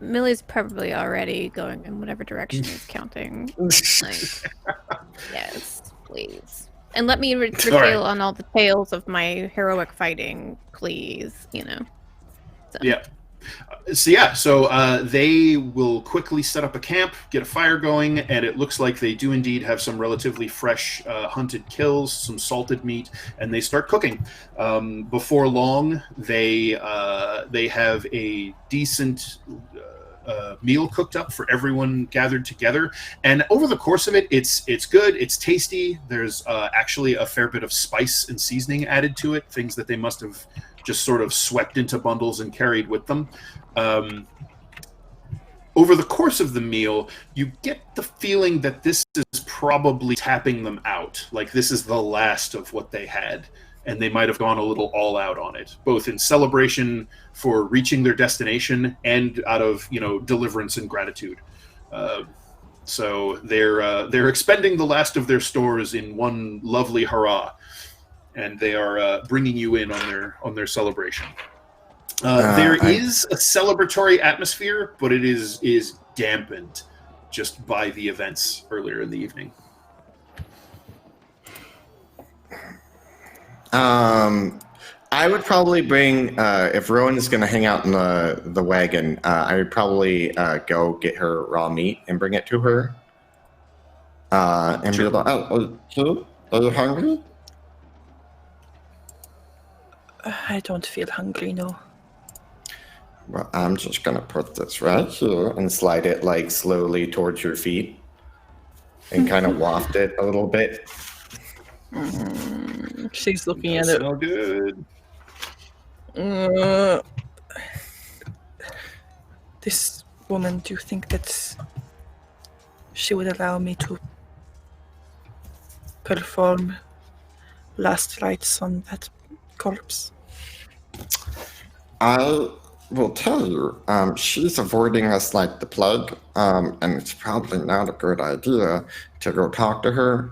Millie's probably already going in whatever direction he's counting. Yes, please. And let me retail on all the tales of my heroic fighting, please, So.
Yeah. So they will quickly set up a camp, get a fire going, and it looks like they do indeed have some relatively fresh hunted kills, some salted meat, and they start cooking. Before long, they have a decent meal cooked up for everyone gathered together, and over the course of it, it's good, it's tasty. There's actually a fair bit of spice and seasoning added to it, things that they must have just sort of swept into bundles and carried with them. Over the course of the meal, you get the feeling that this is probably tapping them out. Like this is the last of what they had, and they might have gone a little all out on it, both in celebration for reaching their destination and out of deliverance and gratitude. So they're expending the last of their stores in one lovely hurrah, and they are bringing you in on their celebration. There is a celebratory atmosphere, but it is dampened just by the events earlier in the evening.
I would probably bring, if Rowan is going to hang out in the wagon, I would probably go get her raw meat and bring it to her. And
be like, are you hungry?
I don't feel hungry, no.
Well, I'm just going to put this right here
and slide it like slowly towards your feet and kind of waft it a little bit.
She's looking at it.
Smell good.
This woman, do you think that she would allow me to perform last rites on that corpse?
I will tell you, she's avoiding us like the plague, and it's probably not a good idea to go talk to her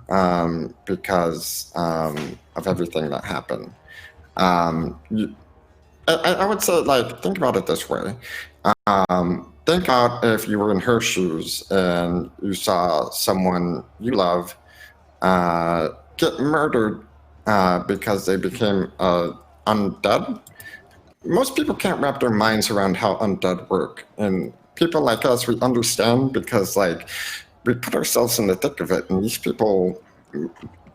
because of everything that happened. I would say, think about it this way. Think about if you were in her shoes and you saw someone you love get murdered because they became undead. Most people can't wrap their minds around how undead work. And people like us, we understand because, we put ourselves in the thick of it. And these people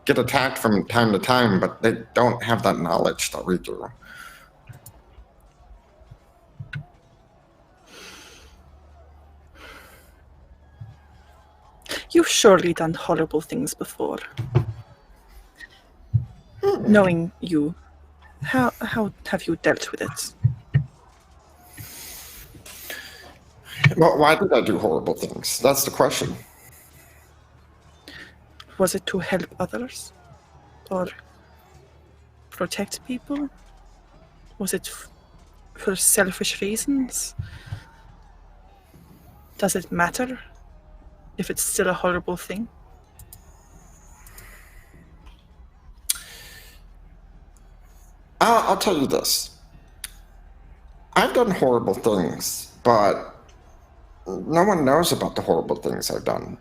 get attacked from time to time, but they don't have that knowledge that we do.
You've surely done horrible things before. Knowing you, how have you dealt with it?
Well, why did I do horrible things? That's the question.
Was it to help others? Or protect people? Was it for selfish reasons? Does it matter if it's still a horrible thing?
I'll tell you this. I've done horrible things, but no one knows about the horrible things I've done.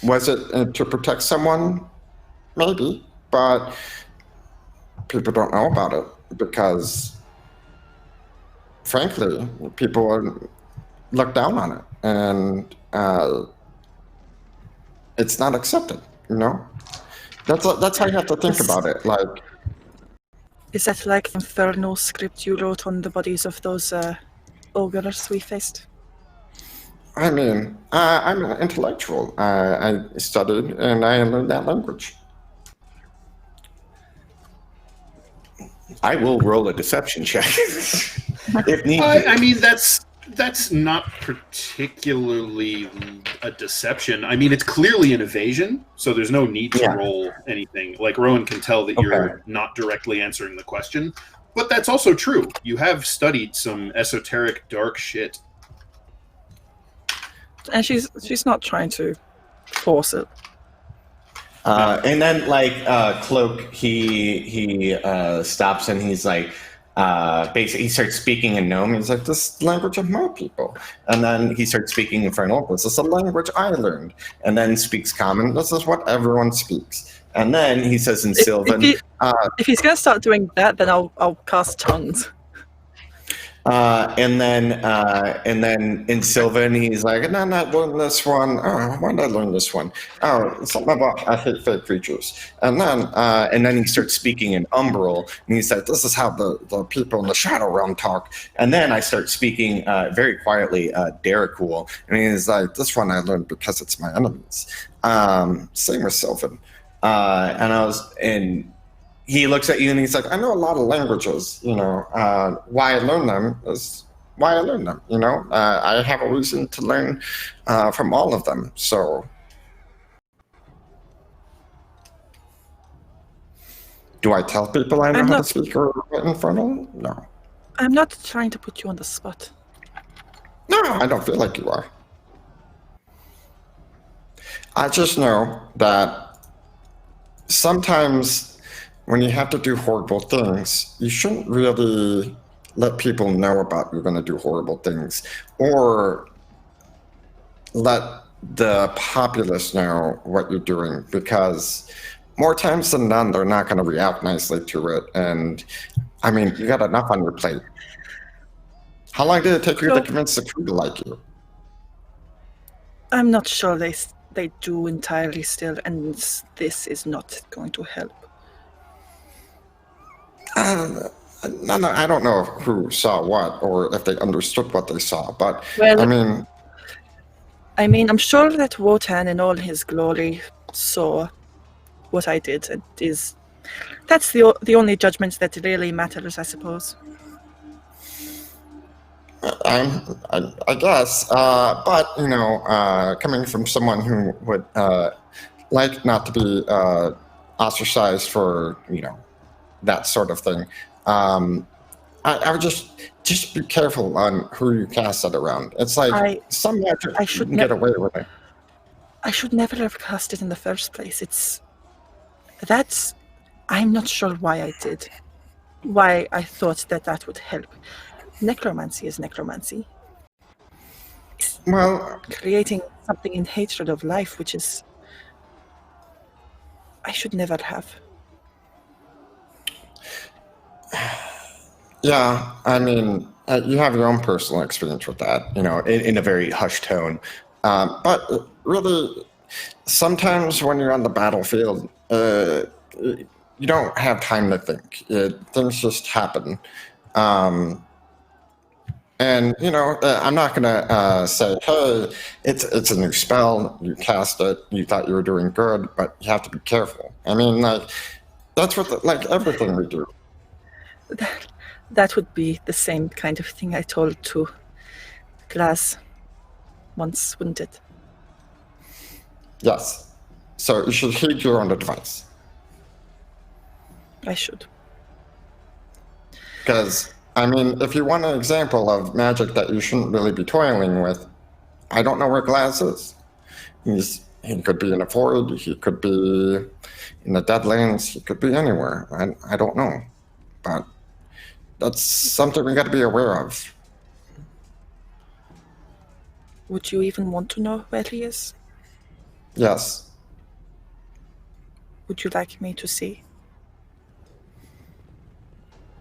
Was it to protect someone? Maybe, but people don't know about it because, frankly, people look down on it, and it's not accepted. You know, that's how you have to think about it. Like,
is that like the infernal script you wrote on the bodies of those ogres we faced?
I mean, I'm an intellectual. I studied and I learned that language.
I will roll a deception check if need be.
I mean, that's not particularly a deception. I mean, it's clearly an evasion, so there's no need to roll anything. Like, Rowan can tell that you're not directly answering the question, but that's also true. You have studied some esoteric, dark shit.
And she's not trying to force it.
And then, like, Cloak, he stops and he's like, basically, he starts speaking in Gnome. He's like, this is the language of my people. And then he starts speaking Infernal. This is the language I learned. And then speaks Common. This is what everyone speaks. And then he says in Sylvan.
If he's going to start doing that, then I'll cast Tongues.
And then in Sylvan, he's like, no, I learned this one. Oh, why did I learn this one? Oh, something about I hate fake creatures. And then he starts speaking in Umbral, and he's like, this is how the people in the Shadow Realm talk. And then I start speaking very quietly, Derrickwool, and he's like, this one I learned because it's my enemies. Same with Sylvan. And he looks at you and he's like, I know a lot of languages, you know, why I learn them is why I learn them, you know. I have a reason to learn from all of them, so. Do I tell people I know how to speak Infernal? No.
I'm not trying to put you on the spot.
No, I don't feel like you are. I just know that sometimes when you have to do horrible things, you shouldn't really let people know about you're going to do horrible things, or let the populace know what you're doing, because more times than none, they're not going to react nicely to it. And I mean, you got enough on your plate. How long did it take you to convince the crew to like you?
I'm not sure they do entirely still, and this is not going to help.
No, I don't know who saw what or if they understood what they saw, but
well,
I mean,
I'm sure that Wotan in all his glory saw what I did, and that's the only judgment that really matters, I suppose.
I guess, but you know, coming from someone who would like not to be ostracized for, you know, that sort of thing, I would just be careful on who you cast it around. It's like some magic you can get away with it.
I should never have cast it in the first place. I'm not sure why I did. Why I thought that would help. Necromancy is necromancy. It's creating something in hatred of life, which is I should never have.
Yeah, I mean, you have your own personal experience with that, you know,
in a very hushed tone.
But really, sometimes when you're on the battlefield, you don't have time to think. Things just happen. And I'm not gonna say, "Hey, it's a new spell. You cast it. You thought you were doing good, but you have to be careful." I mean, like that's what like everything we do.
That would be the same kind of thing I told to Glass once, wouldn't it?
Yes. So you should heed your own advice.
I should.
Because, I mean, if you want an example of magic that you shouldn't really be toiling with, I don't know where Glass is. He could be in a void, he could be in the Deadlands, he could be anywhere. I don't know. But that's something we got to be aware of.
Would you even want to know where he is?
Yes.
Would you like me to see?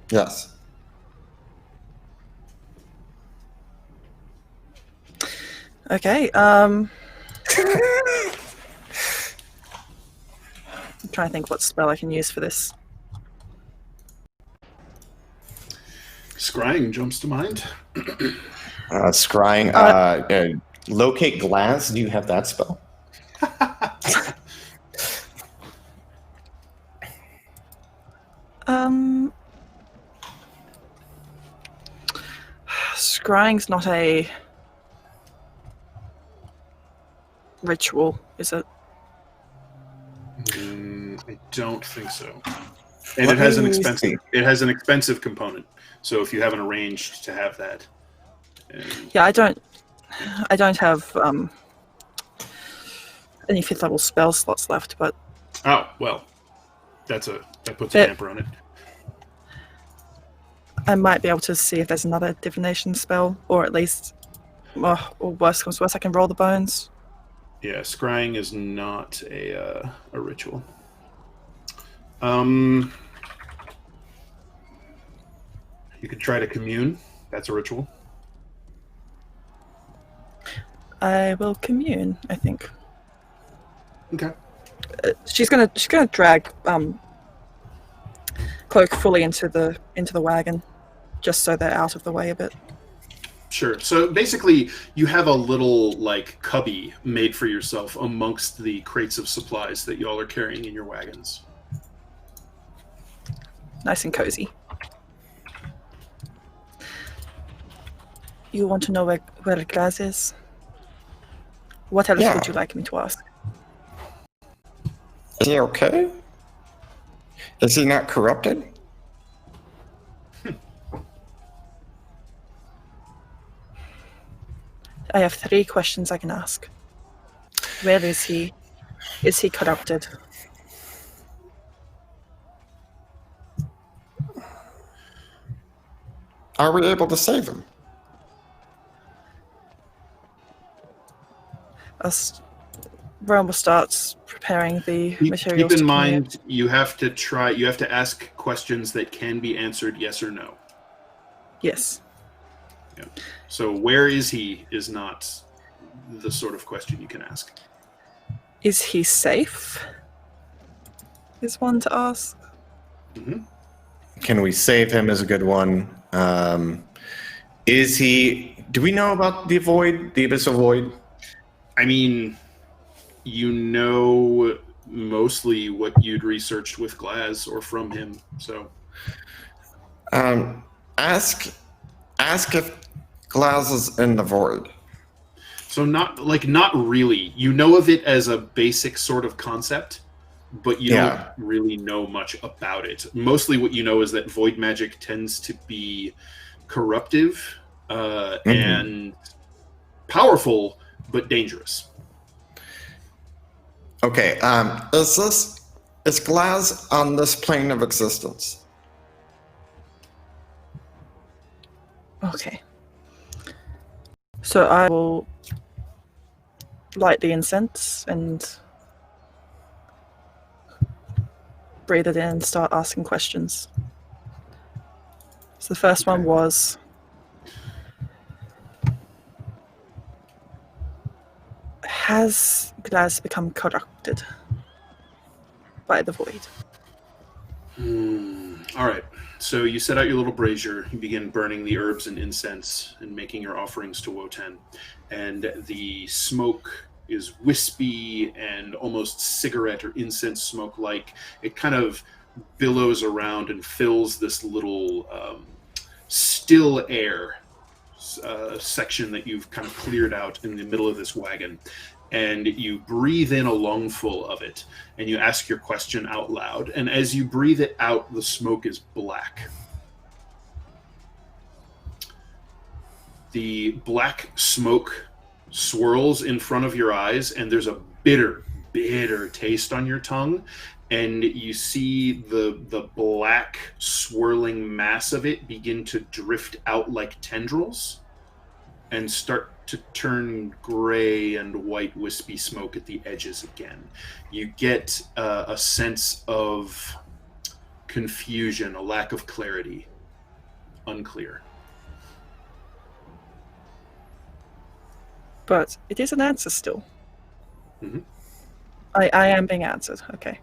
Yes.
Okay, I'm trying to think what spell I can use for this.
Scrying jumps to mind.
Scrying. Locate glass. Do you have that spell?
Scrying's not a ritual, is it?
I don't think so. And it has an expensive component. So if you haven't arranged to have that.
Yeah, I don't have any 5th level spell slots left, but
oh, well. That puts a damper on it.
I might be able to see if there's another divination spell, or at least, or worst comes to worst, I can roll the bones.
Yeah, scrying is not a ritual. You could try to commune. That's a ritual.
I will commune, I think.
Okay.
She's gonna drag Cloak fully into the wagon, just so they're out of the way a bit.
Sure. So basically, you have a little like cubby made for yourself amongst the crates of supplies that y'all are carrying in your wagons.
Nice and cozy. You want to know where Glass is? What else would you like me to ask?
Is he okay? Is he not corrupted?
I have 3 questions I can ask. Where is he? Is he corrupted?
Are we able to save him?
Realm starts preparing the materials.
Keep in mind, you have to ask questions that can be answered yes or no.
Yes.
Yeah. So where is he is not the sort of question you can ask.
Is he safe? Is one to ask.
Mm-hmm.
Can we save him is a good one. Is he... Do we know about the void, the abyssal void?
I mean, you know mostly what you'd researched with Glaz or from him, so...
Ask if Glaz is in the void.
So not really. You know of it as a basic sort of concept, but you don't really know much about it. Mostly what you know is that void magic tends to be corruptive and powerful, but dangerous.
Okay, is Glaz on this plane of existence?
Okay. So I will light the incense and breathe it in and start asking questions. So the first one was, has Glaz become corrupted by the void?
All right. So you set out your little brazier. You begin burning the herbs and incense and making your offerings to Wotan. And the smoke is wispy and almost cigarette or incense smoke like. It kind of billows around and fills this little still air section that you've kind of cleared out in the middle of this wagon. And you breathe in a lungful of it, and you ask your question out loud. And as you breathe it out, the smoke is black. The black smoke swirls in front of your eyes, and there's a bitter, bitter taste on your tongue. And you see the black swirling mass of it begin to drift out like tendrils and start to turn gray and white wispy smoke at the edges again. You get a sense of confusion, a lack of clarity, unclear.
But it is an answer still.
Mm-hmm.
I am being answered. Okay.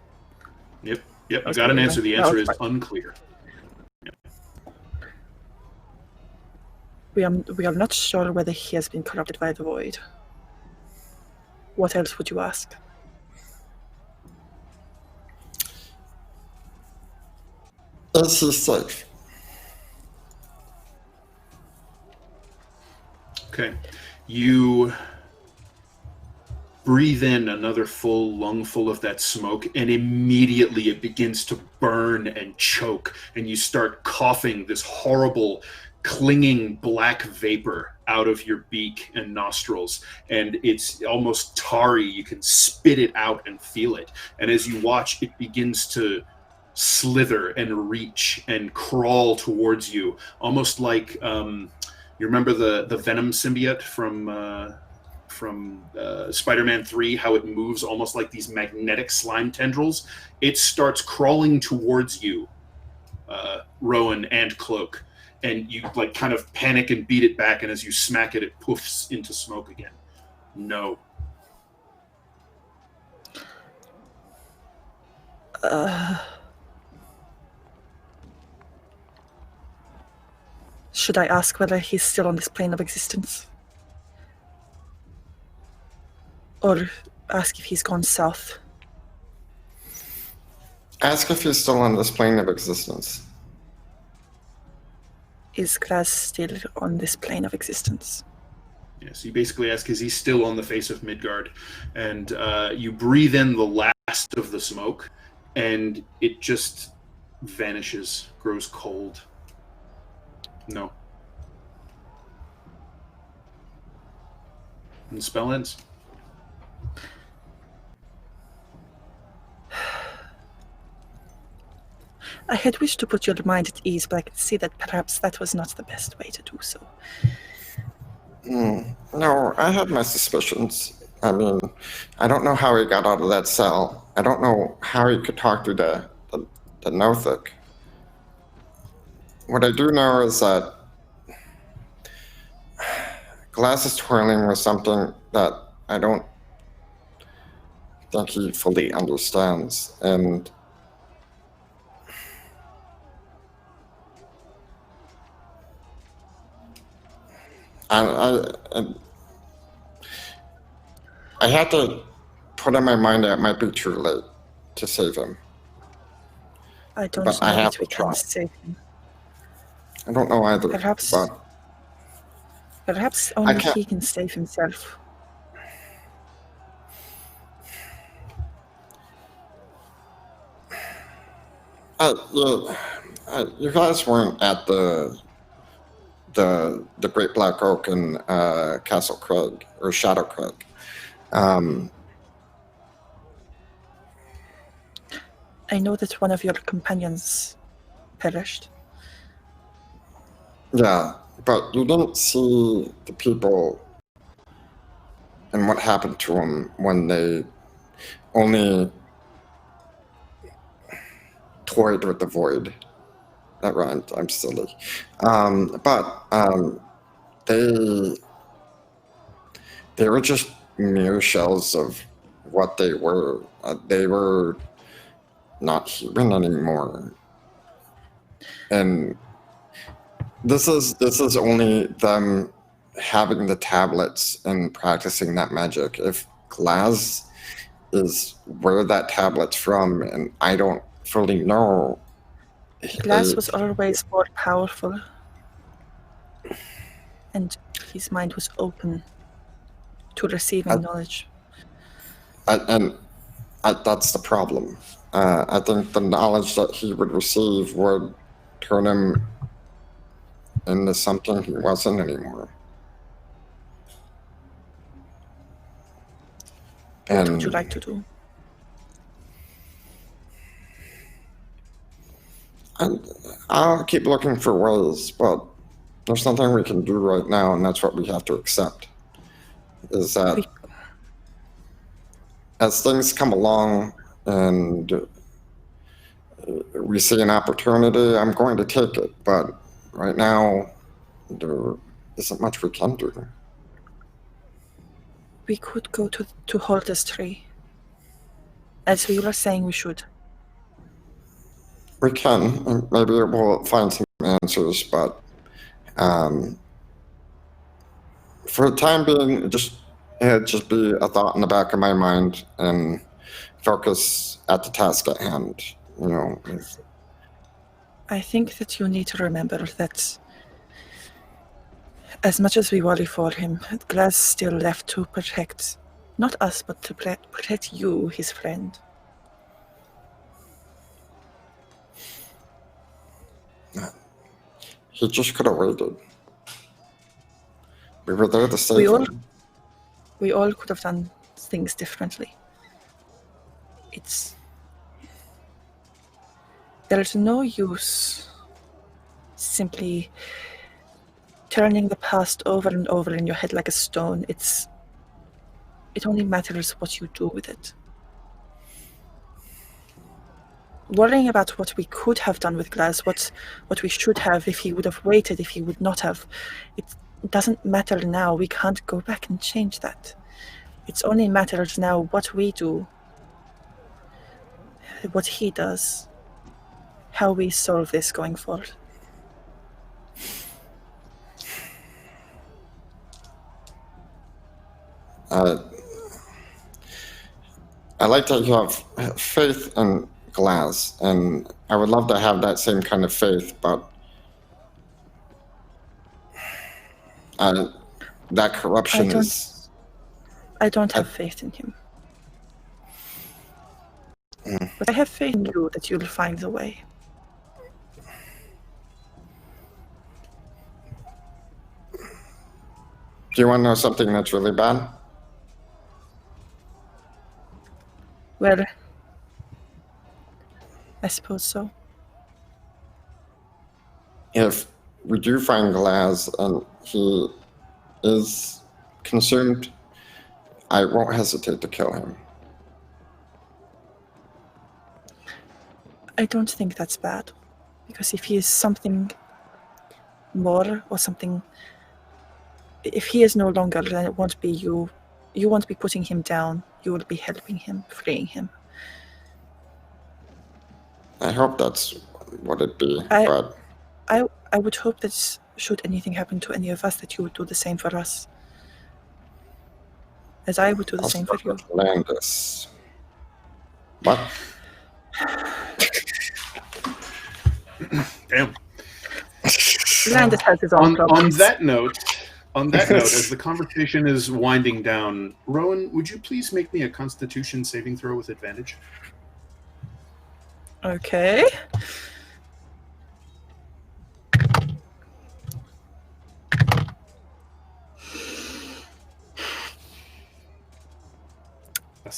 Yep, you got an answer. The answer is unclear.
We are not sure whether he has been corrupted by the void. What else would you ask?
Is he safe?
Okay. You breathe in another full lungful of that smoke, and immediately it begins to burn and choke, and you start coughing this horrible clinging black vapor out of your beak and nostrils, and it's almost tarry. You can spit it out and feel it, and as you watch, it begins to slither and reach and crawl towards you, almost like you remember the Venom symbiote from Spider-Man 3, how it moves almost like these magnetic slime tendrils. It starts crawling towards you, Rowan and Cloak, and you like kind of panic and beat it back, and as you smack it, it poofs into smoke again. No.
Should I ask whether he's still on this plane of existence? Or ask if he's gone south?
Ask if he's still on this plane of existence.
Is Graz still on this plane of existence?
Yes, you basically ask, is he still on the face of Midgard? And you breathe in the last of the smoke, and it just vanishes, grows cold. No. And the spell ends.
I had wished to put your mind at ease, but I could see that perhaps that was not the best way to do so.
No, I had my suspicions. I mean, I don't know how he got out of that cell. I don't know how he could talk to the Nothik. What I do know is that Glass's twirling was something that I don't think he fully understands, and I had to put in my mind that it might be too late to save him.
I don't
But
know
I have
that we
to try.
can save him.
I don't know either.
Perhaps
But
only
can't-
he can save himself.
You guys weren't at the Great Black Oak in Castle Craig or Shadow Craig.
I know that one of your companions perished.
Yeah, but you didn't see the people and what happened to them when they only toyed with the void. That rhymed. I'm silly. But they were just mere shells of what they were. They were not human anymore. And this is only them having the tablets and practicing that magic. If Glaz is where that tablet's from, and I don't fully know.
Glaz was always more powerful, and his mind was open to receiving knowledge.
That's the problem. I think the knowledge that he would receive would turn him into something he wasn't anymore.
What would you like to do?
I'll keep looking for ways, but there's nothing we can do right now, and that's what we have to accept. Is that as things come along and we see an opportunity, I'm going to take it. But right now, there isn't much we can do.
We could go to Holder's tree, as we were saying we should.
We can, and maybe we'll find some answers, but for the time being, just be a thought in the back of my mind and focus at the task at hand.
I think that you need to remember that as much as we worry for him, Glaz still left to protect, not us, but to protect you, his friend.
He just could have waited. We were there to save him.
We all could have done things differently. There's no use simply turning the past over and over in your head like a stone. It only matters what you do with it. Worrying about what we could have done with Glaz, what we should have, if he would have waited, if he would not have, it doesn't matter now. We can't go back and change that. It only matters now what we do, what he does, how we solve this going forward.
I like that you have faith in Glaz, and I would love to have that same kind of faith, but that corruption is...
I don't have faith in him. But I have faith in you that you'll find the way.
Do you want to know something that's really bad?
Well, I suppose so.
If we do find Glaz and he is consumed, I won't hesitate to kill him.
I don't think that's bad, because if he is something more or something, if he is no longer, then it won't be you. You won't be putting him down. You will be helping him, freeing him.
I hope that's what it'd be,
but I would hope that should anything happen to any of us, that you would do the same for us, as I would do the same for you.
Landis. What?
Damn.
Landis has his own problems.
On that note, as the conversation is winding down, Rowan, would you please make me a Constitution saving throw with advantage?
Okay.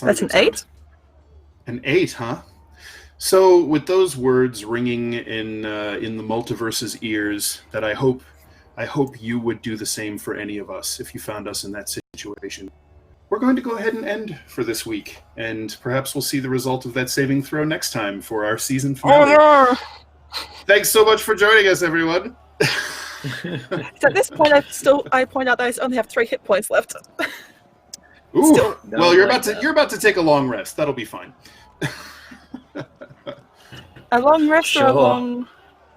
That's an 8?
An 8, huh? So, with those words ringing in the multiverse's ears, that I hope you would do the same for any of us if you found us in that situation. We're going to go ahead and end for this week, and perhaps we'll see the result of that saving throw next time for our season finale.
Oh no!
Thanks so much for joining us, everyone.
At this point, I point out that I only have 3 hit points left.
Ooh, well, you're about to take a long rest. That'll be fine.
A long rest or a long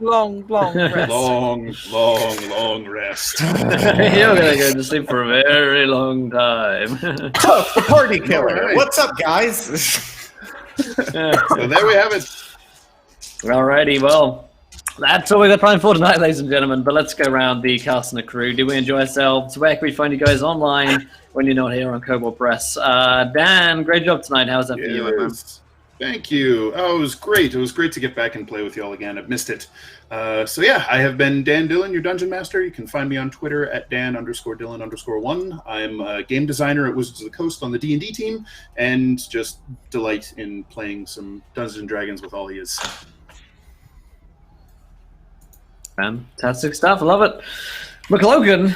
long rest.
long rest.
You're gonna go to sleep for a very long time.
Tough, the party killer.
Alright.
What's up, guys?
So there we have it.
Alrighty, well, that's all we got time for tonight, ladies and gentlemen. But let's go around the cast and the crew. Did we enjoy ourselves? Where can we find you guys online when you're not here on Kobold Press? Dan, great job tonight. How was that for you, my man?
Thank you. Oh, it was great. It was great to get back and play with you all again. I've missed it. So yeah, I have been Dan Dillon, your Dungeon Master. You can find me on Twitter at Dan_Dillon_1. I'm a game designer at Wizards of the Coast on the D&D team, and just delight in playing some Dungeons and Dragons with all he is.
Fantastic stuff. I love it. McLogan.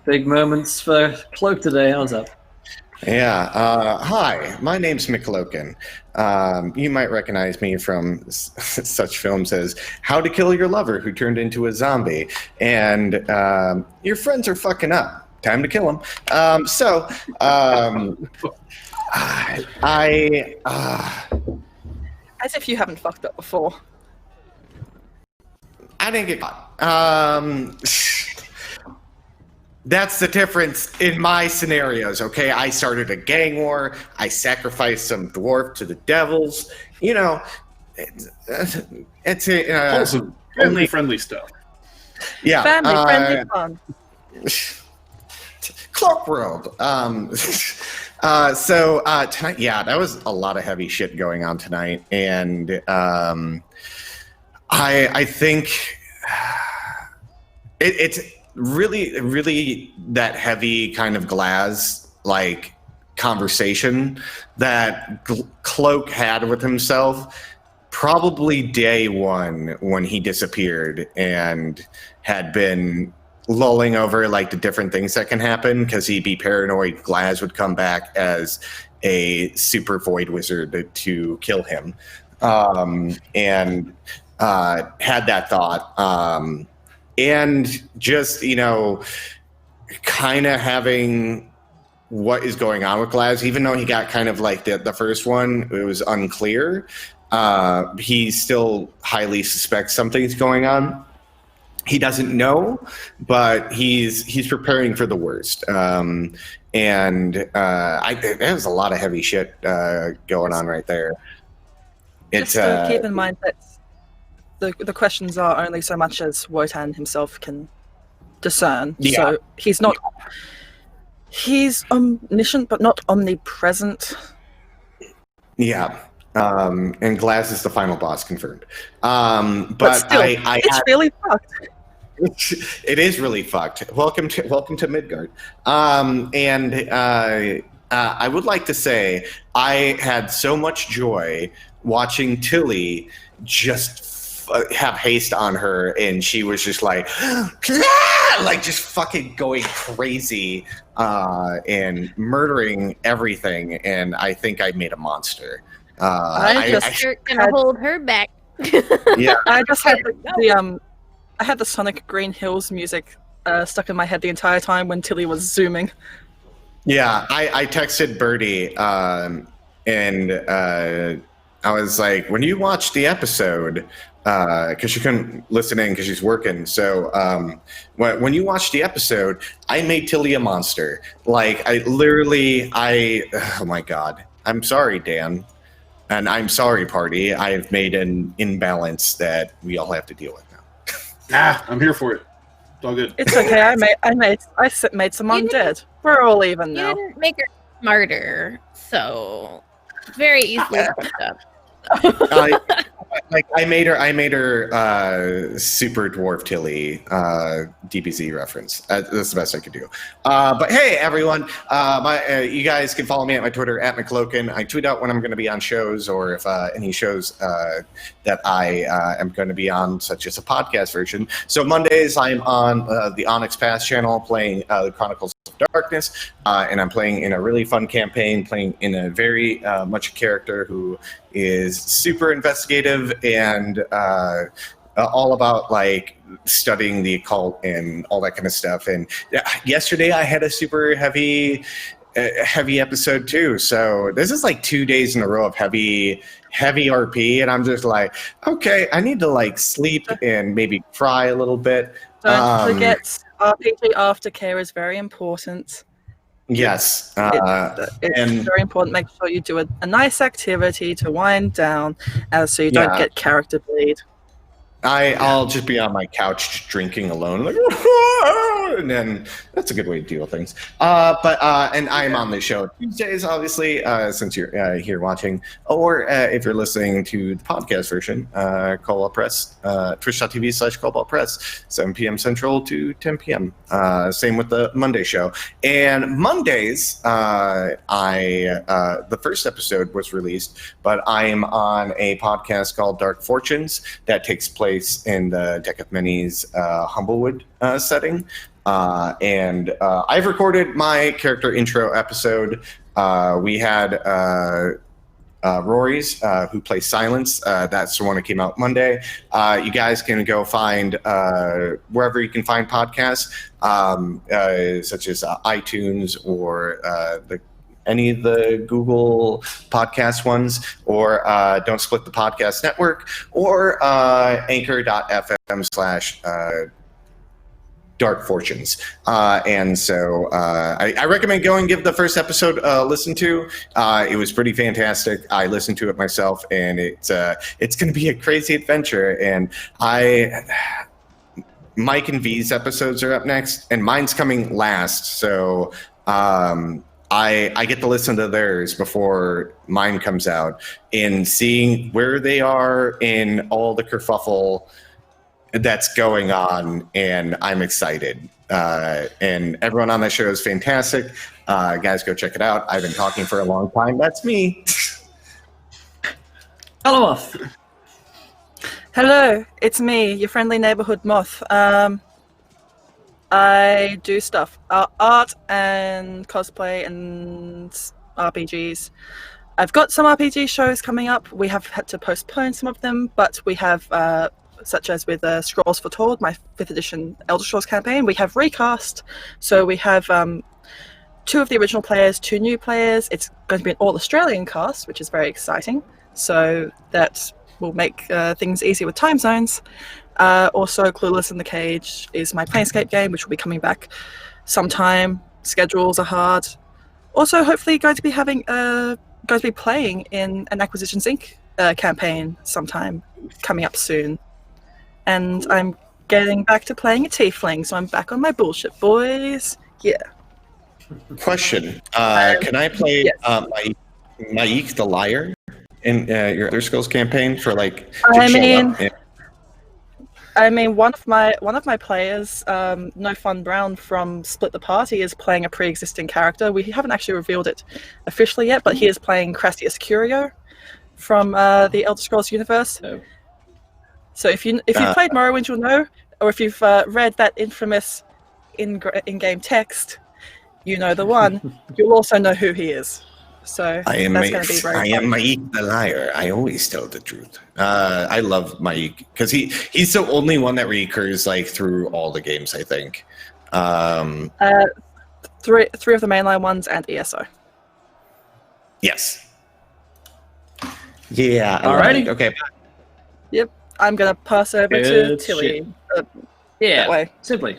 Big moments for Cloak today. How's that?
Yeah. Hi, my name's McLogan. You might recognize me from such films as How to Kill Your Lover Who Turned Into a Zombie, and Your Friends Are Fucking Up. Time to kill them.
As if you haven't fucked up before.
I didn't get caught. That's the difference in my scenarios, okay? I started a gang war. I sacrificed some dwarf to the devils. You know, it's
Wholesome, family-friendly stuff.
Yeah.
Family-friendly fun.
Cloak World. So tonight, yeah, that was a lot of heavy shit going on tonight, and I think it's really that heavy kind of glass like conversation that Cloak had with himself probably day one when he disappeared and had been lulling over like the different things that can happen because he'd be paranoid Glaz would come back as a super void wizard to kill him, and had that thought, and just, you know, kind of having what is going on with Glaz, even though he got kind of like the first one, it was unclear. He still highly suspects something's going on. He doesn't know, but he's preparing for the worst. And there's a lot of heavy shit going on right there.
Just to keep in mind that the questions are only so much as Wotan himself can discern.
Yeah.
So he's omniscient but not omnipresent.
Yeah. And Glaz is the final boss confirmed. But
still, it's really fucked.
It is really fucked. Welcome to Midgard. And I would like to say I had so much joy watching Tilly just have haste on her, and she was just like just fucking going crazy and murdering everything. And I think I made a monster.
You're gonna hold her back.
Yeah,
I just had I had the Sonic Green Hills music stuck in my head the entire time when Tilly was zooming.
Yeah, I texted Birdie, and I was like, when you watch the episode, because she couldn't listen in because she's working. So when you watch the episode, I made Tilly a monster. Like, oh my God. I'm sorry, Dan. And I'm sorry, party. I have made an imbalance that we all have to deal with now.
I'm here for it. It's all good.
It's okay. I made some undead. We're all even
You
now.
didn't make her smarter, so very easily fucked up.
I made her super dwarf Tilly, DBZ reference. That's the best I could do. But hey, everyone, you guys can follow me at my Twitter at McLoken. I tweet out when I'm going to be on shows, or if any shows that I am going to be on, such as a podcast version. So Mondays, I'm on the Onyx Pass channel playing the Chronicles of Darkness, and I'm playing in a really fun campaign, playing in a very much a character who is super investigative and all about like studying the occult and all that kind of stuff. And yesterday I had a super heavy heavy episode too. So this is like 2 days in a row of heavy RP, and I'm just like, okay, I need to like sleep and maybe cry a little bit.
Don't forget, RPG aftercare is very important.
Yes,
it's very important. Make sure you do a nice activity to wind down, so you don't get character bleed.
I'll just be on my couch drinking alone, like, and then that's a good way to deal with things. And I'm on the show Tuesdays, obviously, since you're here watching, or if you're listening to the podcast version, Kobold Press, twitch.tv/Kobold Press, 7 p.m. Central to 10 p.m. Same with the Monday show. And Mondays, the first episode was released, but I'm on a podcast called Dark Fortunes that takes place in the Deck of Many's Humblewood setting. And I've recorded my character intro episode. We had Rory's, who plays Silence. That's the one that came out Monday. You guys can go find wherever you can find podcasts, such as iTunes or any of the Google podcast ones, or Don't Split the Podcast Network, or anchor.fm/Dark Fortunes. And so I recommend going give the first episode a listen to. It was pretty fantastic. I listened to it myself, and it's going to be a crazy adventure. And Mike and V's episodes are up next, and mine's coming last. So I get to listen to theirs before mine comes out, and seeing where they are in all the kerfuffle that's going on, and I'm excited. And everyone on that show is fantastic. Guys, go check it out. I've been talking for a long time. That's me.
Hello, Moth.
Hello, it's me, your friendly neighborhood Moth. I do stuff, art and cosplay and RPGs. I've got some RPG shows coming up. We have had to postpone some of them, but we have, such as with Scrolls Foretold, my 5th edition Elder Scrolls campaign, we have recast. So we have 2 of the original players, 2 new players. It's going to be an all-Australian cast, which is very exciting. So that will make things easier with time zones. Also, Clueless in the Cage is my Planescape game, which will be coming back sometime. Schedules are hard. Also, hopefully, going to be playing in an Acquisitions Inc. Campaign sometime coming up soon. And I'm getting back to playing a Tiefling, so I'm back on my bullshit, boys. Yeah.
Question: can I play
yes.
Maik the Liar in your Elder Scrolls campaign for like?
I mean, one of my players, No Fun Brown from Split the Party, is playing a pre-existing character. We haven't actually revealed it officially yet, but he is playing Crassius Curio from the Elder Scrolls universe. Oh. So if you've played Morrowind, you'll know, or if you've read that infamous in-game text, you know the one. You'll also know who he is. So
I am
Maik
the Liar. I always tell the truth. I love Maik because he's the only one that recurs like through all the games, I think.
3 of the mainline ones and ESO.
Yes. Yeah.
Alrighty.
Okay.
Yep. I'm gonna pass over to Tilly.
Yeah.
That way.
Simply.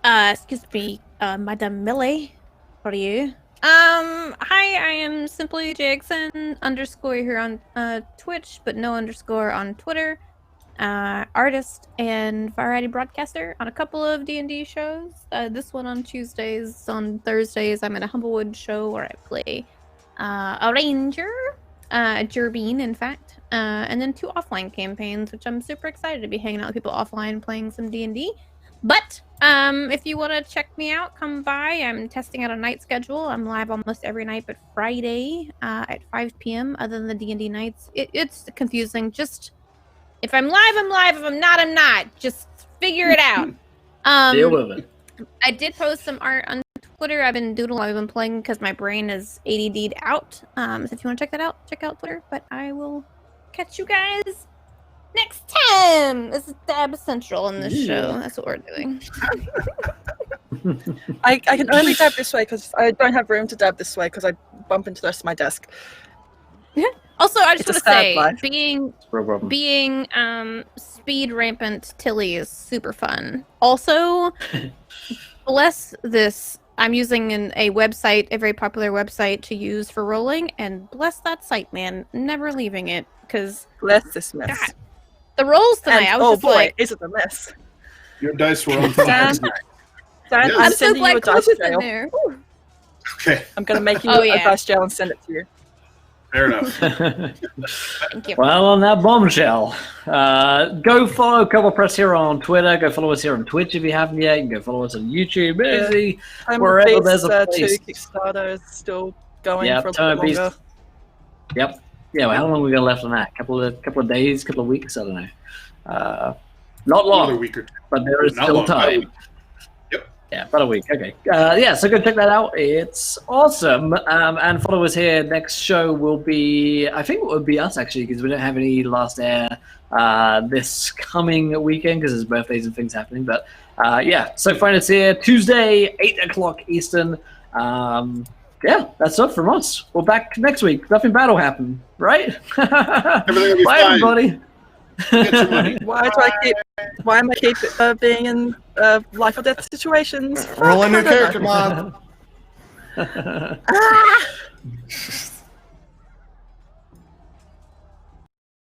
Excuse me, Madame Millie. How are you? Hi, I am simply Jackson _ here on Twitch, but no _ on Twitter. Artist and variety broadcaster on a couple of D&D shows. This one on Tuesdays. On Thursdays, I'm at a Humblewood show where I play a ranger, Gerbine, in fact. And then 2 offline campaigns, which I'm super excited to be hanging out with people offline playing some D&D. But if you want to check me out, come by. I'm testing out a night schedule. I'm live almost every night but Friday at 5 p.m. other than the D&D nights. It's confusing. Just if I'm live, I'm live. If I'm not, I'm not. Just figure it out.
Deal with it.
I did post some art on Twitter. I've been doodling. I've been playing because my brain is ADD'd out. So if you want to check that out, check out Twitter. But I will catch you guys next time. This is Dab Central in this show. That's what we're doing.
I can only dab this way because I don't have room to dab this way because I bump into the rest of my desk.
Also, I just
It's a
want to
sad
say,
life.
being speed rampant Tilly is super fun. Also, bless this. I'm using a website, a very popular website to use for rolling, and bless that site, man. Never leaving it, because
Bless this mess.
God, the rolls tonight,
And,
I was
oh
just
boy,
like,
is it a mess?
Your dice were on
Dan,
top.
Dan,
Yes.
I'm
I'm so
sending you
glad
a
Chris
dice
is in
jail.
there.
Okay,
I'm going to make you
Oh,
a
yeah.
dice jail and send it to you.
fair enough.
Thank you.
Well, on that bombshell, go follow Kobold Press here on Twitter. Go follow us here on Twitch if you haven't yet. You can go follow us on YouTube. Easy.
Time
Wherever
Beats,
there's a
2
place.
Kickstarter is still going
Yep,
for a
Time
little bit
Beats.
longer.
Yep. Yeah. Well, how long we got left on that? Couple of days, couple of weeks. I don't know. Not
Another
long,
week or two.
but there is
Not
still
long, about a
time.
week. Yep.
Yeah, about a week. Okay. Yeah, so go check that out. It's awesome. And follow us here. Next show will be, I think it would be us actually, because we don't have any last air this coming weekend because there's birthdays and things happening. But yeah, so find us here Tuesday, 8 o'clock Eastern. Yeah, that's it from us. We're back next week. Nothing bad will happen, right?
Everything will be
Bye,
fine.
everybody.
Get your money.
Why am I keep being in life or death situations?
Roll a new
I don't know.
character mod.
Ah!